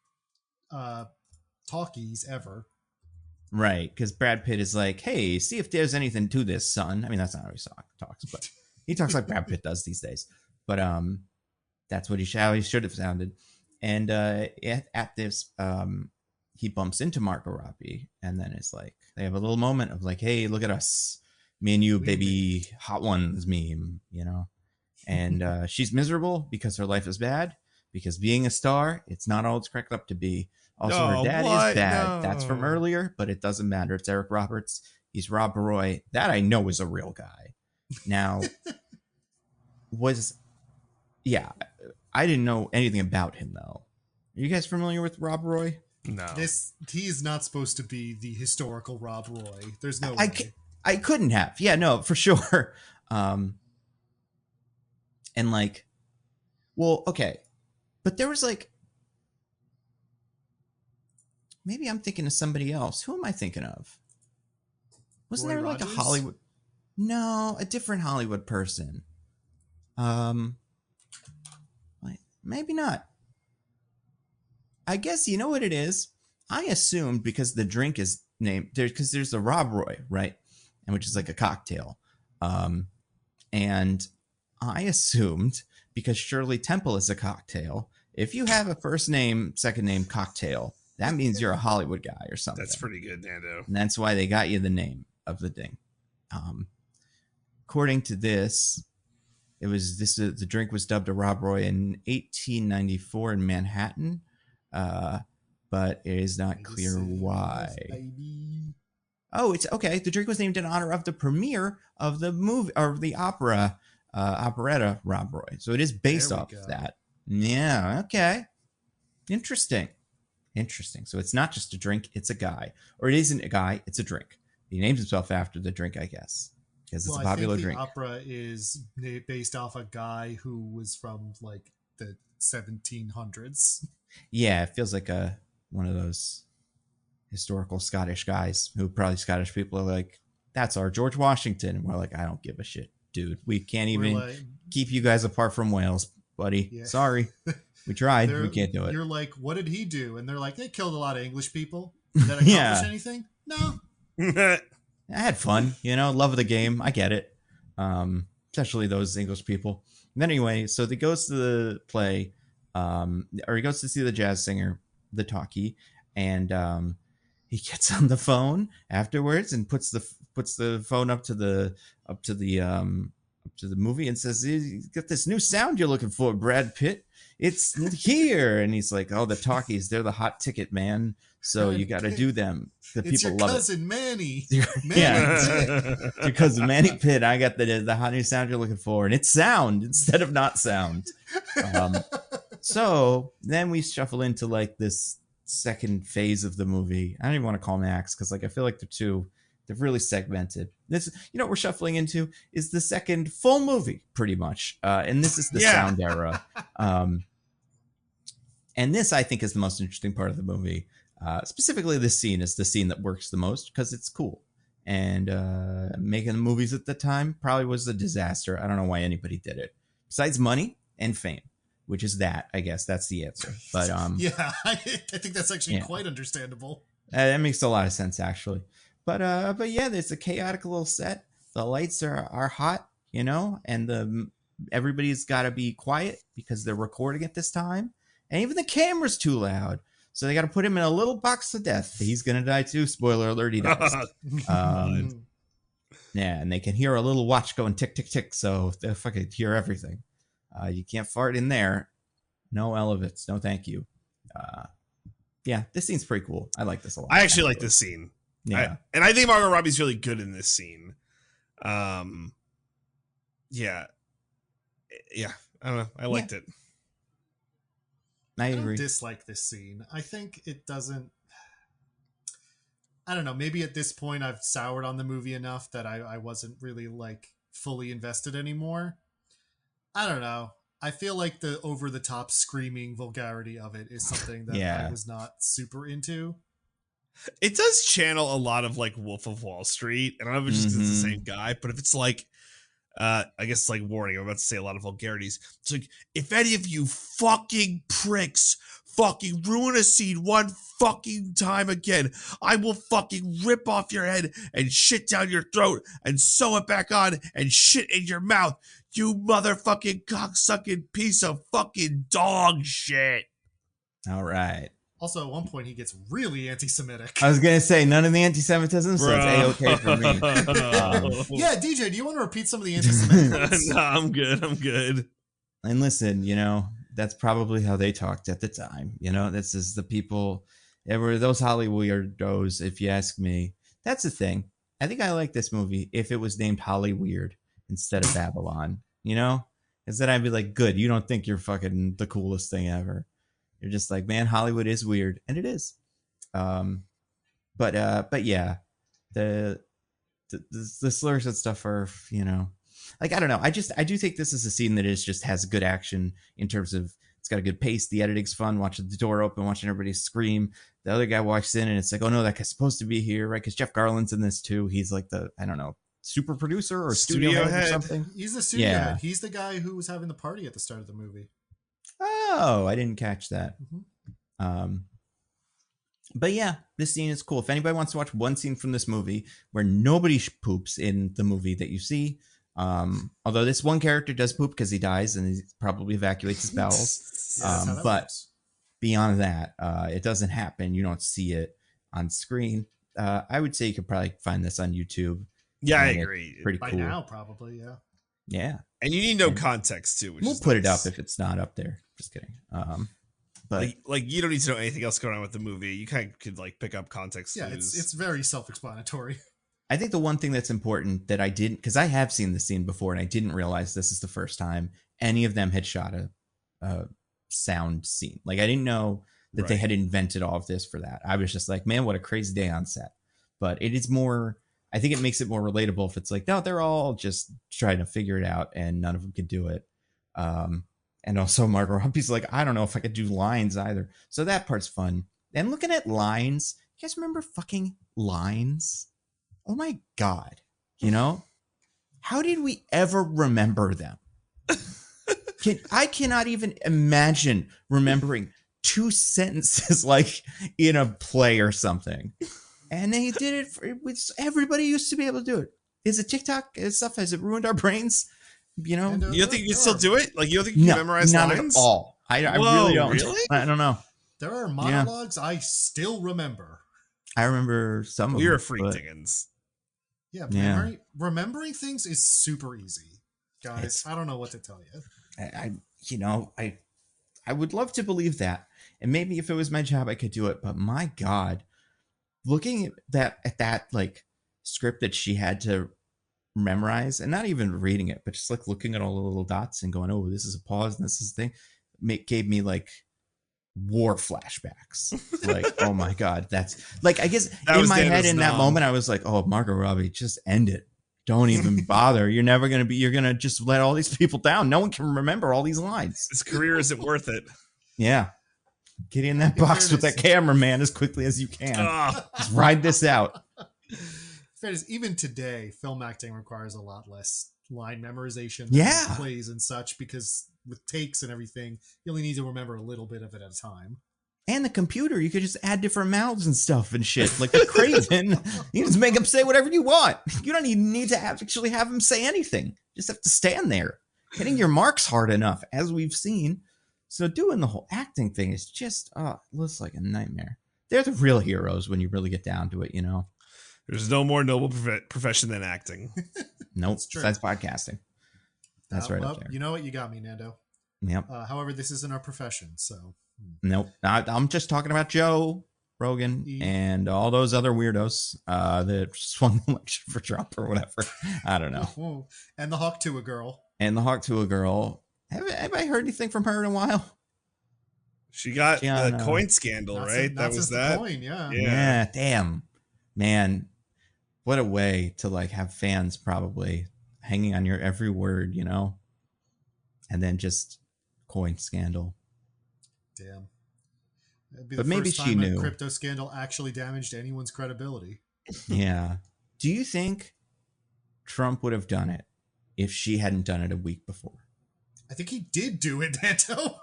talkies ever. Right, because Brad Pitt is like, hey, see if there's anything to this, son. I mean, that's not how he talks, but he talks like Brad Pitt does these days. But That's what how he should have sounded. And at this, he bumps into Margot Robbie, and then it's like they have a little moment of like, "Hey, look at us, me and you, baby, hot ones meme," you know. And she's miserable because her life is bad. Because being a star, it's not all it's cracked up to be. Also, her dad is bad. No. That's from earlier, but it doesn't matter. It's Eric Roberts. He's Rob Roy. That I know is a real guy. Now, I didn't know anything about him, though. Are you guys familiar with Rob Roy? No. He is not supposed to be the historical Rob Roy. There's no way. I couldn't have. Yeah, no, for sure. And like, well, okay. But there was like, maybe I'm thinking of somebody else. Who am I thinking of? Wasn't Roy there Rogers? Like a Hollywood? No, a different Hollywood person. Maybe not. I guess you know what it is. I assumed because the drink is named there, because there's the Rob Roy, right, and which is like a cocktail. And I assumed because Shirley Temple is a cocktail. If you have a first name, second name cocktail, that means you're a Hollywood guy or something. That's pretty good, Nando. And that's why they got you the name of the thing. According to this, the drink was dubbed a Rob Roy in 1894 in Manhattan, but it is not clear why. Oh, it's okay. The drink was named in honor of the premiere of the movie or the operetta Rob Roy. So it is based off of that. Yeah. Okay. Interesting. So it's not just a drink; it's a guy, or it isn't a guy; it's a drink. He names himself after the drink, I guess, because it's a popular drink. The opera is based off a guy who was from like the 1700s. Yeah, it feels like one of those historical Scottish guys who probably Scottish people are like, that's our George Washington. And we're like, I don't give a shit, dude. We can't even keep you guys apart from Wales, buddy. Yeah. Sorry. We tried. We can't do it. You're like, what did he do? And they're like, they killed a lot of English people. Did that accomplish anything? No. I had fun, love of the game. I get it. Especially those English people. And then anyway, so he goes to the play, or he goes to see the jazz singer, the talkie, and he gets on the phone afterwards and puts the phone up to the movie and says, "You got this new sound you're looking for, Brad Pitt. It's here." And he's like, "Oh, the talkies, they're the hot ticket, man. So you got to do them. The people love it." It's your cousin Manny. Your cousin Manny Pitt. I got the hot new sound you're looking for, and it's sound instead of not sound. So then we shuffle into like this second phase of the movie. I don't even want to call them acts because like I feel like they're really segmented. This, what we're shuffling into is the second full movie, pretty much. And this is the sound era. And this, I think, is the most interesting part of the movie. Specifically, this scene is the scene that works the most because it's cool. And making the movies at the time probably was a disaster. I don't know why anybody did it. Besides money and fame, which is that, I guess. That's the answer. But yeah, I think that's actually quite understandable. That makes a lot of sense, actually. But yeah, there's a chaotic little set. The lights are hot, and everybody's got to be quiet because they're recording at this time. And even the camera's too loud. So they got to put him in a little box of death. He's going to die too. Spoiler alert, he dies. Yeah, and they can hear a little watch going tick, tick, tick. So they fucking hear everything. You can't fart in there. No elevates. No thank you. Yeah, this scene's pretty cool. I like this a lot. I actually like this scene. Yeah. And I think Margot Robbie's really good in this scene. Yeah. I don't know. I liked it. I agree. I don't dislike this scene. I think it doesn't. I don't know. Maybe at this point I've soured on the movie enough that I wasn't really like fully invested anymore. I don't know. I feel like the over the top screaming vulgarity of it is something that I was not super into. It does channel a lot of like Wolf of Wall Street. And I don't know if it's just the same guy, but if it's like I guess like warning, I'm about to say a lot of vulgarities. It's like, if any of you fucking pricks fucking ruin a scene one fucking time again, I will fucking rip off your head and shit down your throat and sew it back on and shit in your mouth, you motherfucking cocksucking piece of fucking dog shit. All right. Also, at one point, he gets really anti-Semitic. I was going to say, none of the anti-Semitism, so it's A-okay for me. Yeah, DJ, do you want to repeat some of the anti-Semitic? No, I'm good. And listen, you know, that's probably how they talked at the time. You know, this is the people, there were those Hollyweirdos, if you ask me. That's the thing. I think I like this movie if it was named Hollyweird instead of Babylon, you know? Because then I'd be like, good, you don't think you're fucking the coolest thing ever. You're just like, man, Hollywood is weird, and it is. But yeah, the slurs and stuff are, you know, like, I don't know. I do think this is a scene that has good action in terms of it's got a good pace. The editing's fun. Watching the door open, watching everybody scream. The other guy walks in, and it's like, oh no, that guy's supposed to be here, right? Because Jeff Garland's in this too. He's like the, I don't know, super producer or studio head or something. He's the studio head. He's the guy who was having the party at the start of the movie. Oh, I didn't catch that. Mm-hmm. But yeah, this scene is cool. If anybody wants to watch one scene from this movie where nobody poops in the movie that you see, although this one character does poop because he dies and he probably evacuates his bowels. But beyond that, it doesn't happen. You don't see it on screen. I would say you could probably find this on YouTube. Yeah, I agree. Pretty cool. By now, probably, yeah. Yeah. And you need no context too. We'll put it up if it's not up there. Just kidding. But like you don't need to know anything else going on with the movie. You kind of could like pick up context. Yeah, it's very self-explanatory. I think the one thing that's important that I didn't, because I have seen the scene before and I didn't realize this is the first time any of them had shot a sound scene. Like I didn't know that they had invented all of this for that. I was just like, man, what a crazy day on set. But it is more, I think it makes it more relatable if it's like, no, they're all just trying to figure it out and none of them could do it. And also Margot Robbie's like, I don't know if I could do lines either. So that part's fun. And looking at lines, you guys remember fucking lines? Oh my God. You know? How did we ever remember them? I cannot even imagine remembering 2 sentences like in a play or something. And they did it everybody used to be able to do it. Is it TikTok and stuff? Has it ruined our brains? You know, you don't think you can still do it? Like, you don't think you can memorize lines? Not at all. I really don't. Really? I don't know. There are monologues I still remember. I rember some of them. You're a freak, Diggins. Yeah. Remembering things is super easy, guys. I don't know what to tell you. I would love to believe that, and maybe if it was my job, I could do it. But my God, looking at that like script that she had to memorize, and not even reading it, but just like looking at all the little dots and going, oh, this is a pause and this is a thing, gave me like war flashbacks. Like, oh my God, that's like, I guess in my head in that moment I was like, oh, Margot Robbie, just end it, don't even bother. You're gonna just let all these people down. No one can remember all these lines. His career isn't worth it. Yeah, get in that box with that cameraman as quickly as you can. Just ride this out. Fairness, even today, film acting requires a lot less line memorization than plays and such, because with takes and everything, you only need to remember a little bit of it at a time. And the computer, you could just add different mouths and stuff and shit. Like with Craven, you just make him say whatever you want. You don't even need to actually have him say anything. You just have to stand there, hitting your marks hard enough, as we've seen. So doing the whole acting thing is just, looks like a nightmare. They're the real heroes when you really get down to it, you know? There's no more noble profession than acting. Nope. Besides podcasting. That's right up there. You know what? You got me, Nando. Yep. However, this isn't our profession, so. Nope. I'm just talking about Joe Rogan and all those other weirdos that swung the election for Trump or whatever. I don't know. And the Hawk to a girl. Have I heard anything from her in a while? She got the coin scandal, right? That was that. Coin, yeah. Damn. Man, what a way to like have fans probably hanging on your every word, you know? And then just coin scandal. Damn. But maybe she knew. A crypto scandal actually damaged anyone's credibility. Yeah. Do you think Trump would have done it if she hadn't done it a week before. I think he did do it, Nando.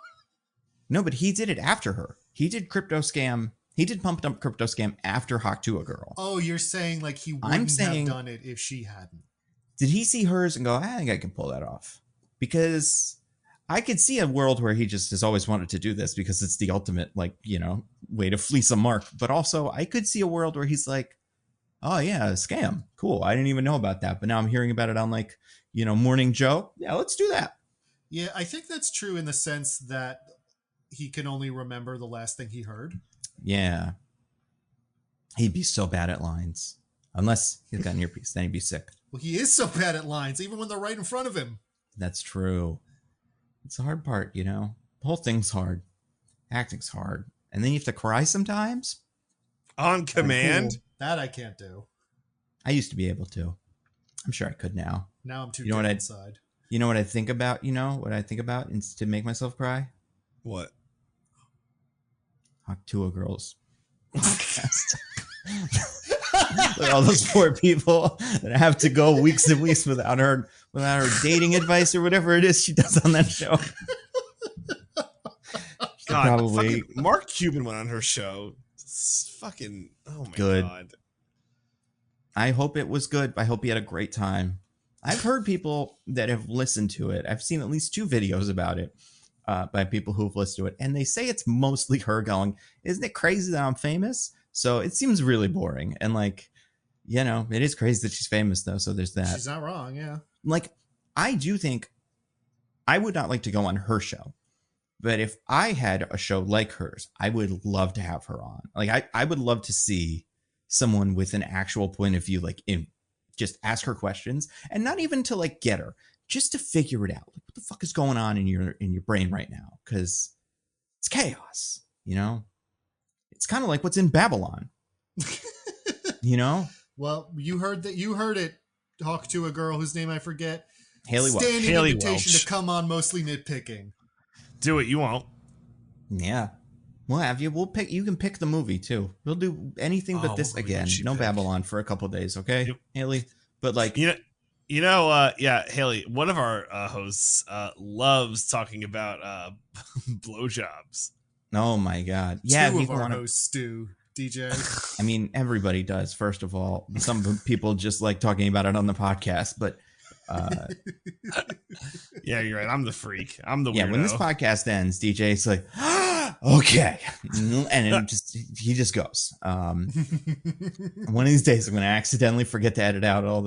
No, but he did it after her. He did Crypto Scam. He did Pump Dump Crypto Scam after Hawk to a Girl. Oh, you're saying like he wouldn't have done it if she hadn't. Did he see hers and go, I think I can pull that off? Because I could see a world where he just has always wanted to do this because it's the ultimate, like, you know, way to fleece a mark. But also I could see a world where he's like, oh yeah, scam. Cool. I didn't even know about that. But now I'm hearing about it on, like, you know, Morning Joe. Yeah, let's do that. Yeah, I think that's true in the sense that he can only remember the last thing he heard. Yeah. He'd be so bad at lines. Unless he's got an earpiece, then he'd be sick. Well, he is so bad at lines, even when they're right in front of him. That's true. It's the hard part, you know? The whole thing's hard. Acting's hard. And then you have to cry sometimes. On command? Cool. That I can't do. I used to be able to. I'm sure I could now. Now I'm too you know dead inside. You know what I think about? You know what I think about to make myself cry? What? Hawk to a Girl's podcast. Like all those poor people that have to go weeks and weeks without her dating advice or whatever it is she does on that show. God, probably Mark Cuban went on her show. It's fucking oh my God. I hope it was good. I hope he had a great time. I've heard people that have listened to it. I've seen at least 2 videos about it by people who've listened to it, and they say it's mostly her going, "Isn't it crazy that I'm famous?" So it seems really boring. And like, you know, it is crazy that she's famous though. So there's that. She's not wrong. Yeah. Like, I do think I would not like to go on her show, but if I had a show like hers, I would love to have her on. Like, I would love to see someone with an actual point of view, like just ask her questions, and not even to like get her, just to figure it out. Like, what the fuck is going on in your brain right now? Because it's chaos, you know? It's kind of like what's in Babylon, you know? Well, you heard it. Talk to a girl whose name I forget. Haley Welch. Standing invitation to come on Mostly Nitpicking. Do it. You won't. Yeah. We'll have you. We'll pick. You can pick the movie too. We'll do anything but this again. No pick? Babylon for a couple of days, okay, yep. Haley? But like, yeah, Haley. One of our hosts loves talking about blowjobs. Oh my God! Yeah, 2 of our hosts do, DJ. I mean, everybody does. First of all, some people just like talking about it on the podcast, but yeah, you're right. I'm the freak. I'm the weirdo. Yeah. When this podcast ends, DJ's like, okay, and he just goes. One of these days, I'm going to accidentally forget to edit out all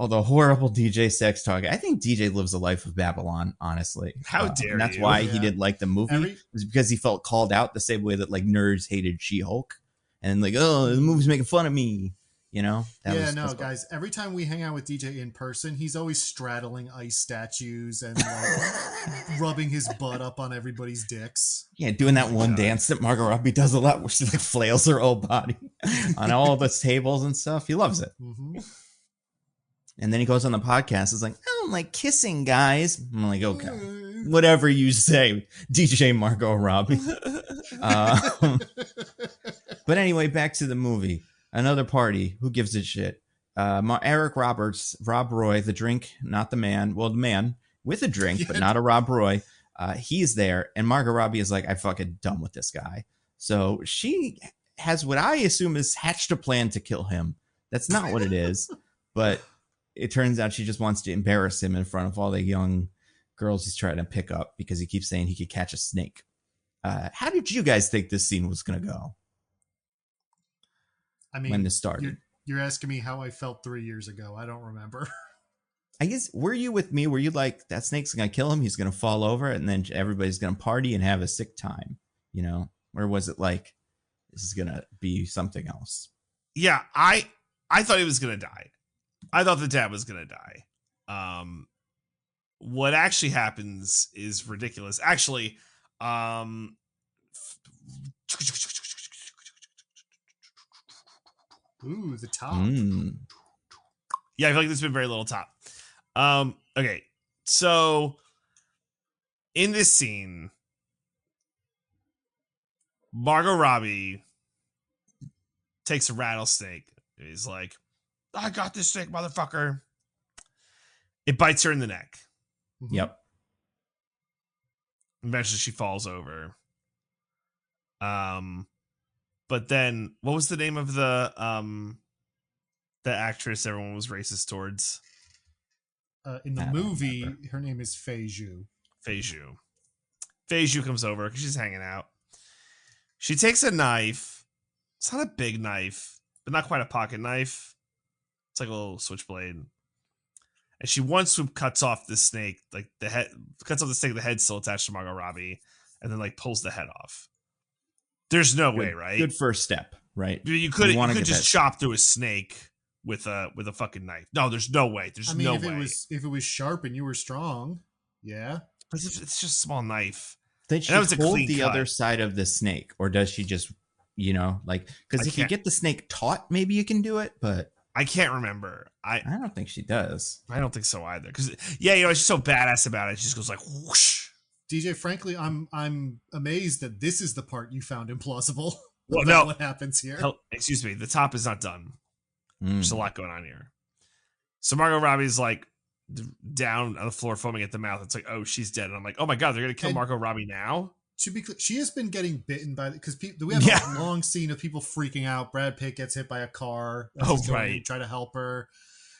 the horrible DJ sex talk. I think DJ lives a life of Babylon, honestly. How dare you? And that's why he didn't like the movie. It was because he felt called out the same way that like nerds hated She-Hulk. And like, oh, the movie's making fun of me. You know? Guys, every time we hang out with DJ in person, he's always straddling ice statues and like rubbing his butt up on everybody's dicks. Yeah, doing that one dance that Margot Robbie does a lot where she like flails her whole body on all the tables and stuff. He loves it. Mm-hmm. And then he goes on the podcast. It's like, I don't like kissing, guys. I'm like, okay, whatever you say, DJ Margot Robbie. But anyway, back to the movie. Another party. Who gives a shit? Eric Roberts, Rob Roy, the drink, not the man. Well, the man with a drink, but not a Rob Roy. He's there. And Margot Robbie is like, I'm fucking done with this guy. So she has what I assume is hatched a plan to kill him. That's not what it is. But it turns out she just wants to embarrass him in front of all the young girls he's trying to pick up because he keeps saying he could catch a snake. How did you guys think this scene was going to go? I mean, when this started, you're asking me how I felt 3 years ago. I don't remember. I guess, were you with me? Were you like, that snake's going to kill him? He's going to fall over and then everybody's going to party and have a sick time, you know? Or was it like, this is going to be something else? Yeah, I thought he was going to die. I thought the dad was going to die. What actually happens is ridiculous. Actually, ooh, the top. Yeah, I feel like there's been very little top. Okay, so in this scene, Margot Robbie takes a rattlesnake. He's like, I got this snake, motherfucker. It bites her in the neck. Yep. Eventually she falls over. But then what was the name of the actress everyone was racist towards? In the movie, her name is Fei Zhu. Fei Zhu comes over because she's hanging out. She takes a knife. It's not a big knife, but not quite a pocket knife. It's like a little switchblade. And she one swoop cuts off the snake, like the head, cuts off the snake, the head's still attached to Margot Robbie, and then like pulls the head off. There's no way, right? Good first step, right? You could just chop through a snake with a fucking knife. No, there's no way. There's no way. If it was sharp and you were strong, yeah. But it's just a small knife. Did she hold the other side of the snake, or does she just, like, because if you get the snake taut, maybe you can do it, but I can't remember. I don't think she does. I don't think so either. Because she's so badass about it. She just goes like whoosh. DJ, frankly, I'm amazed that this is the part you found implausible. Well, no, what happens here? Excuse me, the top is not done. There's a lot going on here. So Margot Robbie's like down on the floor, foaming at the mouth. It's like, oh, she's dead. And I'm like, oh my god, they're gonna kill Margot Robbie now. To be clear, she has been getting bitten by because we have a long scene of people freaking out. Brad Pitt gets hit by a car. Right. Try to help her.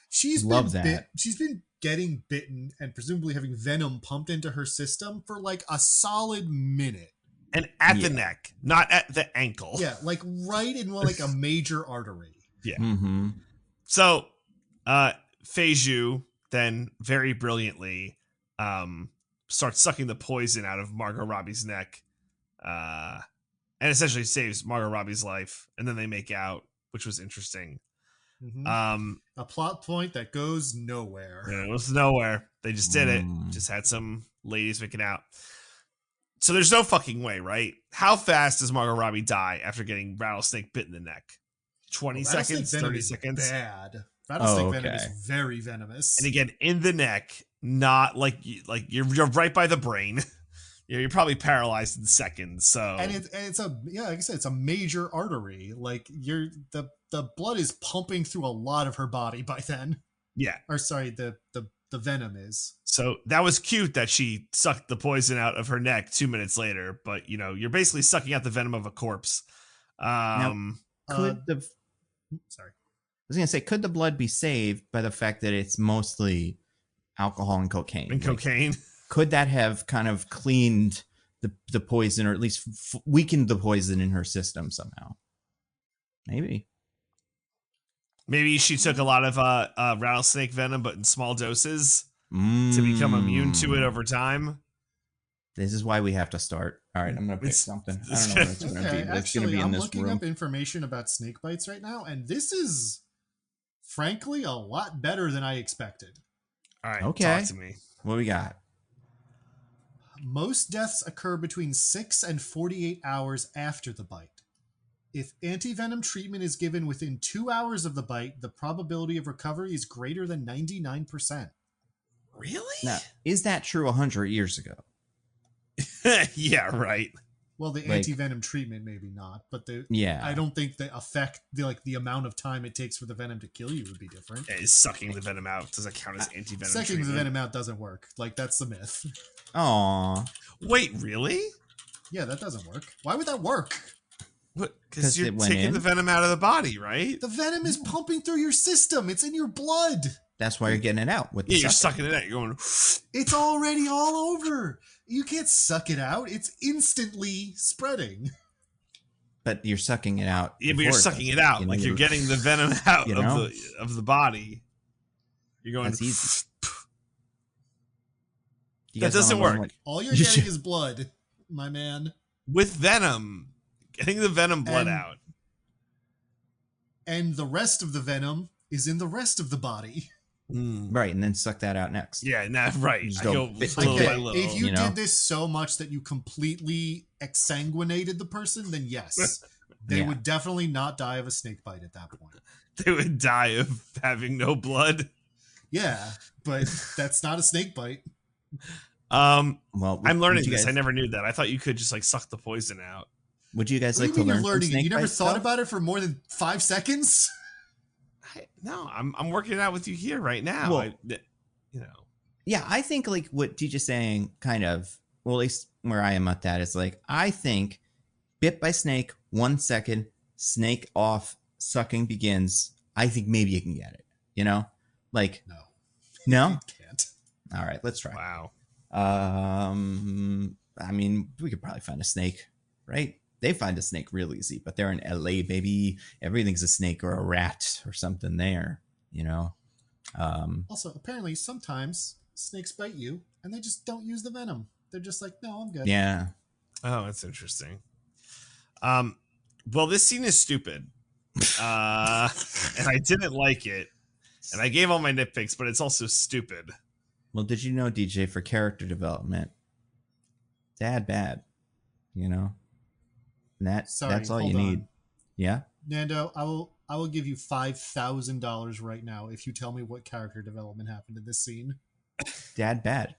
She's been getting bitten and presumably having venom pumped into her system for like a solid minute. And at the neck, not at the ankle. Yeah, like right in like a major artery. Yeah. Mm-hmm. So, Fei Zhu then very brilliantly starts sucking the poison out of Margot Robbie's neck, and essentially saves Margot Robbie's life. And then they make out, which was interesting. Mm-hmm. A plot point that goes nowhere. It was nowhere. They just did it. Just had some ladies making out. So there's no fucking way, right? How fast does Margot Robbie die after getting rattlesnake bit in the neck? 20 seconds? 30 seconds? Bad. Rattlesnake venom is very venomous. And again, in the neck, not like you're right by the brain. You're probably paralyzed in seconds. So it's like I said, it's a major artery. Like the blood is pumping through a lot of her body by then. Yeah. Or sorry, the venom is. So that was cute that she sucked the poison out of her neck 2 minutes later, but you're basically sucking out the venom of a corpse. Sorry. I was gonna say, could the blood be saved by the fact that it's mostly alcohol and cocaine? Could that have kind of cleaned the poison, or at least weakened the poison in her system somehow? Maybe she took a lot of rattlesnake venom, but in small doses to become immune to it over time. This is why we have to start. All right, I'm going to pick something. I don't know what it's going to be. It's going to be in this room. I'm looking up information about snake bites right now, and this is, frankly, a lot better than I expected. All right, talk to me. What we got? Most deaths occur between 6 and 48 hours after the bite. If antivenom treatment is given within 2 hours of the bite, the probability of recovery is greater than 99%. Really? Now, is that true 100 years ago? Yeah, right. Well, the anti-venom treatment maybe not, but I don't think the effect, the amount of time it takes for the venom to kill you would be different. Is sucking the venom out, does that count as anti-venom sucking treatment? the venom out doesn't work. Like, that's the myth. Aww. Wait, really? Yeah, that doesn't work. Why would that work? Because you're taking the venom out of the body, right? The venom is pumping through your system. It's in your blood. That's why you're getting it out. You're sucking it out. You're going... It's already all over. You can't suck it out. It's instantly spreading. But you're sucking it out. Yeah, but you're sucking it out. Like you're getting the venom out of the body. You're going... That's easy. That doesn't work. All you're getting is blood, my man. With venom. Getting the venom blood out. And the rest of the venom is in the rest of the body. Right, and then suck that out next. Yeah, right. I go little by little. If you did this so much that you completely exsanguinated the person, then yes. They would definitely not die of a snake bite at that point. They would die of having no blood. Yeah, but that's not a snake bite. Well, I'm learning this. I never knew that. I thought you could just suck the poison out. Would you guys like to learn from snake You never bites thought stuff? about it for more than 5 seconds? No, I'm working it out with you here right now. Well, Yeah, I think like what TJ's saying kind of, well, at least where I am at that is like, I think bit by snake, 1 second, snake off, sucking begins. I think maybe you can get it, like, no, you can't. All right, let's try. Wow. I mean, we could probably find a snake, right? They find a snake real easy, but they're in LA, baby. Everything's a snake or a rat or something there, Also, apparently, sometimes snakes bite you and they just don't use the venom. They're just like, no, I'm good. Yeah. Oh, that's interesting. Well, this scene is stupid. And I didn't like it. And I gave all my nitpicks, but it's also stupid. Well, did you know, DJ, for character development, bad, And that's all you need. On. Yeah? Nando, I will give you $5,000 right now if you tell me what character development happened in this scene. Dad bad.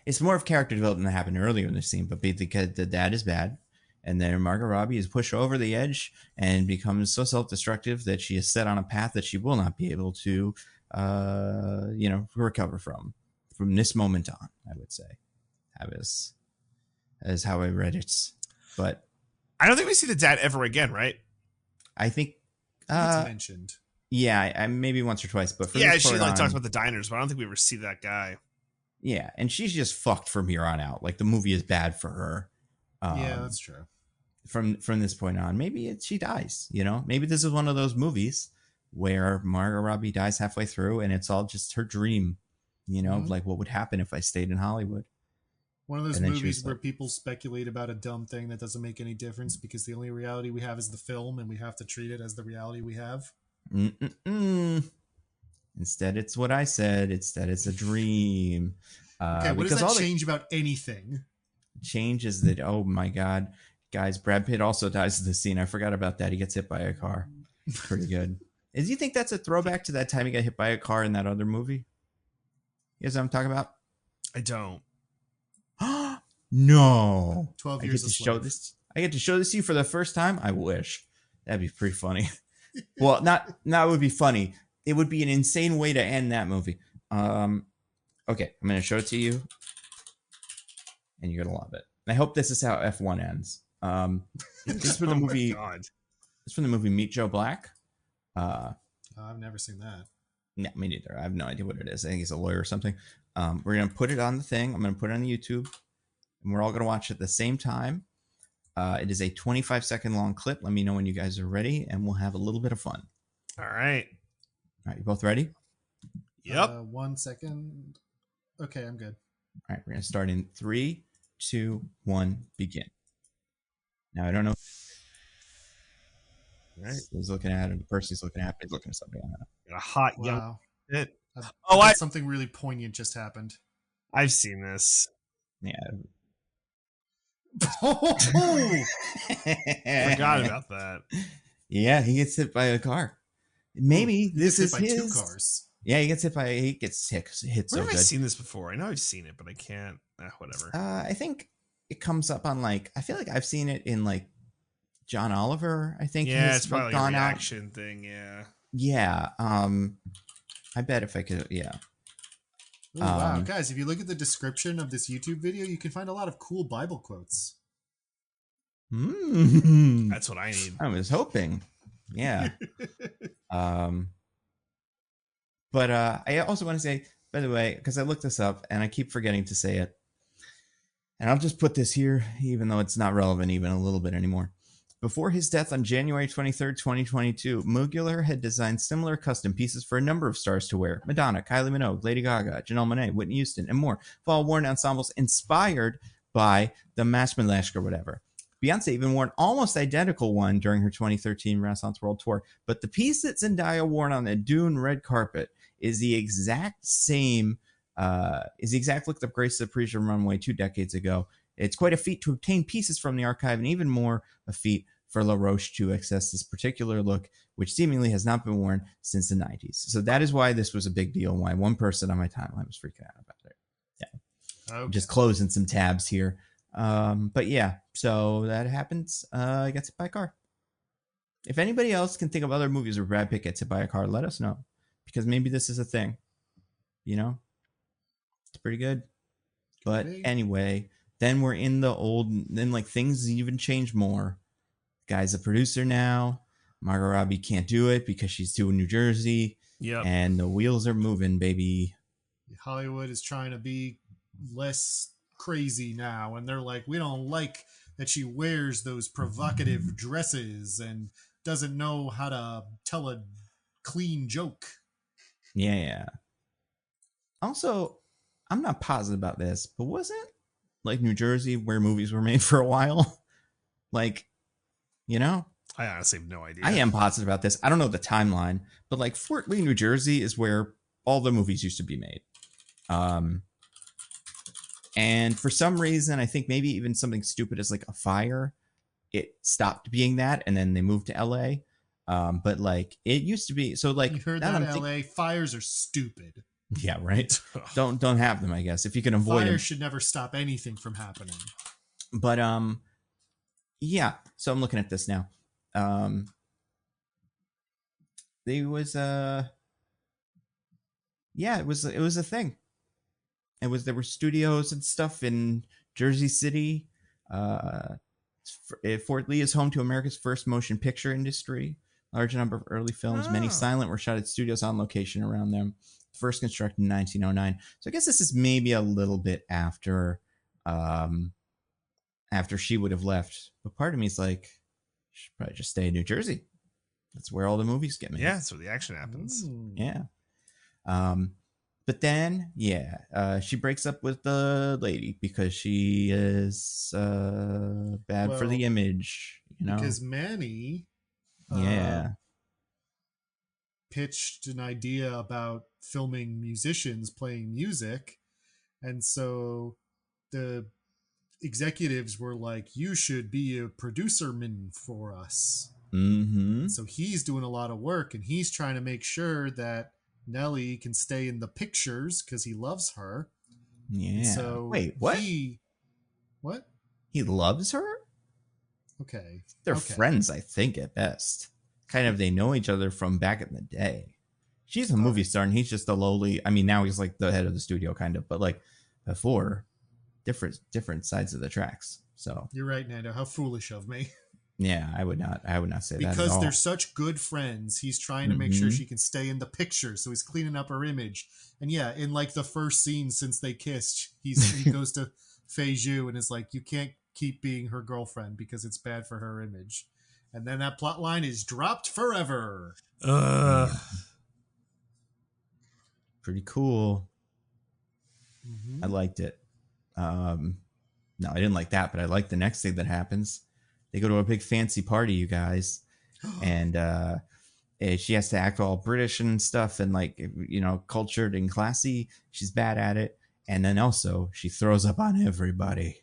It's more of character development that happened earlier in the scene, but because the dad is bad, and then Margot Robbie is pushed over the edge and becomes so self-destructive that she is set on a path that she will not be able to, recover from this moment on. I would say, that is how I read it. But I don't think we see the dad ever again, right? I think it's mentioned. Yeah, I maybe once or twice, but she talks about the diners, but I don't think we ever see that guy. Yeah, and she's just fucked from here on out. Like, the movie is bad for her. Yeah, that's true. From this point on, maybe she dies. Maybe this is one of those movies where Margot Robbie dies halfway through, and it's all just her dream. Like what would happen if I stayed in Hollywood. One of those movies where people speculate about a dumb thing that doesn't make any difference because the only reality we have is the film, and we have to treat it as the reality we have. Instead, it's what I said. Instead, it's a dream. Okay, what does that change about anything? Changes that, oh my God. Guys, Brad Pitt also dies in the scene. I forgot about that. He gets hit by a car. Pretty good. Do you think that's a throwback to that time he got hit by a car in that other movie? You guys know what I'm talking about? I don't. No. 12 years to show this. I get to show this to you for the first time? I wish. That'd be pretty funny. Well, not it would be funny. It would be an insane way to end that movie. Okay, I'm going to show it to you. And you're going to love it. I hope this is how F1 ends. This is from the movie. It's from the movie Meet Joe Black. I've never seen that. No, me neither. I have no idea what it is. I think he's a lawyer or something. We're going to put it on the thing. I'm going to put it on the YouTube. And we're all going to watch it at the same time. It is a 25-second long clip. Let me know when you guys are ready, and we'll have a little bit of fun. All right. All right, you both ready? Yep. 1 second. Okay, I'm good. All right, we're going to start in 3, 2, 1, begin. Now, I don't know. Right. He's looking at it. The person he's looking at, he's looking at something. A hot young. Something really poignant just happened. I've seen this. Yeah. Forgot about that. Yeah, he gets hit by a car. Maybe this is his. 2 cars. Yeah, he gets hit hit so Where good. have I seen this before? I know I've seen it, but I can't. Whatever. I think it comes up on I feel like I've seen it in John Oliver. I think. Yeah, it's probably a reaction thing. Yeah. Yeah. I bet if I could. Yeah. Ooh, wow, guys! If you look at the description of this YouTube video, you can find a lot of cool Bible quotes. That's what I need. I was hoping. Yeah. But I also want to say, by the way, because I looked this up and I keep forgetting to say it, and I'll just put this here, even though it's not relevant even a little bit anymore. Before his death on January 23rd, 2022, Maguire had designed similar custom pieces for a number of stars to wear. Madonna, Kylie Minogue, Lady Gaga, Janelle Monáe, Whitney Houston, and more. Fall worn ensembles inspired by the Maskman or whatever. Beyonce even wore an almost identical one during her 2013 Renaissance World Tour. But the piece that Zendaya wore on the Dune red carpet is the exact same, look that graced the Parisian runway 2 decades ago. It's quite a feat to obtain pieces from the archive, and even more a feat for La Roche to access this particular look, which seemingly has not been worn since the 90s. So that is why this was a big deal, and why one person on my timeline was freaking out about it. Yeah. Okay. Just closing some tabs here. But yeah, so that happens. He gets hit by a car. If anybody else can think of other movies where Brad Pitt gets hit by a car, let us know. because maybe this is a thing. You know, it's pretty good. But anyway, then we're in the old. Then like things even change more. Guy's a producer now. Margot Robbie can't do it because she's doing New Jersey. Yep. And the wheels are moving, baby. Hollywood is trying to be less crazy now, and they're like, we don't like that she wears those provocative dresses and doesn't know how to tell a clean joke. Yeah. Also, I'm not positive about this, but wasn't like New Jersey where movies were made for a while? Like, you know? I honestly have no idea. I am positive about this. I don't know the timeline, but like Fort Lee, New Jersey is where all the movies used to be made. And for some reason, I think maybe even something stupid as like a fire, it stopped being that, and then they moved to LA. But like it used to be, so like you heard that LA fires are stupid. Yeah, right. don't have them, I guess, if you can avoid them. Fire should never stop anything from happening. But yeah. So I'm looking at this now. There was it was a thing. There were studios and stuff in Jersey City. Fort Lee is home to America's first motion picture industry. Large number of early films, many silent, were shot at studios on location around them. First constructed in 1909. So I guess this is maybe a little bit after she would have left. But part of me is like, she should probably just stay in New Jersey. That's where all the movies get made. Yeah, that's where the action happens. Ooh. Yeah. But then, she breaks up with the lady because she is bad for the image, you know? Because Manny pitched an idea about filming musicians playing music. And so the executives were like, you should be a producerman for us. Mm-hmm. So he's doing a lot of work, and he's trying to make sure that Nellie can stay in the pictures because he loves her. Yeah. So wait, what? What? He loves her? Okay. They're friends, I think, at best. Kind of, they know each other from back in the day. She's a movie star, and he's just a lowly. I mean, now he's like the head of the studio, kind of, but like before, different sides of the tracks. So you're right, Nando. How foolish of me. Yeah, I would not say that at all. Because they're such good friends, he's trying to make sure she can stay in the picture, so he's cleaning up her image. And yeah, in like the first scene since they kissed, he goes to Fei Zhu and is like, you can't keep being her girlfriend because it's bad for her image. And then that plot line is dropped forever. Pretty cool. Mm-hmm. I liked it. No, I didn't like that, but I like the next thing that happens. They go to a big fancy party, you guys, and she has to act all British and stuff and like, you know, cultured and classy. She's bad at it. And then also she throws up on everybody.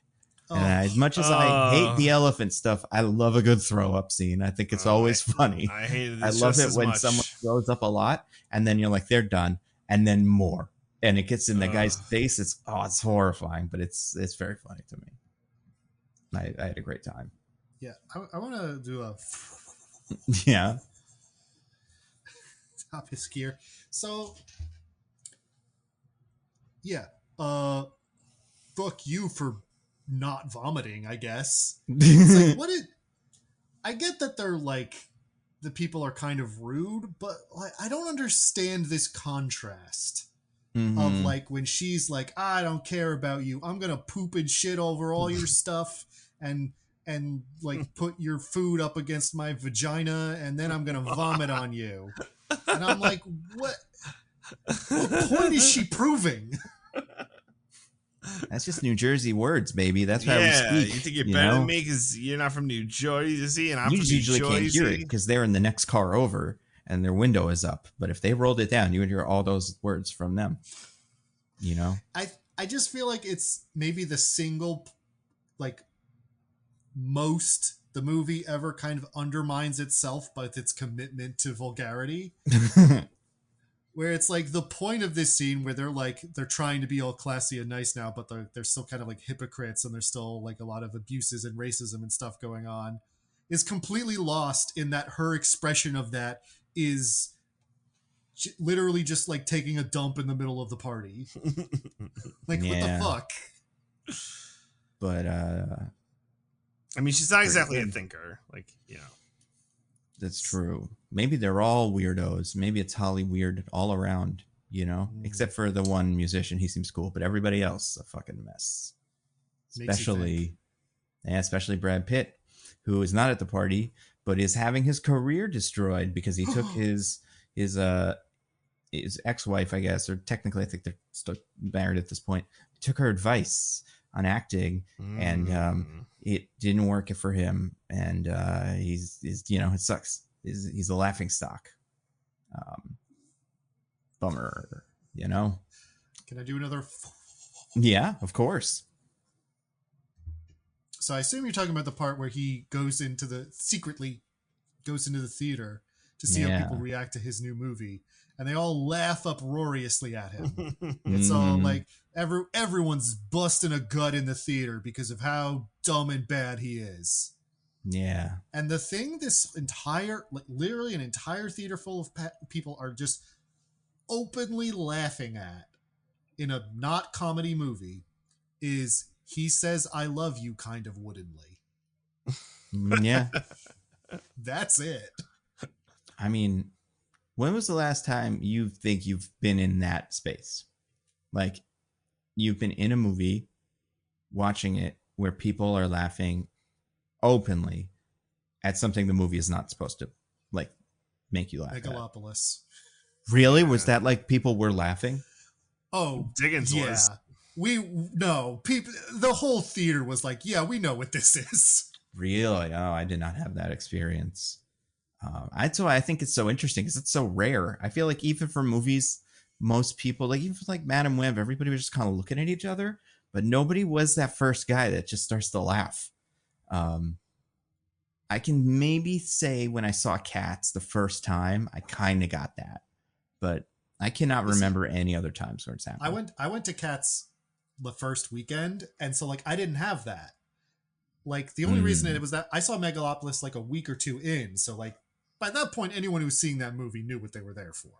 And as much as I hate the elephant stuff, I love a good throw up scene. I think it's always funny. I hate it. I love it when someone throws up a lot and then you're like, they're done. And then more. And it gets in the guy's face. It's horrifying, but it's very funny to me. I had a great time. Yeah, I want to do a yeah top his gear. So yeah, fuck you for not vomiting, I guess. It's like, I get that they're like, the people are kind of rude, but like, I don't understand this contrast of like when she's like, I don't care about you, I'm gonna poop and shit over all your stuff and like put your food up against my vagina and then I'm gonna vomit on you. And I'm like, what point is she proving? That's just New Jersey words, baby. That's how we speak. You think you're better than me because you're not from New Jersey and I'm from New Jersey? You usually can't hear it because they're in the next car over and their window is up. But if they rolled it down, you would hear all those words from them. You know? I just feel like it's maybe the single, like, most the movie ever kind of undermines itself by its commitment to vulgarity. Where it's like the point of this scene where they're trying to be all classy and nice now, but they're still kind of like hypocrites and there's still like a lot of abuses and racism and stuff going on, is completely lost in that her expression of that is literally just like taking a dump in the middle of the party. Like, what the fuck? But I mean, she's not exactly a thinker, like, you know. That's true. Maybe they're all weirdos. Maybe it's Hollyweird all around, you know, except for the one musician. He seems cool, but everybody else a fucking mess. Especially Brad Pitt, who is not at the party, but is having his career destroyed because he took his ex-wife, I guess, or technically I think they're still married at this point, took her advice on acting, and it didn't work for him, and he's you know, it sucks. He's a laughing stock. Bummer, you know. Can I do another? Yeah, of course. So I assume you're talking about the part where he secretly goes into the theater to see how people react to his new movie, and they all laugh uproariously at him. It's all like everyone's busting a gut in the theater because of how dumb and bad he is. Yeah. And the thing this entire, like literally an entire theater full of people are just openly laughing at in a not comedy movie is he says, "I love you," kind of woodenly. Yeah. That's it. I mean, when was the last time you think you've been in that space? Like, you've been in a movie, watching it, where people are laughing openly at something the movie is not supposed to, like, make you laugh Megalopolis. At. Really? Was that like people were laughing? Oh, Diggins was. People, the whole theater was like, yeah, we know what this is. Really? Oh, I did not have that experience. That's why I think it's so interesting, because it's so rare. I feel like even for movies, most people, like even for like Madam Web, everybody was just kind of looking at each other, but nobody was that first guy that just starts to laugh. I can maybe say when I saw Cats the first time, I kind of got that, but I cannot remember any other times where it's happened. I went to Cats the first weekend, and so like I didn't have that. Like the only reason it was that I saw Megalopolis like a week or two in, so like by that point, anyone who was seeing that movie knew what they were there for.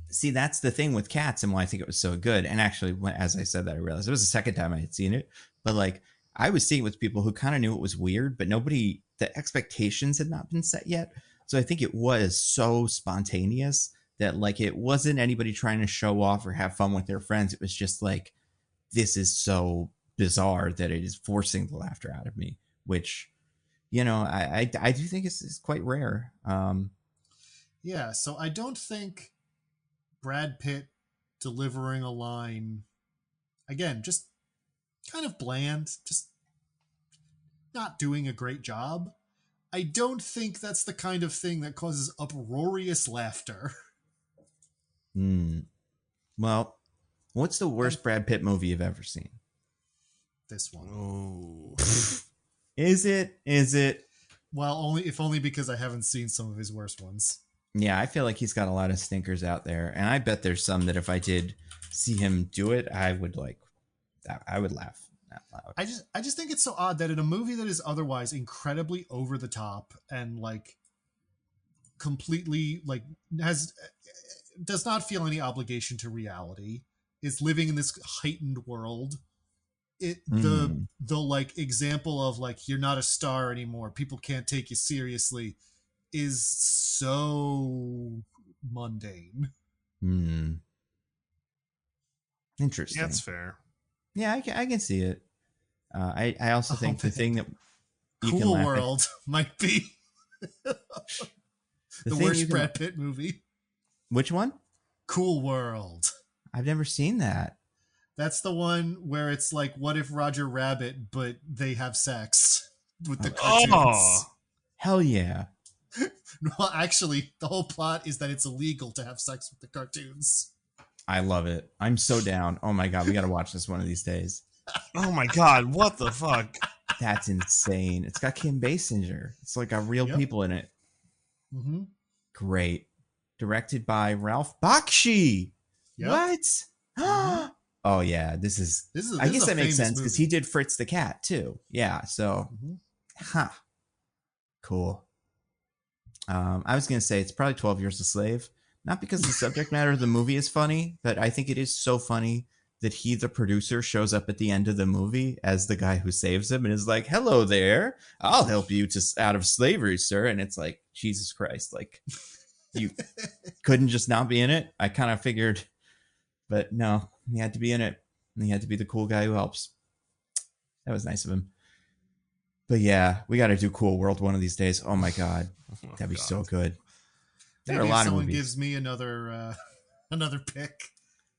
See, that's the thing with Cats and why I think it was so good. And actually, as I said that, I realized it was the second time I had seen it. But like, I was seeing it with people who kind of knew it was weird, but the expectations had not been set yet. So I think it was so spontaneous that like, it wasn't anybody trying to show off or have fun with their friends. It was just like, this is so bizarre that it is forcing the laughter out of me, which, you know, I do think is quite rare. Yeah, so I don't think Brad Pitt delivering a line, again, just kind of bland, just not doing a great job. I don't think that's the kind of thing that causes uproarious laughter. Well, what's the worst Brad Pitt movie you've ever seen? This one. Oh. Is it? Well, only because I haven't seen some of his worst ones. Yeah, I feel like he's got a lot of stinkers out there, and I bet there's some that if I did see him do it, I would laugh out loud. I just think it's so odd that in a movie that is otherwise incredibly over the top and like completely like does not feel any obligation to reality, is living in this heightened world. The like example of like, you're not a star anymore, people can't take you seriously, is so mundane. Interesting. Yeah, that's fair. Yeah, I can see it. I also think the thing that you Cool can laugh World might be the worst Brad Pitt movie. Which one? Cool World. I've never seen that. That's the one where it's like, what if Roger Rabbit, but they have sex with the cartoons. Oh, hell yeah. Well, actually, the whole plot is that it's illegal to have sex with the cartoons. I love it. I'm so down. Oh my God, we got to watch this one of these days. Oh my God, what the fuck? That's insane. It's got Kim Basinger. It's like got real people in it. Mm-hmm. Great. Directed by Ralph Bakshi. Yep. What? Mm-hmm. Oh yeah, this is I guess that makes sense because he did Fritz the Cat too. Yeah, so cool. I was gonna say it's probably 12 Years a Slave, not because the subject matter of the movie is funny, but I think it is so funny that he, the producer, shows up at the end of the movie as the guy who saves him and is like, "Hello there, I'll help you out of slavery, sir." And it's like, Jesus Christ, like you couldn't just not be in it. I kind of figured, but no, he had to be in it, and he had to be the cool guy who helps. That was nice of him. But yeah, we got to do Cool World one of these days. Oh my God, that'd be so good. There are a lot of movies. Someone gives me another pick.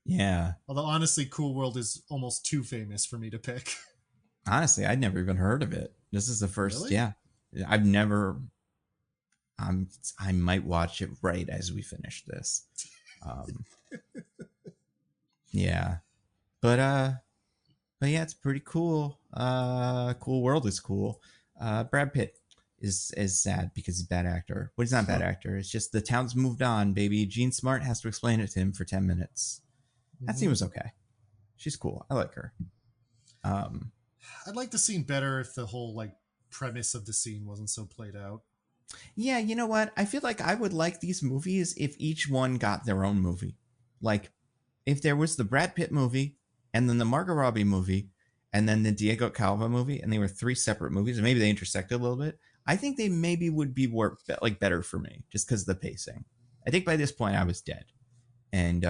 Yeah. Although honestly, Cool World is almost too famous for me to pick. Honestly, I'd never even heard of it. This is the first. Really? Yeah, I've never. I might watch it right as we finish this. Yeah, but yeah, it's pretty cool. Cool World is cool. Brad Pitt is sad because he's a bad actor. But he's not a bad actor. It's just the town's moved on, baby. Jean Smart has to explain it to him for 10 minutes. That scene was okay. She's cool. I like her. I'd like the scene better if the whole like premise of the scene wasn't so played out. Yeah, you know what? I feel like I would like these movies if each one got their own movie. Like, if there was the Brad Pitt movie, and then the Margot Robbie movie, and then the Diego Calva movie, and they were 3 separate movies, and maybe they intersected a little bit, I think they maybe would be better for me, just because of the pacing. I think by this point I was dead. And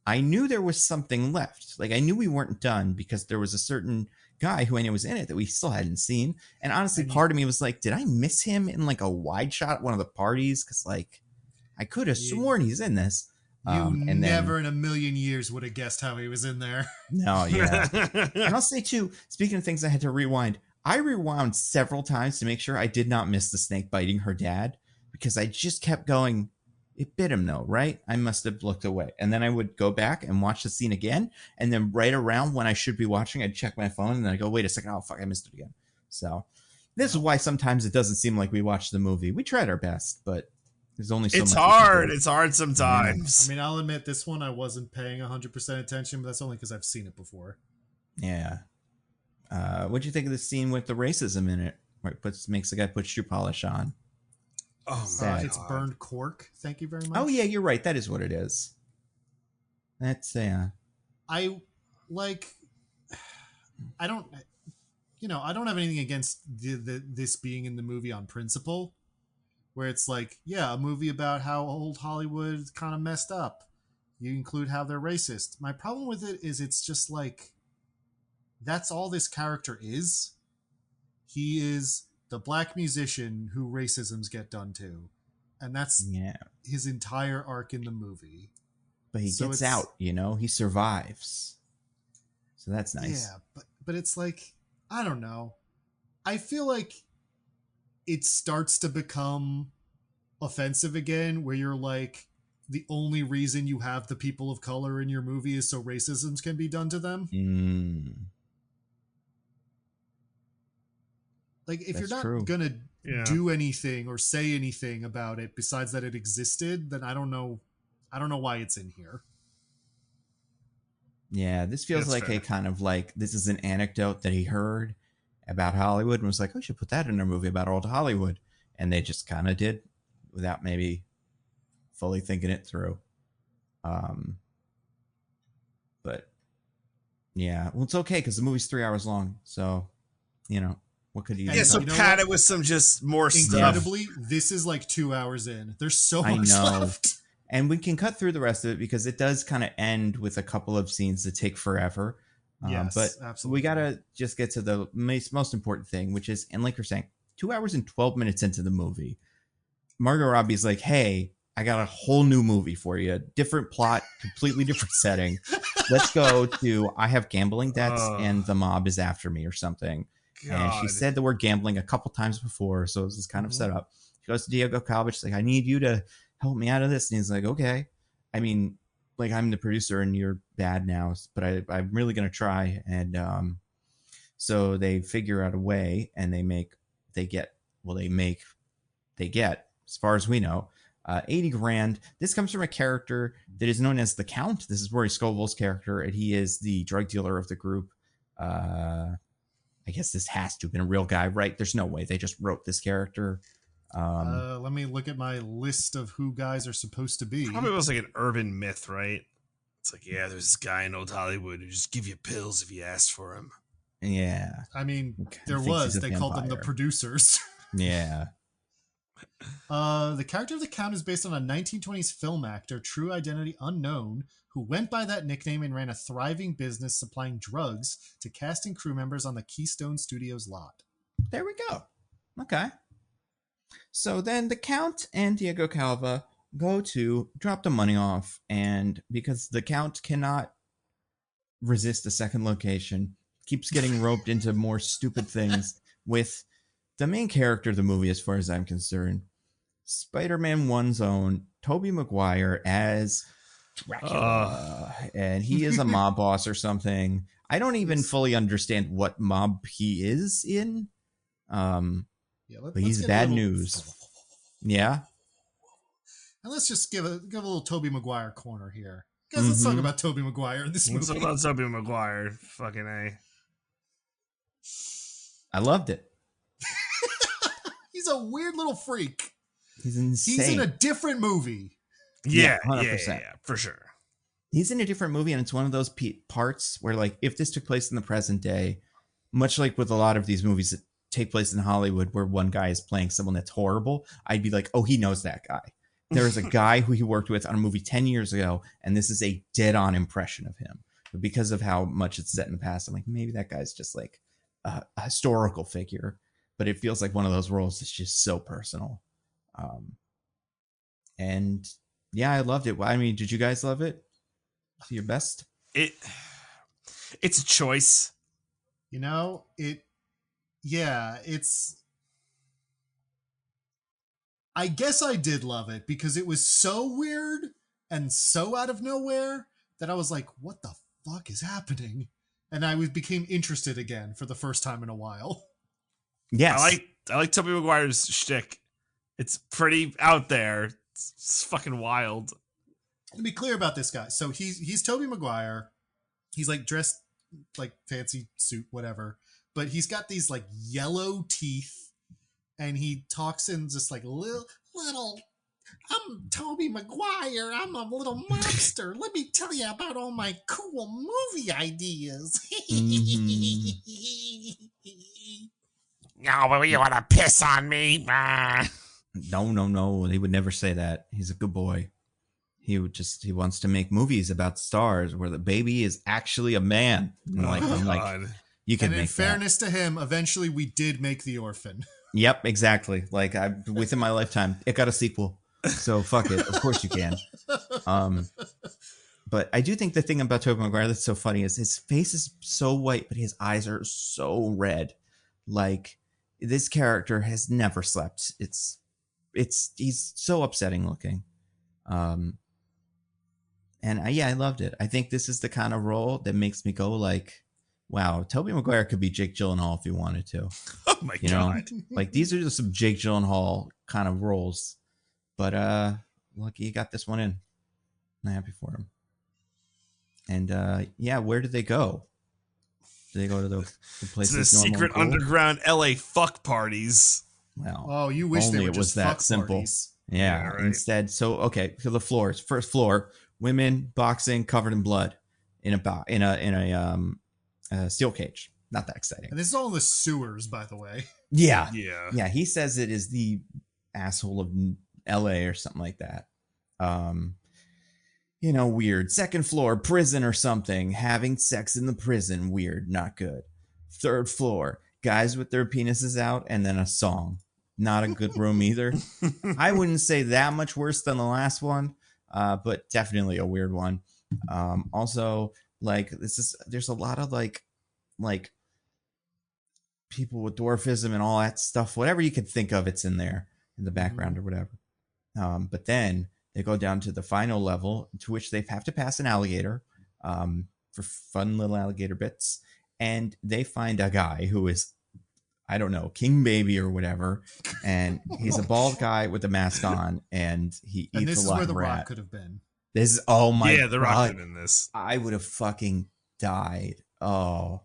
I knew there was something left. Like, I knew we weren't done because there was a certain guy who I knew was in it that we still hadn't seen. And honestly, part of me was like, did I miss him in like a wide shot at one of the parties? Because like, I could have sworn he's in this. And never in a million years would have guessed how he was in there. No, yeah. And I'll say too, speaking of things I had to rewind, I rewound several times to make sure I did not miss the snake biting her dad, because I just kept going, it bit him though, right? I must have looked away. And then I would go back and watch the scene again. And then right around when I should be watching, I'd check my phone and then I go, wait a second. Oh, fuck, I missed it again. So this is why sometimes it doesn't seem like we watched the movie. We tried our best, but there's only so much. It's hard. It's hard sometimes. I mean, I'll admit this one I wasn't paying 100% attention, but that's only because I've seen it before. Yeah. What'd you think of the scene with the racism in it? Where it makes the guy put shoe polish on. Oh, it's burned cork. Thank you very much. Oh yeah, you're right. That is what it is. That's I don't have anything against this being in the movie on principle, where it's like, yeah, a movie about how old Hollywood kind of messed up. You include how they're racist. My problem with it is it's just like, that's all this character is. He is the black musician who racisms get done to. And that's his entire arc in the movie. But he gets out, he survives. So that's nice. Yeah, but it's like, I don't know. I feel like it starts to become offensive again, where you're like, the only reason you have the people of color in your movie is so racisms can be done to them. Like, if you're not gonna do anything or say anything about it besides that it existed, then I don't know why it's in here. Yeah, this feels like fair. A kind of like, this is an anecdote that he heard about Hollywood and was like, oh, we should put that in a movie about old Hollywood. And they just kind of did without maybe fully thinking it through. But yeah, well, it's okay because the movie's 3 hours long. So, what could you do? Yeah, so pad it with some just more Incredibly, stuff. This is like 2 hours in. There's so much left. And we can cut through the rest of it because it does kind of end with a couple of scenes that take forever. Yes, but absolutely. We got to just get to the most important thing, which is, and like you're saying, 2 hours and 12 minutes into the movie, Margot Robbie's like, hey, I got a whole new movie for you. Different plot, completely different setting. Let's go to, I have gambling debts and the mob is after me or something. God. And she said the word gambling a couple times before, so this is kind of set up. She goes to Diego Calva. She's like, I need you to help me out of this. And he's like, okay. I mean, like, I'm the producer and you're bad now, but I'm really going to try. And so they figure out a way and they get, as far as we know, 80 grand. This comes from a character that is known as the Count. This is Rory Scovel's character, and he is the drug dealer of the group. I guess this has to have been a real guy, right? There's no way they just wrote this character. Let me look at my list of who guys are supposed to be. Probably was like an urban myth, right? It's like, yeah, there's this guy in old Hollywood who just give you pills if you asked for him. Yeah. I mean, there was. They called them the producers. Yeah. The character of the Count is based on a 1920s film actor, true identity unknown, who went by that nickname and ran a thriving business supplying drugs to cast and crew members on the Keystone Studios lot. There we go. Okay. So then the Count and Diego Calva go to drop the money off, and because the Count cannot resist a second location, keeps getting roped into more stupid things with the main character of the movie, as far as I'm concerned, Spider-Man 1's own Toby Maguire as Dracula. And he is a mob boss or something. I don't even fully understand what mob he is in. But he's bad news. Yeah. And let's just give a little Toby Maguire corner here. Guys, let's talk about Toby Maguire in this movie. Let's talk about Toby Maguire. Fucking A. I loved it. He's a weird little freak. He's insane. He's in a different movie. Yeah, 100%. Yeah, for sure. He's in a different movie, and it's one of those parts where, like, if this took place in the present day, much like with a lot of these movies that take place in Hollywood where one guy is playing someone that's horrible, I'd be like, oh, he knows that guy. There is a guy who he worked with on a movie 10 years ago, and this is a dead-on impression of him. But because of how much it's set in the past, I'm like, maybe that guy's just like a historical figure. But it feels like one of those roles that's just so personal. And yeah, I loved it. I mean, did you guys love it? To your best? It's a choice. You know, I guess I did love it because it was so weird and so out of nowhere that I was like, what the fuck is happening? And I became interested again for the first time in a while. Yes. I like Tobey Maguire's shtick. It's pretty out there. It's fucking wild. To be clear about this guy. So he's Tobey Maguire. He's like dressed like fancy suit, whatever. But he's got these like yellow teeth. And he talks in just like little, I'm Tobey Maguire. I'm a little monster. Let me tell you about all my cool movie ideas. No, but you want to piss on me? No. He would never say that. He's a good boy. He wants to make movies about stars where the baby is actually a man. I'm like, you can make that. And in fairness to him, eventually we did make The Orphan. Yep, exactly. Like within my lifetime, it got a sequel. So fuck it. Of course you can. But I do think the thing about Tobey Maguire that's so funny is his face is so white, but his eyes are so red. Like this character has never slept. He's so upsetting looking. And I loved it. I think this is the kind of role that makes me go like, wow, Tobey Maguire could be Jake Gyllenhaal if he wanted to. Oh my God. Like these are just some Jake Gyllenhaal kind of roles. But lucky he got this one in. I'm happy for him. And where did they go? Did they go to the place? To the secret underground LA fuck parties. Well, you wish they were just that simple. Parties. Yeah, right. Instead, so the floors. First floor, women boxing covered in blood in a steel cage. Not that exciting. And this is all in the sewers, by the way. Yeah. He says it is the asshole of LA or something like that. Weird. Second floor, prison or something. Having sex in the prison. Weird. Not good. Third floor, guys with their penises out and then a song. Not a good room either. I wouldn't say that much worse than the last one, but definitely a weird one. Also, like there's a lot of like people with dwarfism and all that stuff. Whatever you could think of, it's in there in the background or whatever. But then they go down to the final level, to which they have to pass an alligator for fun little alligator bits. And they find a guy who is, I don't know, King Baby or whatever. And he's a bald guy with a mask on, and he eats a lot of rat. And this is where The Rock could have been. This is, oh my God. Yeah, The Rock could have been this. I would have fucking died. Oh,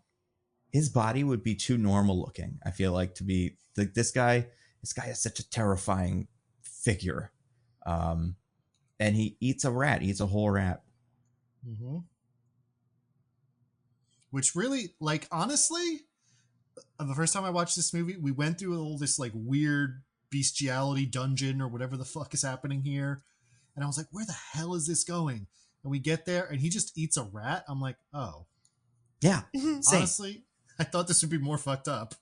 his body would be too normal looking. I feel like to be like this guy this guy is such a terrifying figure. And he eats a rat, eats a whole rat. Mm-hmm. Which really, like, honestly, the first time I watched this movie, we went through all this like weird bestiality dungeon or whatever the fuck is happening here. And I was like, where the hell is this going? And we get there and he just eats a rat. I'm like, oh. Yeah. Honestly, I thought this would be more fucked up.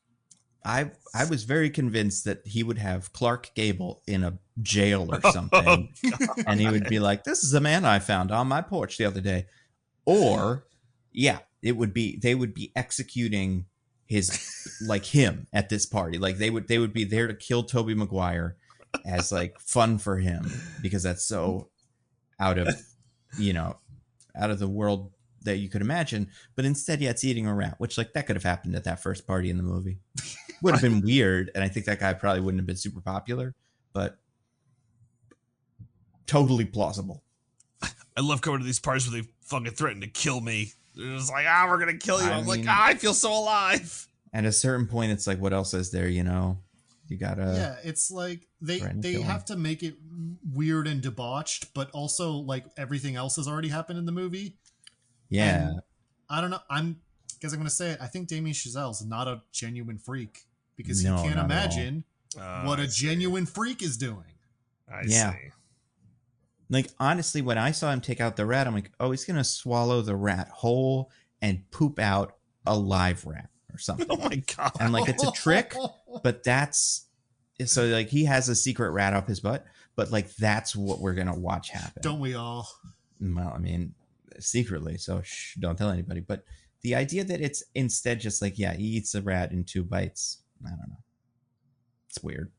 I was very convinced that he would have Clark Gable in a jail or something. And he would be like, this is a man I found on my porch the other day. Or, yeah, they would be executing him at this party. Like they would be there to kill Toby Maguire as like fun for him because that's so out of the world that you could imagine. But instead, yeah, it's eating a rat, which like that could have happened at that first party in the movie. Would have been weird, and I think that guy probably wouldn't have been super popular, but totally plausible. I love going to these parties where they fucking threaten to kill me. They're just like, we're gonna kill you. I'm like, I feel so alive. At a certain point, it's like, what else is there? You gotta. Yeah, it's like they have to make it weird and debauched, but also like everything else has already happened in the movie. Yeah, and I don't know. I'm gonna say it. I think Damien Chazelle's not a genuine freak because he can't imagine what a genuine freak is doing. I see. Like, honestly, when I saw him take out the rat, I'm like, oh, he's going to swallow the rat whole and poop out a live rat or something. Oh, my God. And, like, it's a trick, but that's... So, like, he has a secret rat up his butt, but, like, that's what we're going to watch happen. Don't we all? Well, I mean, secretly, so don't tell anybody. But the idea that it's instead just like, yeah, he eats a rat in 2 bites. I don't know. It's weird.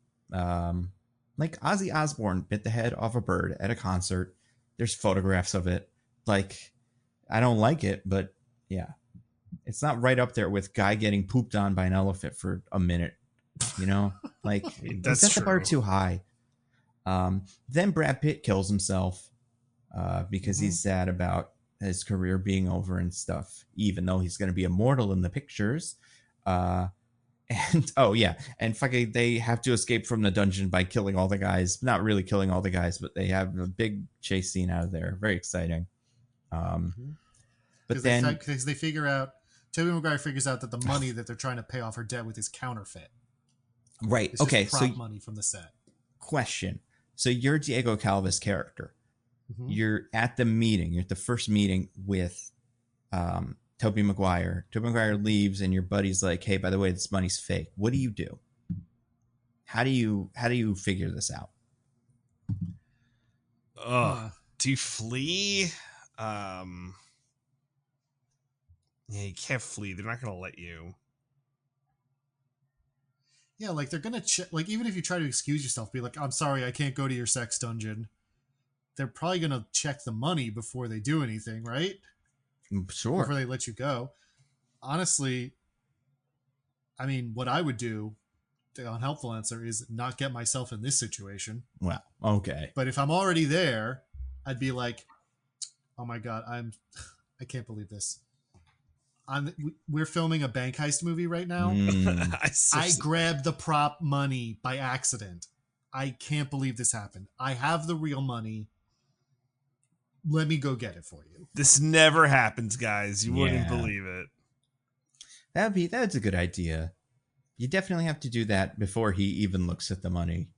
Like Ozzy Osbourne bit the head off a bird at a concert. There's photographs of it. Like, I don't like it, but yeah, it's not right up there with guy getting pooped on by an elephant for a minute. Like that's set the bar too high. Then Brad Pitt kills himself because he's sad about his career being over and stuff, even though he's going to be immortal in the pictures. And fucking they have to escape from the dungeon by killing all the guys. Not really killing all the guys, but they have a big chase scene out of there. Very exciting. But then because they figure out, Toby Maguire figures out that the money that they're trying to pay off her debt with is counterfeit. Right. It's okay. just prop money from the set. Question. So you're Diego Calva's character. Mm-hmm. You're at the meeting. You're at the first meeting with Toby Maguire. Toby Maguire leaves and your buddy's like, hey, by the way, this money's fake. What do you do? How do you figure this out? Do you flee? Yeah, you can't flee. They're not going to let you. Yeah, like they're going to check. Like, even if you try to excuse yourself, be like, I'm sorry, I can't go to your sex dungeon. They're probably going to check the money before they do anything, right? Sure. Before they let you go. Honestly, I mean, what I would do, the unhelpful answer, is not get myself in this situation. Well, okay. But if I'm already there, I'd be like, oh my God, I can't believe this. We're filming a bank heist movie right now. I grabbed the prop money by accident. I can't believe this happened. I have the real money. Let me go get it for you. This never happens, guys. You wouldn't believe it. That's a good idea. You definitely have to do that before he even looks at the money.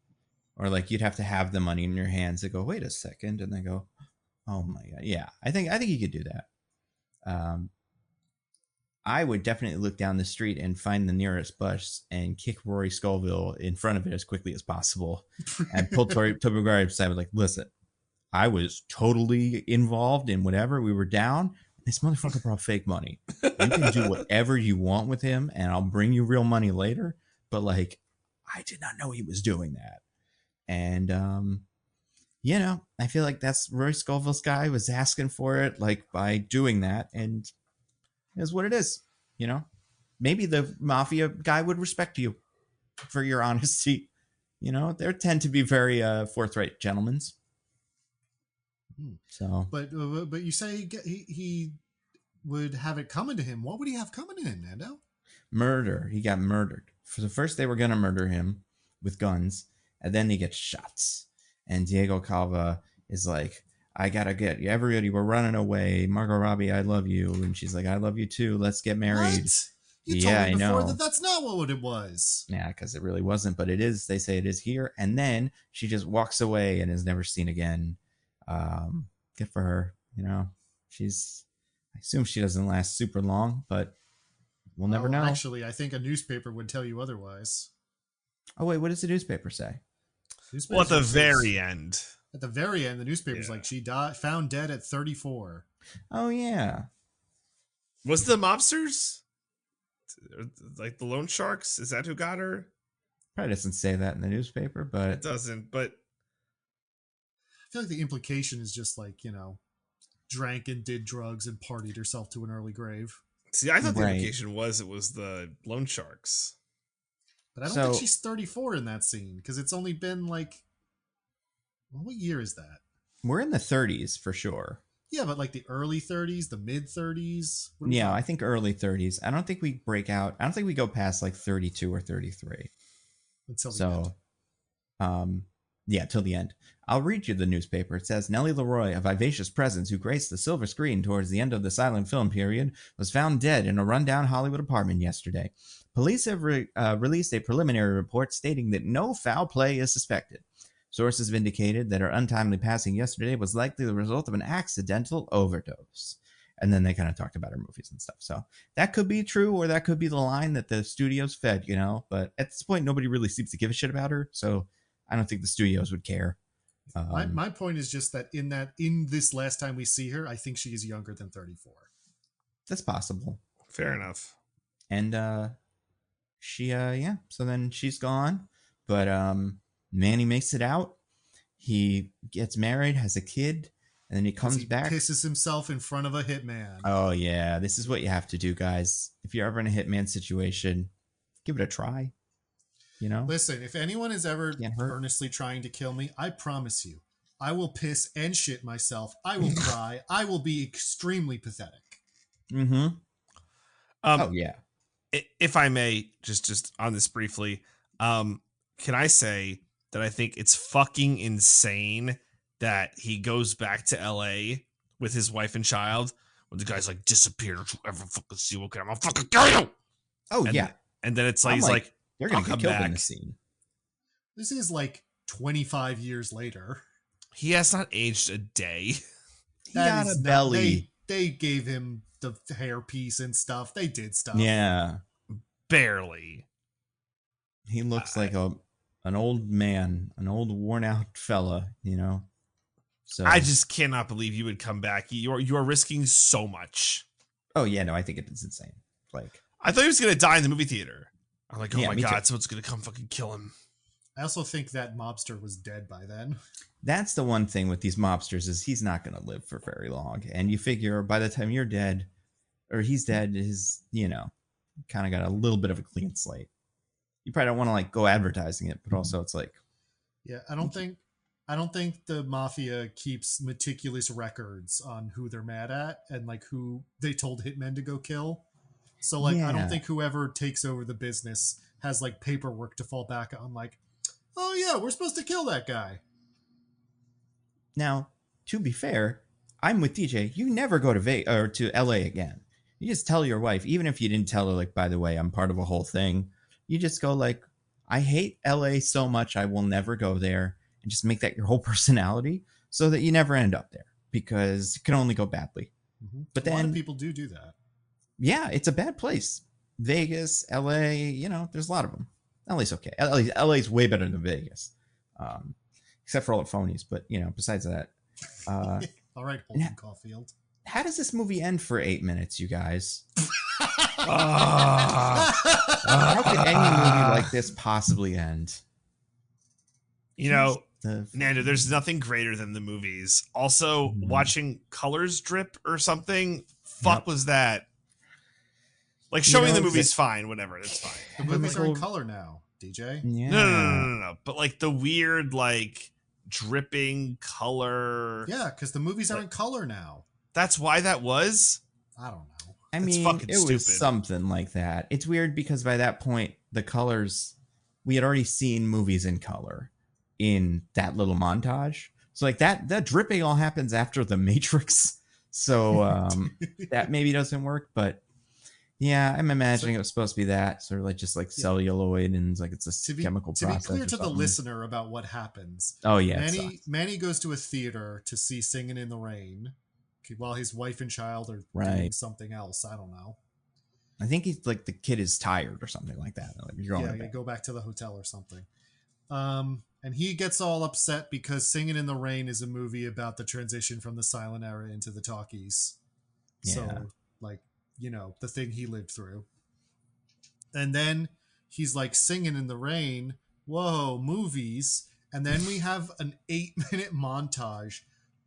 Or like you'd have to have the money in your hands and go, wait a second, and they go, oh my God. Yeah, I think you could do that. I would definitely look down the street and find the nearest bus and kick Rory Scovel in front of it as quickly as possible and pull Toby Maguire aside like, listen, I was totally involved in whatever. We were down. This motherfucker brought fake money. You can do whatever you want with him, and I'll bring you real money later. But, like, I did not know he was doing that. And, I feel like that's Roy Scovel's guy was asking for it, like, by doing that. And is what it is, Maybe the mafia guy would respect you for your honesty. They tend to be very forthright gentlemen. So, but you say he would have it coming to him. What would he have coming to him, Nando? Murder. He got murdered. For the first, they were gonna murder him, with guns, and then he gets shot. And Diego Calva is like, I gotta get everybody. We're running away. Margot Robbie, I love you, and she's like, I love you too. Let's get married. What? You told me before that that's not what it was. Yeah, because it really wasn't, but it is. They say it is here, and then she just walks away and is never seen again. Good for her. I assume she doesn't last super long, but we'll never know. Actually, I think a newspaper would tell you otherwise. Oh wait, what does the newspaper say? Well, at the very end. At the very end, the newspaper's like she found dead at 34. Oh yeah. Was the mobsters like the loan sharks? Is that who got her? Probably doesn't say that in the newspaper, but it doesn't. But I feel like the implication is just like, drank and did drugs and partied herself to an early grave. See, I thought the implication was it was the loan sharks. But I don't think she's 34 in that scene, because it's only been like, what year is that? We're in the 30s for sure. Yeah, but like the early 30s, the mid 30s. Yeah, I think early 30s. I don't think we break out. I don't think we go past like 32 or 33. Until the end. Yeah, till the end. I'll read you the newspaper. It says, Nellie Leroy, a vivacious presence who graced the silver screen towards the end of the silent film period, was found dead in a rundown Hollywood apartment yesterday. Police have released a preliminary report stating that no foul play is suspected. Sources have indicated that her untimely passing yesterday was likely the result of an accidental overdose. And then they kind of talked about her movies and stuff. So that could be true, or that could be the line that the studios fed, But at this point, nobody really seems to give a shit about her. So I don't think the studios would care. My point is just that in this last time we see her, I think she is younger than 34. That's possible. Fair enough. And so then she's gone. But Manny makes it out. He gets married, has a kid, and then he comes back. Pisses himself in front of a hitman. Oh, yeah. This is what you have to do, guys. If you're ever in a hitman situation, give it a try. Listen, if anyone is ever earnestly trying to kill me, I promise you, I will piss and shit myself. I will cry. I will be extremely pathetic. Mm-hmm. Oh, yeah. If I may, just on this briefly, can I say that I think it's fucking insane that he goes back to LA with his wife and child when the guy's like, disappeared. Don't you ever fucking see what I'm gonna fucking kill you. Oh, yeah. And then it's like, he's like, they're going to get killed in the scene. This is like 25 years later. He has not aged a day. He got a belly. They gave him the hairpiece and stuff. They did stuff. Yeah. Barely. He looks like an old man, an old worn out fella, So I just cannot believe you would come back. You are risking so much. Oh, yeah. No, I think it's insane. Like, I thought he was going to die in the movie theater. I'm like, oh my God, too. someone's going to come fucking kill him. I also think that mobster was dead by then. That's the one thing with these mobsters is he's not going to live for very long. And you figure by the time you're dead or he's dead, his, kind of got a little bit of a clean slate. You probably don't want to like go advertising it, but also it's like. Yeah, I don't think the mafia keeps meticulous records on who they're mad at and like who they told hitmen to go kill. So, like, I don't think whoever takes over the business has, like, paperwork to fall back on, like, oh, yeah, we're supposed to kill that guy. Now, to be fair, I'm with DJ. You never go to LA again. You just tell your wife, even if you didn't tell her, like, by the way, I'm part of a whole thing. You just go, like, I hate LA so much, I will never go there. And just make that your whole personality so that you never end up there because it can only go badly. Mm-hmm. But then, a lot of people do that. Yeah, it's a bad place. Vegas, LA, there's a lot of them. LA's okay. LA's way better than Vegas, except for all the phonies. But, besides that. All right, Holden Caulfield. How does this movie end for 8 minutes, you guys? How could any movie like this possibly end? Nando, there's nothing greater than the movies. Also, watching colors drip or something, was that? Like, showing the movie's fine, whatever, it's fine. The movies are in color now, DJ. Yeah. No. But, like, the weird, like, dripping color. Yeah, because the movies are in color now. That's why that was? I don't know. I mean, it was something like that. It's weird because by that point, the colors we had already seen movies in color in that little montage. So like that dripping all happens after The Matrix. So that maybe doesn't work, but yeah, I'm imagining it was supposed to be that sort of like just like celluloid and it's like it's a chemical process. To be clear to the listener about what happens. Oh yeah, Manny goes to a theater to see Singing in the Rain while his wife and child are doing something else. I don't know. I think he's like the kid is tired or something like that. Like you're going go back to the hotel or something. And he gets all upset because Singing in the Rain is a movie about the transition from the silent era into the talkies. Yeah. So like, you know, the thing he lived through. And then he's like singing in the rain. Whoa, movies. And then we have an 8-minute montage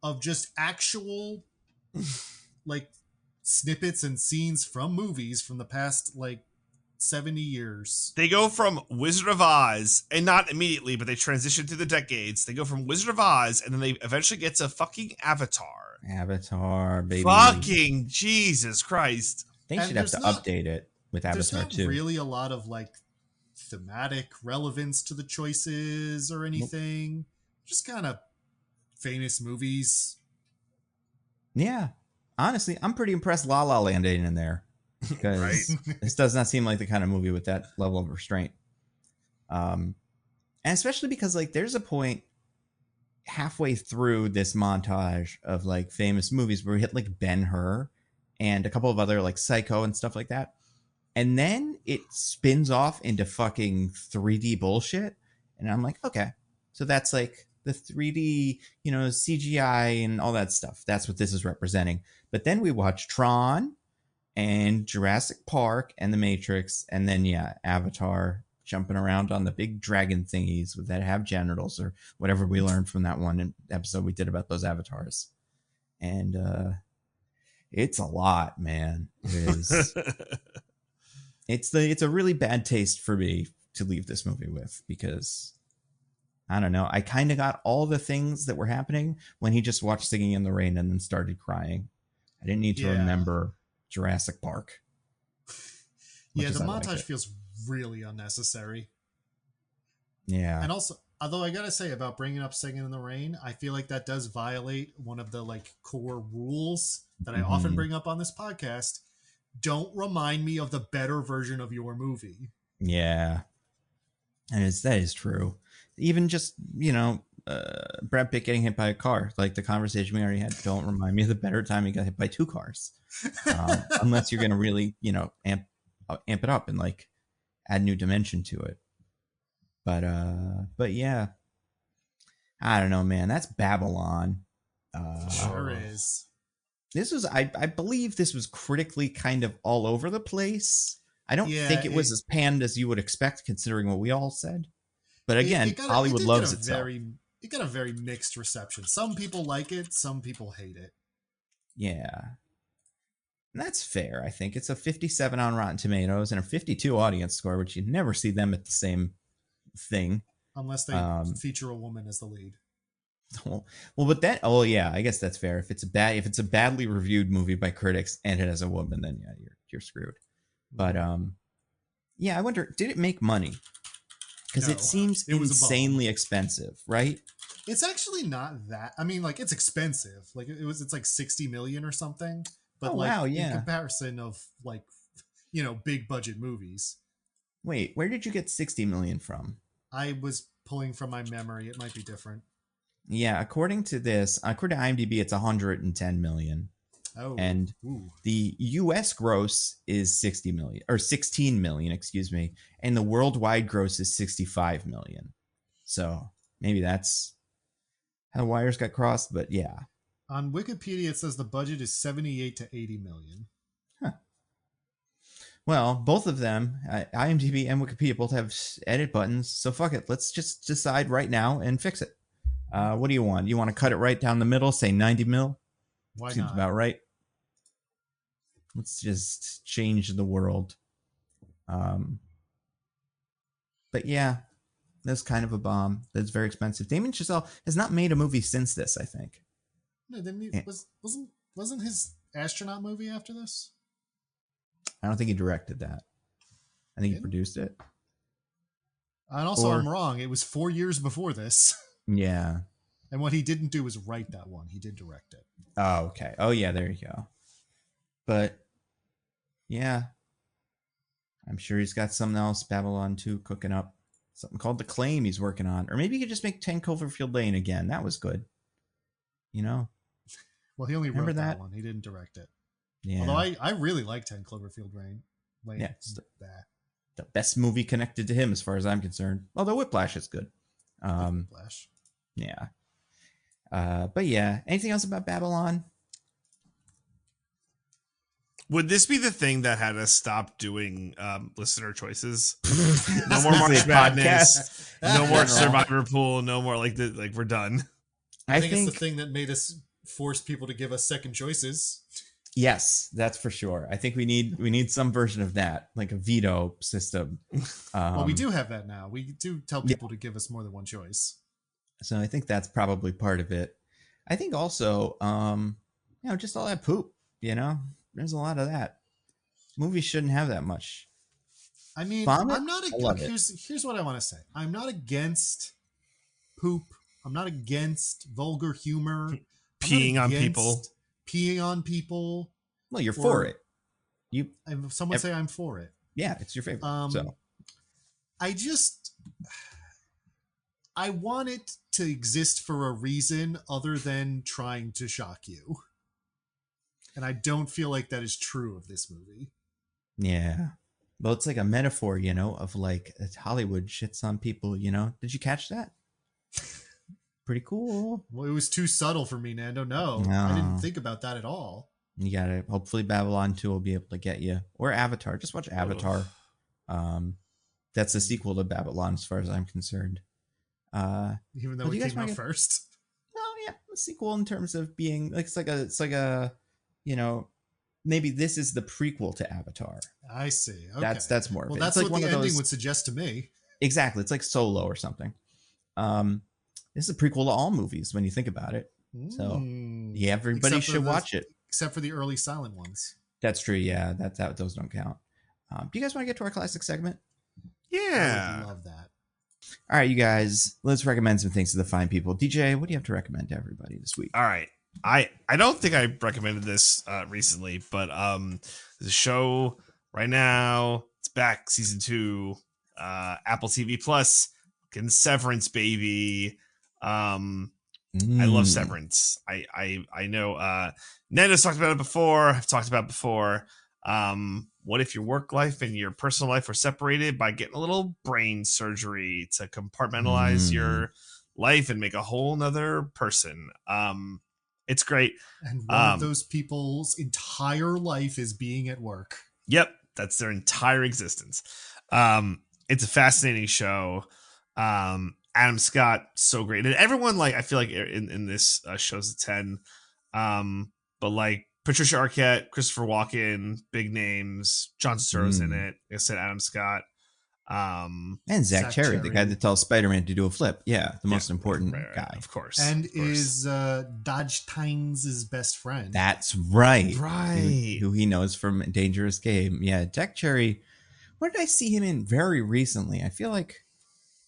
of just actual like snippets and scenes from movies from the past like 70 years. They go from Wizard of Oz, and not immediately, but they transition through the decades. They go from Wizard of Oz, and then they eventually get to fucking Avatar. Avatar, baby. Fucking Jesus Christ. They should have to update it with Avatar too. There's not really a lot of like thematic relevance to the choices or anything. Nope. Just kind of famous movies. Yeah. Honestly, I'm pretty impressed La La Land ain't in there. Because this does not seem like the kind of movie with that level of restraint. And especially because like there's a point halfway through this montage of like famous movies where we hit like Ben-Hur and a couple of other like Psycho and stuff like that. And then it spins off into fucking 3D bullshit. And I'm like, okay, so that's like the 3D, you know, CGI and all that stuff. That's what this is representing. But then we watch Tron and Jurassic Park and The Matrix, and then Avatar jumping around on the big dragon thingies that have genitals or whatever we learned from that one episode we did about those avatars. And it's a lot, man. It is. It's a really bad taste for me to leave this movie with because I don't know. I kind of got all the things that were happening when he just watched Singing in the Rain and then started crying. I didn't need to remember Jurassic Park. Yeah, the montage feels really unnecessary. Yeah. And also, although I gotta say about bringing up Singing in the Rain, I feel like that does violate one of the like core rules that I often bring up on this podcast. Don't remind me of the better version of your movie. Yeah. And that is true. Even just, you know, Brad Pitt getting hit by a car, like the conversation we already had. Don't remind me of the better time he got hit by 2 cars. Unless you're going to really, you know, amp it up and like add new dimension to it. But yeah, I don't know, man. That's Babylon. Sure is. This was, I believe this was critically kind of all over the place. I don't think it was as panned as you would expect considering what we all said. But again, Hollywood loves itself. It got a very mixed reception. Some people like it, some people hate it. Yeah. And that's fair, I think. It's a 57 on Rotten Tomatoes and a 52 audience score, which you never see them at the same thing. Unless they feature a woman as the lead. Well, but that, oh yeah, I guess that's fair. If it's a badly reviewed movie by critics and it has a woman, then yeah, you're screwed. But yeah, I wonder, did it make money? Because it seems insanely expensive, right? It's actually not that. I mean, like it's expensive. Like it's like 60 million or something. But in comparison of like, you know, big budget movies. Wait, where did you get 60 million from? I was pulling from my memory. It might be different. Yeah, according to IMDb, it's 110 million. Oh, and the U.S. gross is 16 million, excuse me, and the worldwide gross is 65 million. So maybe that's how wires got crossed, but yeah. On Wikipedia, it says the budget is 78 to 80 million. Huh. Well, both of them, IMDb and Wikipedia, both have edit buttons. So fuck it, let's just decide right now and fix it. What do you want? You want to cut it right down the middle, say 90 mil? Why Seems not? About right. Let's just change the world. But yeah, that's kind of a bomb. That's very expensive. Damien Chazelle has not made a movie since this, I think. No, didn't he? Wasn't his astronaut movie after this? I don't think he directed that. I think he produced it. And also, I'm wrong. It was 4 years before this. Yeah. And what he didn't do was write that one. He did direct it. Oh, okay. Oh, yeah, there you go. But, yeah. I'm sure he's got something else, Babylon 2, cooking up. Something called The Claim he's working on. Or maybe he could just make 10 Cloverfield Lane again. That was good. You know? Well, he only wrote that one. He didn't direct it. Yeah. Although I really like 10 Cloverfield Lane. Yeah, it's the best movie connected to him as far as I'm concerned. Although Whiplash is good. Whiplash. Yeah. But yeah, anything else about Babylon? Would this be the thing that had us stop doing listener choices? No more March Madness. No more Survivor Pool. No more like we're done. I think it's the thing that made us force people to give us second choices. Yes, that's for sure. I think we need some version of that, like a veto system. Well, we do have that now. We do tell people to give us more than one choice. So I think that's probably part of it. I think also, just all that poop, there's a lot of that. Movies shouldn't have that much. I mean, Vomit? I'm not. Here's what I want to say. I'm not against poop. I'm not against vulgar humor. Peeing on people. Peeing on people. Well, you're for it. Someone say I'm for it. Yeah, it's your favorite. So I want it to exist for a reason other than trying to shock you. And I don't feel like that is true of this movie. Yeah. Well, it's like a metaphor, of like Hollywood shits on people, Did you catch that? Pretty cool. Well, it was too subtle for me, Nando. No, I didn't think about that at all. You got it. Hopefully Babylon 2 will be able to get you. Or Avatar. Just watch Avatar. That's the sequel to Babylon as far as I'm concerned. Even though it came out first. Oh, yeah. A sequel in terms of being like it's like a maybe this is the prequel to Avatar. I see. Okay. That's more of it. That's it's what like the ending would suggest to me. Exactly. It's like Solo or something. This is a prequel to all movies when you think about it. So yeah, everybody should watch it. Except for the early silent ones. That's true. Yeah, those don't count. Do you guys want to get to our classic segment? Yeah. I would love that. All right, you guys, let's recommend some things to the fine people. DJ, what do you have to recommend to everybody this week? All right. I don't think I recommended this recently, but the show right now, it's back, season 2, Apple TV Plus, getting Severance, baby. I love Severance. I know Nando's talked about it before. I've talked about it before. What if your work life and your personal life were separated by getting a little brain surgery to compartmentalize your life and make a whole nother person? It's great. And one of those people's entire life is being at work. Yep. That's their entire existence. It's a fascinating show. Adam Scott, so great. And everyone, I feel like in this show's a 10. But like Patricia Arquette, Christopher Walken, big names, John Turturro's in it. Like I said, Adam Scott. And Zach Cherry, the guy that tells Spider-Man to do a flip. Yeah, the most important guy. Of course. And is Dodge Tynes' best friend. That's right. Right. Who he knows from Dangerous Game. Yeah, Zach Cherry. What did I see him in very recently? I feel like,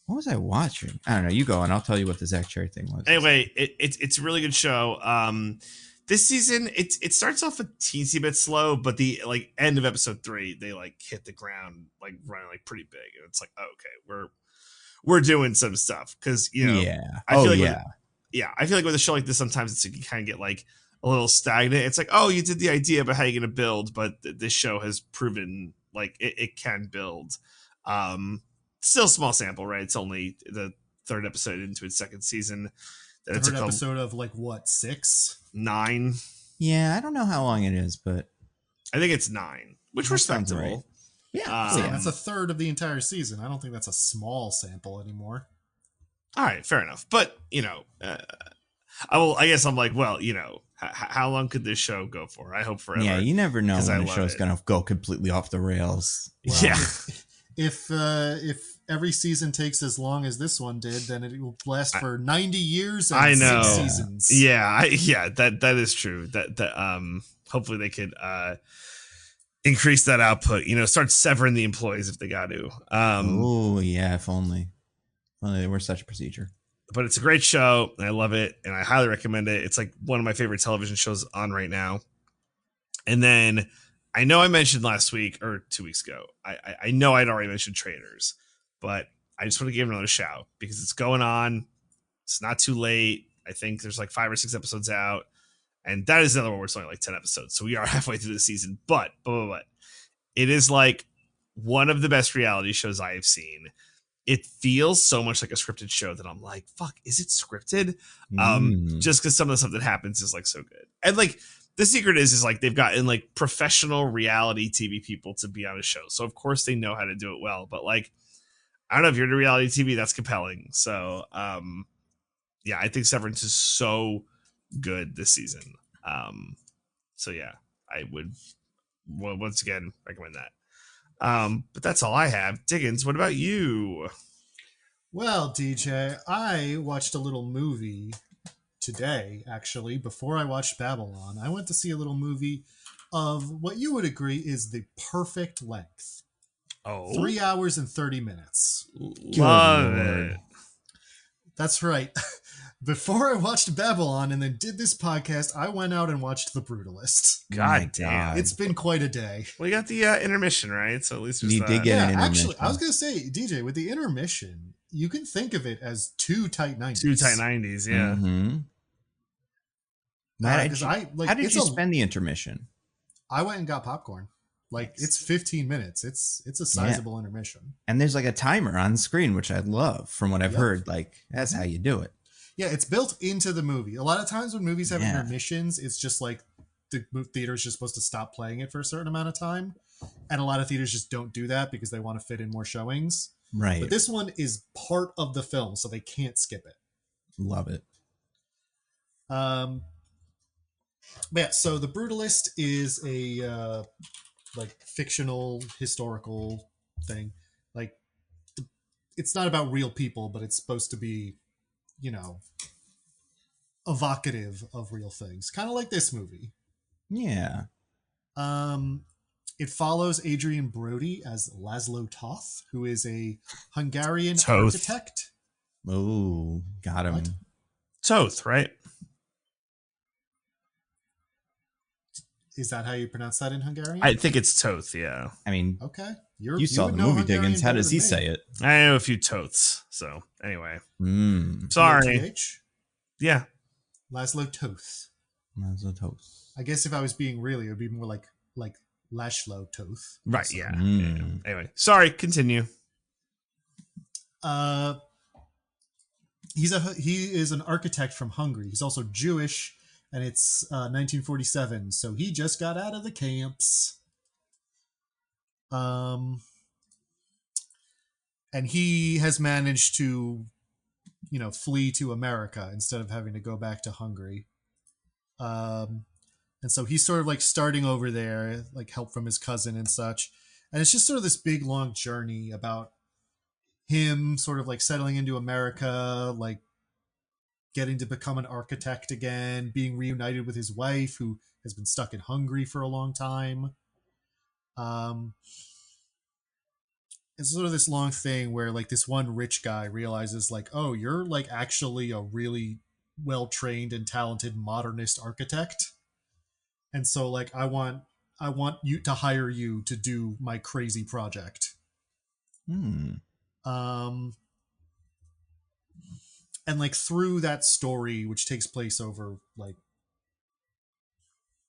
what was I watching? I don't know. You go and I'll tell you what the Zach Cherry thing was. Anyway, it's a really good show. This season, it starts off a teensy bit slow, but the end of episode 3, they hit the ground running pretty big, and it's okay, we're doing some stuff because I feel like with a show like this, sometimes you can kind of get a little stagnant. It's you did the idea, but how are you going to build? But this show has proven it can build. Still small sample, right? It's only the 3rd episode into its 2nd season. The 3rd episode of what, 6? 9. Yeah, I don't know how long it is, but I think it's 9, which respectable. Right. Yeah, that's a 3rd of the entire season. I don't think that's a small sample anymore. All right, fair enough. But I guess I'm how long could this show go for? I hope forever. Yeah, you never know when a show's gonna go completely off the rails. Well, yeah. If every season takes as long as this one did, then it will last for 90 years and 6 seasons. Yeah, that is true. That hopefully they could increase that output. Start severing the employees if they got to. Oh yeah, if only there were such a procedure. But it's a great show, and I love it, and I highly recommend it. It's like one of my favorite television shows on right now. And then I know I mentioned last week or 2 weeks ago. I know I'd already mentioned Traitors, but I just want to give it another shout because it's going on. It's not too late. I think there's like 5 or 6 episodes out, and that is another one where it's only like 10 episodes. So we are halfway through the season, but it is like one of the best reality shows I have seen. It feels so much like a scripted show that I'm like, fuck, is it scripted? Just because some of the stuff that happens is like so good. And like the secret is like they've gotten like professional reality TV people to be on a show. So of course they know how to do it well. But like, I don't know, if you're into reality TV, that's compelling. So yeah, I think Severance is so good this season. So yeah, I would once again recommend that. But that's all I have. Diggins, what about you? Well, DJ, I watched a little movie today, actually, before I watched Babylon. I went to see a little movie of what you would agree is the perfect length. 3 hours and 30 minutes. Love it. That's right. Before I watched Babylon and then did this podcast, I went out and watched The Brutalist. God damn. It's been quite a day. Well, you got the intermission, right? So at least you did get an intermission. Actually, I was going to say, DJ, with the intermission, you can think of it as 2 tight 90s. 2 tight 90s, yeah. Mm-hmm. How did you spend the intermission? I went and got popcorn. Like, it's 15 minutes. It's a sizable intermission. And there's like a timer on screen, which I love from what I've heard. Like, that's how you do it. Yeah, it's built into the movie. A lot of times when movies have intermissions, it's just like the theater's just supposed to stop playing it for a certain amount of time. And a lot of theaters just don't do that because they want to fit in more showings. Right. But this one is part of the film, so they can't skip it. Love it. Yeah, so The Brutalist is a like fictional historical thing. Like it's not about real people, but it's supposed to be, evocative of real things, kind of like this movie. Yeah. It follows Adrian Brody as Laszlo Toth, who is a Hungarian architect. Oh, got him. What? Toth, right? Is that how you pronounce that in Hungarian? I think it's Toth, yeah. I mean, okay. You saw the movie, Diggins. How does he say it? I know a few Toths. So anyway, sorry. T-H? Yeah, Laszlo Toth. Laszlo Toth. I guess if I was being really, it would be more like Laszlo Toth. Right. So, yeah. Anyway, sorry. Continue. He is an architect from Hungary. He's also Jewish, and it's 1947, so he just got out of the camps. And he has managed to, flee to America instead of having to go back to Hungary. And so he's sort of like starting over there, like help from his cousin and such. And it's just sort of this big, long journey about him sort of like settling into America, like getting to become an architect again, being reunited with his wife who has been stuck in Hungary for a long time. It's sort of this long thing where like this one rich guy realizes like, oh, you're like actually a really well-trained and talented modernist architect. And so like, I want you to hire you to do my crazy project. And like through that story, which takes place over like,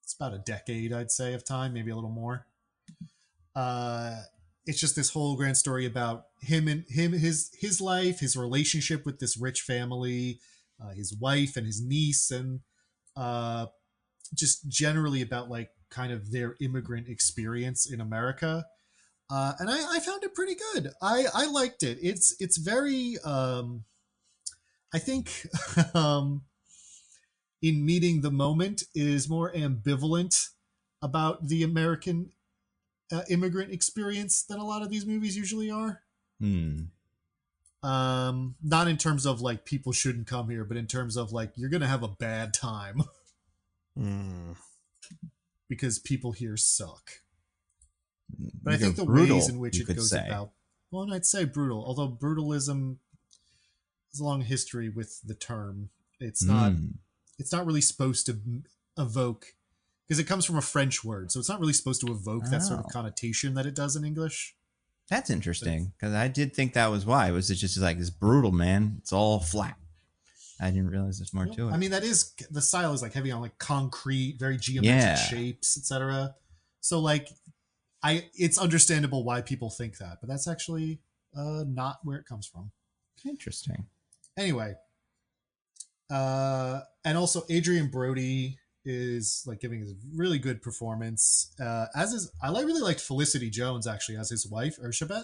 it's about a decade, I'd say, of time, maybe a little more. It's just this whole grand story about his life, his relationship with this rich family, his wife and his niece, and just generally about like kind of their immigrant experience in America. And I found it pretty good. I liked it. It's very, I think, in Meeting the Moment is more ambivalent about the American immigrant experience than a lot of these movies usually are. Not in terms of like people shouldn't come here, but in terms of like you're gonna have a bad time because people here suck. But I think the ways in which it goes about, well, I'd say brutal, although brutalism has a long history with the term. It's not really supposed to evoke, because it comes from a French word, so it's not really supposed to evoke that sort of connotation that it does in English. That's interesting, because I did think that was why. It was just like, it's brutal, man. It's all flat. I didn't realize there's more to it. I mean, that is, the style is like heavy on like concrete, very geometric shapes, etc. So like, it's understandable why people think that, but that's actually not where it comes from. Interesting. Anyway, and also Adrian Brody is like giving a really good performance. I really liked Felicity Jones actually as his wife, Urshabet.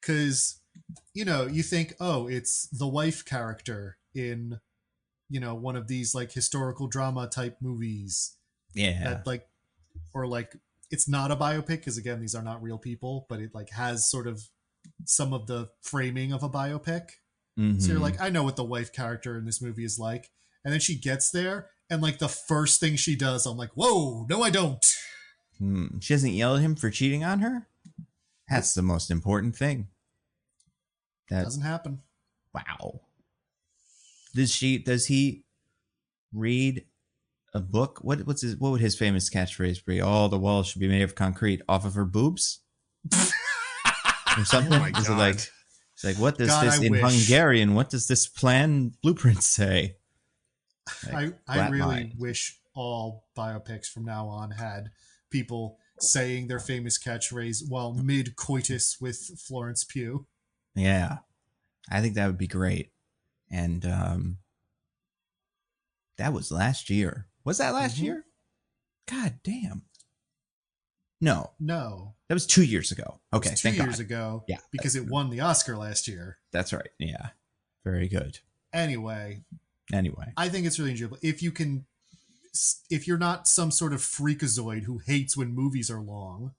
Because you think, oh, it's the wife character in one of these like historical drama type movies. Yeah. That like, or like, it's not a biopic because again, these are not real people, but it like has sort of some of the framing of a biopic. So you're like, I know what the wife character in this movie is like. And then she gets there and like the first thing she does, I'm like, whoa, no, I don't. She doesn't yell at him for cheating on her? That's the most important thing. That doesn't happen. Wow. Does he read a book? What would his famous catchphrase be? All the walls should be made of concrete off of her boobs? Or something? Oh my God. Is it like, it's like, what does this in Hungarian? What does this plan blueprint say? Like, I really wish all biopics from now on had people saying their famous catchphrase while mid coitus with Florence Pugh. Yeah, I think that would be great. And that was last year. Was that last year? God damn. No. That was 2 years ago. Okay, 2 years ago. Yeah. Because it won the Oscar last year. That's right. Yeah. Very good. Anyway. I think it's really enjoyable. If you're not some sort of freakazoid who hates when movies are long.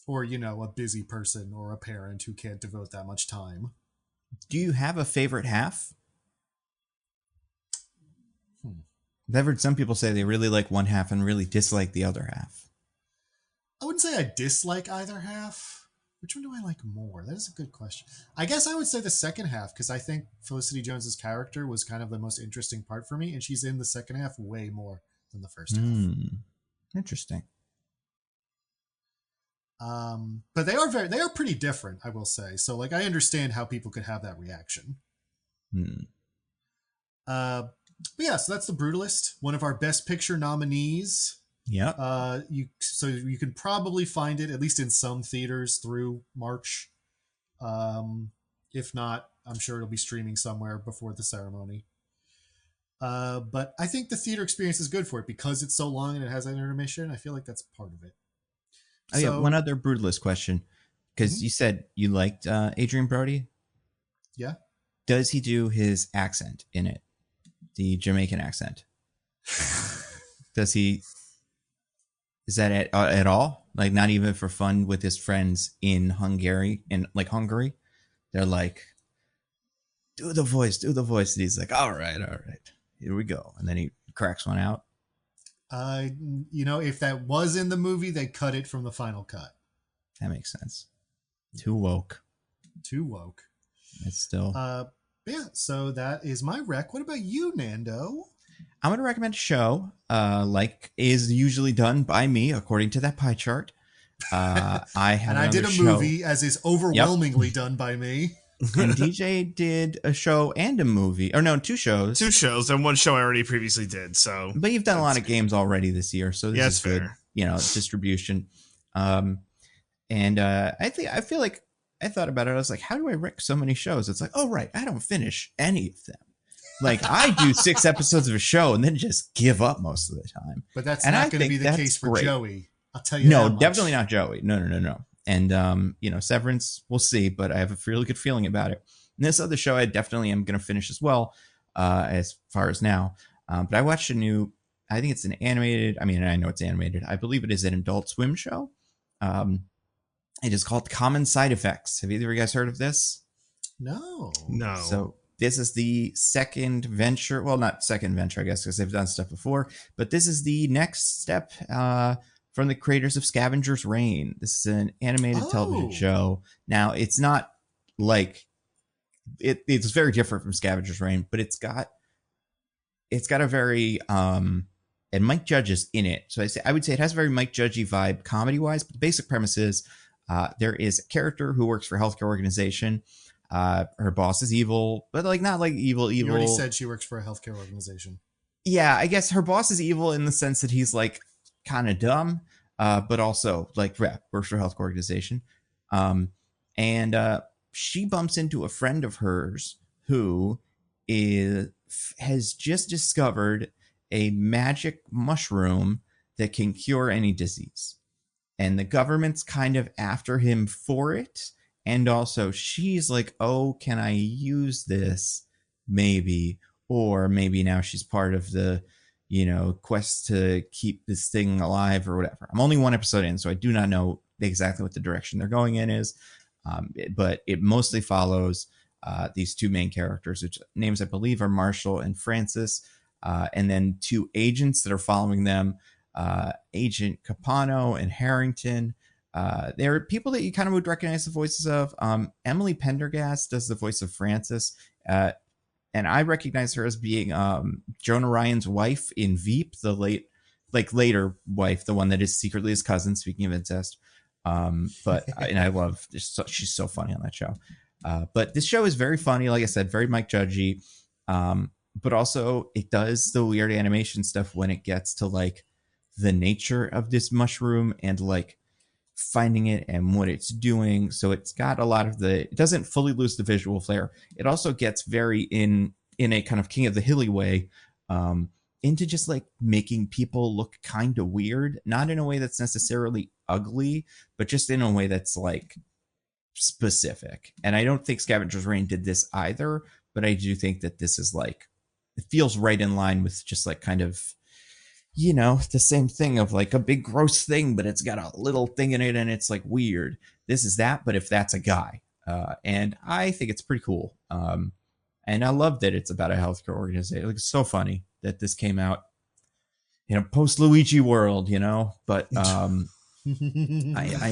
Or, a busy person or a parent who can't devote that much time. Do you have a favorite half? I've heard some people say they really like one half and really dislike the other half. I wouldn't say I dislike either half. Which one do I like more? That is a good question. I guess I would say the second half, because I think Felicity Jones's character was kind of the most interesting part for me, and she's in the second half way more than the first half. Interesting. But they are pretty different, I will say. So like I understand how people could have that reaction. But yeah, so that's The Brutalist, one of our Best Picture nominees. Yeah. So you can probably find it at least in some theaters through March. If not, I'm sure it'll be streaming somewhere before the ceremony. But I think the theater experience is good for it because it's so long and it has an intermission. I feel like that's part of it. Yeah, one other Brutalist question, because you said you liked Adrian Brody. Yeah. Does he do his accent in it? The Jamaican accent. Does he? Is that at all? Like, not even for fun with his friends in Hungary? They're like, do the voice. And he's like, all right, here we go. And then he cracks one out. If that was in the movie, they cut it from the final cut. That makes sense. Too woke. It's still. Yeah, so that is my rec. What about you, Nando? I'm going to recommend a show, like is usually done by me, according to that pie chart. I did a movie, as is overwhelmingly done by me. And DJ did a show and a movie. Or no, 2 shows. 2 shows, and 1 show I already previously did. So, but you've done a lot of games already this year, so this is good. Fair. Distribution. I feel like I thought about it. I was like, how do I rank so many shows? It's like, oh, right. I don't finish any of them. Like, I do 6 episodes of a show and then just give up most of the time. But that's not going to be the case for Joey. I'll tell you No, definitely not Joey. No. And, Severance, we'll see. But I have a really good feeling about it. And this other show, I definitely am going to finish as well, as far as now. But I watched a new, I think it's an animated. I mean, I know it's animated. I believe it is an Adult Swim show. It is called Common Side Effects. Have either of you guys heard of this? No. So this is the second venture. Well, not second venture, I guess, because they've done stuff before. But this is the next step from the creators of Scavenger's Reign. This is an animated television show. Now, it's not like it's very different from Scavenger's Reign, but it's got a very and Mike Judge is in it. So I would say it has a very Mike Judgy vibe comedy wise. But the basic premise is there is a character who works for a healthcare organization. Her boss is evil, but like not like evil. You already said she works for a healthcare organization. Yeah, I guess her boss is evil in the sense that he's like kind of dumb, but also like works for a healthcare organization. And she bumps into a friend of hers who has just discovered a magic mushroom that can cure any disease. And the government's kind of after him for it. And also she's like, oh, can I use this? Maybe. Or maybe now she's part of the, quest to keep this thing alive or whatever. I'm only one episode in, so I do not know exactly what the direction they're going in is. But it mostly follows these two main characters, which names I believe are Marshall and Francis. And then two agents that are following them, Agent Capano and Harrington. They're people that you kind of would recognize the voices of. Emily Pendergast does the voice of Francis. And I recognize her as being Jonah Ryan's wife in Veep, the later wife, the one that is secretly his cousin, speaking of incest. But and I love, she's so funny on that show. But this show is very funny. Like I said, very Mike Judgy. But also it does the weird animation stuff when it gets to like the nature of this mushroom and like finding it and what it's doing. So it's got a lot of it doesn't fully lose the visual flair. It also gets very in a kind of King of the Hilly way, into just like making people look kind of weird, not in a way that's necessarily ugly, but just in a way that's like specific. And I don't think Scavenger's Reign did this either, but I do think that this is like, it feels right in line with just like kind of, the same thing of like a big gross thing, but it's got a little thing in it and it's like weird. This is that, but if that's a guy. And I think it's pretty cool. And I love that it's about a healthcare organization. Like, it's so funny that this came out in a post Luigi world, but I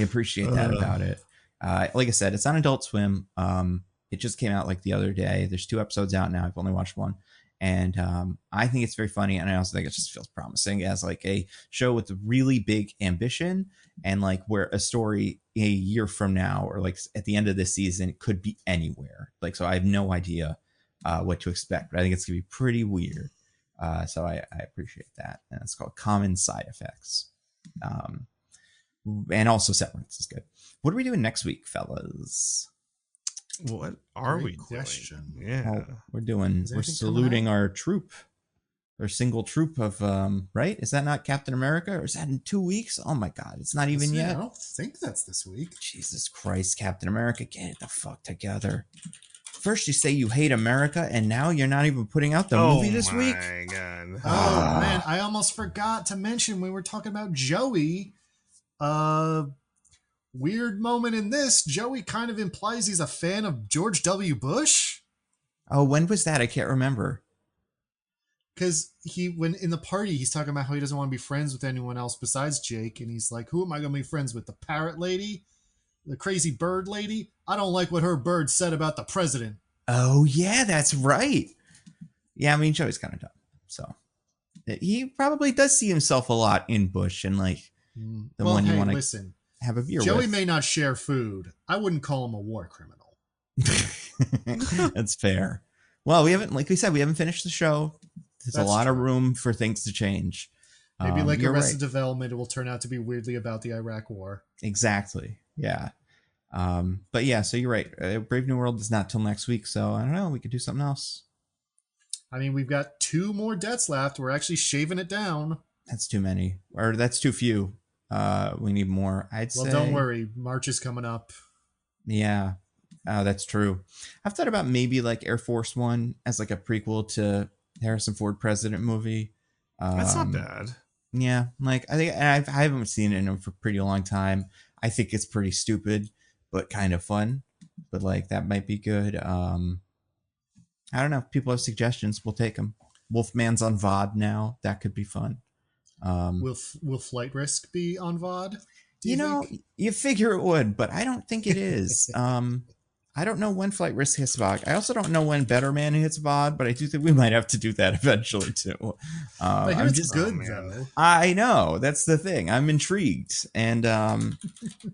appreciate that about it. Like I said, it's on Adult Swim. It just came out like the other day. There's 2 episodes out now. I've only watched 1. And I think it's very funny. And I also think it just feels promising as like a show with really big ambition and like where a story a year from now or like at the end of this season could be anywhere. Like, so I have no idea what to expect, but I think it's going to be pretty weird. So I appreciate that. And it's called Common Side Effects. And also Severance is good. What are we doing next week, fellas? What are Great we question. doing? Yeah. We're saluting our troop. Our single troop of right? Is that not Captain America? Or is that in 2 weeks? Oh my god, it's not even yet. I don't think that's this week. Jesus Christ, Captain America, get it the fuck together. First you say you hate America, and now you're not even putting out the movie this week? Oh my god. Oh man, I almost forgot to mention we were talking about Joey. Weird moment in this, Joey kind of implies he's a fan of George W. Bush. Oh, when was that? I can't remember. Because when in the party, he's talking about how he doesn't want to be friends with anyone else besides Jake. And he's like, who am I going to be friends with? The parrot lady? The crazy bird lady? I don't like what her bird said about the president. Oh, yeah, that's right. Yeah, I mean, Joey's kind of dumb. So he probably does see himself a lot in Bush and like the one you want to listen. Have a beer Joey with. may not share food. I wouldn't call him a war criminal. That's fair. Well, we haven't finished the show. There's a lot of room for things to change. Maybe like Arrested Development, it will turn out to be weirdly about the Iraq War. Exactly. Yeah. But yeah, so you're right. Brave New World is not till next week. So I don't know. We could do something else. I mean, we've got 2 more deaths left. We're actually shaving it down. That's too many. Or that's too few. We need more. I'd say. Well, don't worry. March is coming up. Yeah. That's true. I've thought about maybe like Air Force One as like a prequel to Harrison Ford president movie. That's not bad. Yeah. Like I think I haven't seen it in a pretty long time. I think it's pretty stupid, but kind of fun. But like that might be good. I don't know. If people have suggestions, we'll take them. Wolfman's on VOD now. That could be fun. Will Flight Risk be on VOD? You know, you figure it would, but I don't think it is. I don't know when Flight Risk hits VOD. I also don't know when Better Man hits VOD, but I do think we might have to do that eventually too. I'm just good though. I know, that's the thing. I'm intrigued, and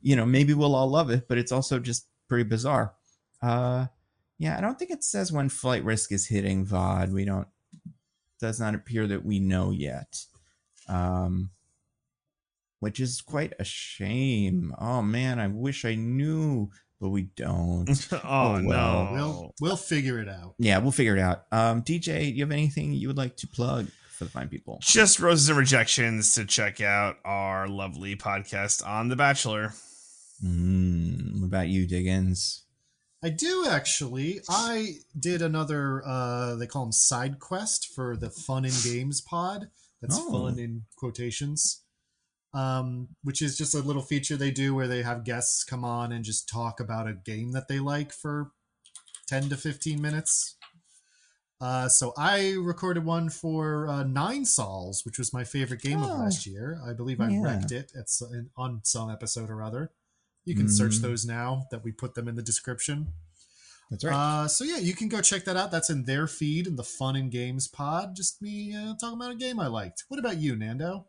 you know, maybe we'll all love it, but it's also just pretty bizarre. Yeah, I don't think it says when Flight Risk is hitting VOD. Does not appear that we know yet. Which is quite a shame. Oh man, I wish I knew. But we don't. Oh no. We'll figure it out. Yeah, we'll figure it out. DJ, do you have anything you would like to plug for the fine people? Just Roses and Rejections to check out our lovely podcast on The Bachelor. What about you, Diggins? I do actually. I did another, they call them side quest for the Fun and Games pod. That's fun in quotations. Which is just a little feature they do where they have guests come on and just talk about a game that they like for 10 to 15 minutes. So I recorded one for Nine Sols, which was my favorite game of last year. I believe I wrecked it on some episode or other. You can search those now that we put them in the description. That's right. So yeah, you can go check that out. That's in their feed in the Fun and Games pod. Just me talking about a game I liked. What about you, Nando?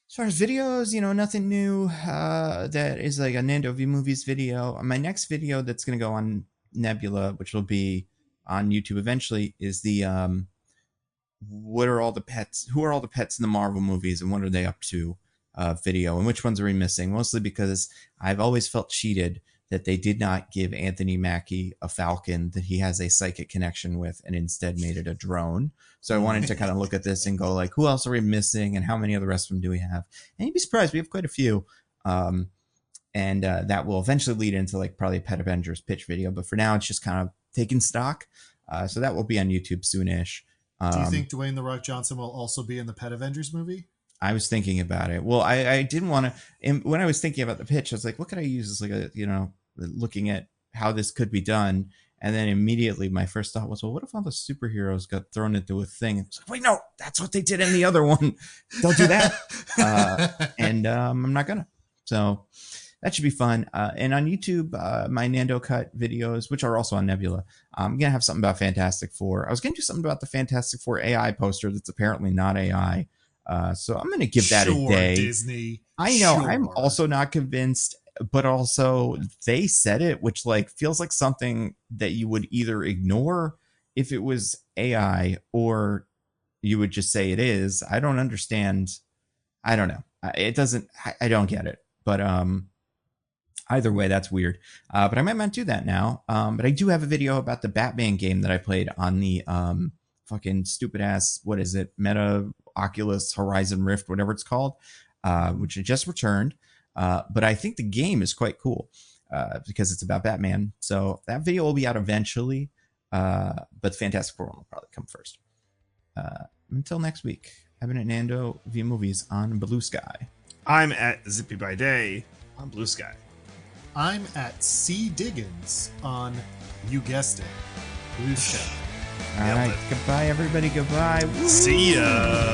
As far as videos, nothing new that is like a Nando V Movies video. My next video that's going to go on Nebula, which will be on YouTube eventually, is the who are all the pets in the Marvel movies and what are they up to video, and which ones are we missing? Mostly because I've always felt cheated that they did not give Anthony Mackie a Falcon that he has a psychic connection with and instead made it a drone. So I wanted to kind of look at this and go like, who else are we missing and how many of the rest of them do we have? And you'd be surprised. We have quite a few. And that will eventually lead into like probably a Pet Avengers pitch video. But for now, it's just kind of taking stock. So that will be on YouTube soonish. Do you think Dwayne "The Rock" Johnson will also be in the Pet Avengers movie? I was thinking about it. Well, I didn't want to. When I was thinking about the pitch, I was like, what could I use as like a, looking at how this could be done. And then immediately my first thought was, well, what if all the superheroes got thrown into a thing? And I was like, wait, no, that's what they did in the other one. Don't do that. And I'm not going to. So that should be fun. And on YouTube, my Nando Cut videos, which are also on Nebula, I'm going to have something about Fantastic Four. I was going to do something about the Fantastic Four AI poster that's apparently not AI. So I'm going to give that a day. Disney. I know. Sure. I'm also not convinced. But also they said it, which like feels like something that you would either ignore if it was AI or you would just say it is. I don't understand. I don't know. It doesn't, I don't get it. But either way, that's weird. But I might not do that now. But I do have a video about the Batman game that I played on the fucking stupid ass, what is it? Meta Oculus Horizon Rift, whatever it's called, which I just returned. But I think the game is quite cool because it's about Batman. So that video will be out eventually. But Fantastic Four will probably come first. Until next week, I've been at Nando V Movies on Bluesky. I'm at Zippy by Day on Bluesky. I'm at C Diggins on, you guessed it, Bluesky. All right. Goodbye, everybody. Goodbye. See ya.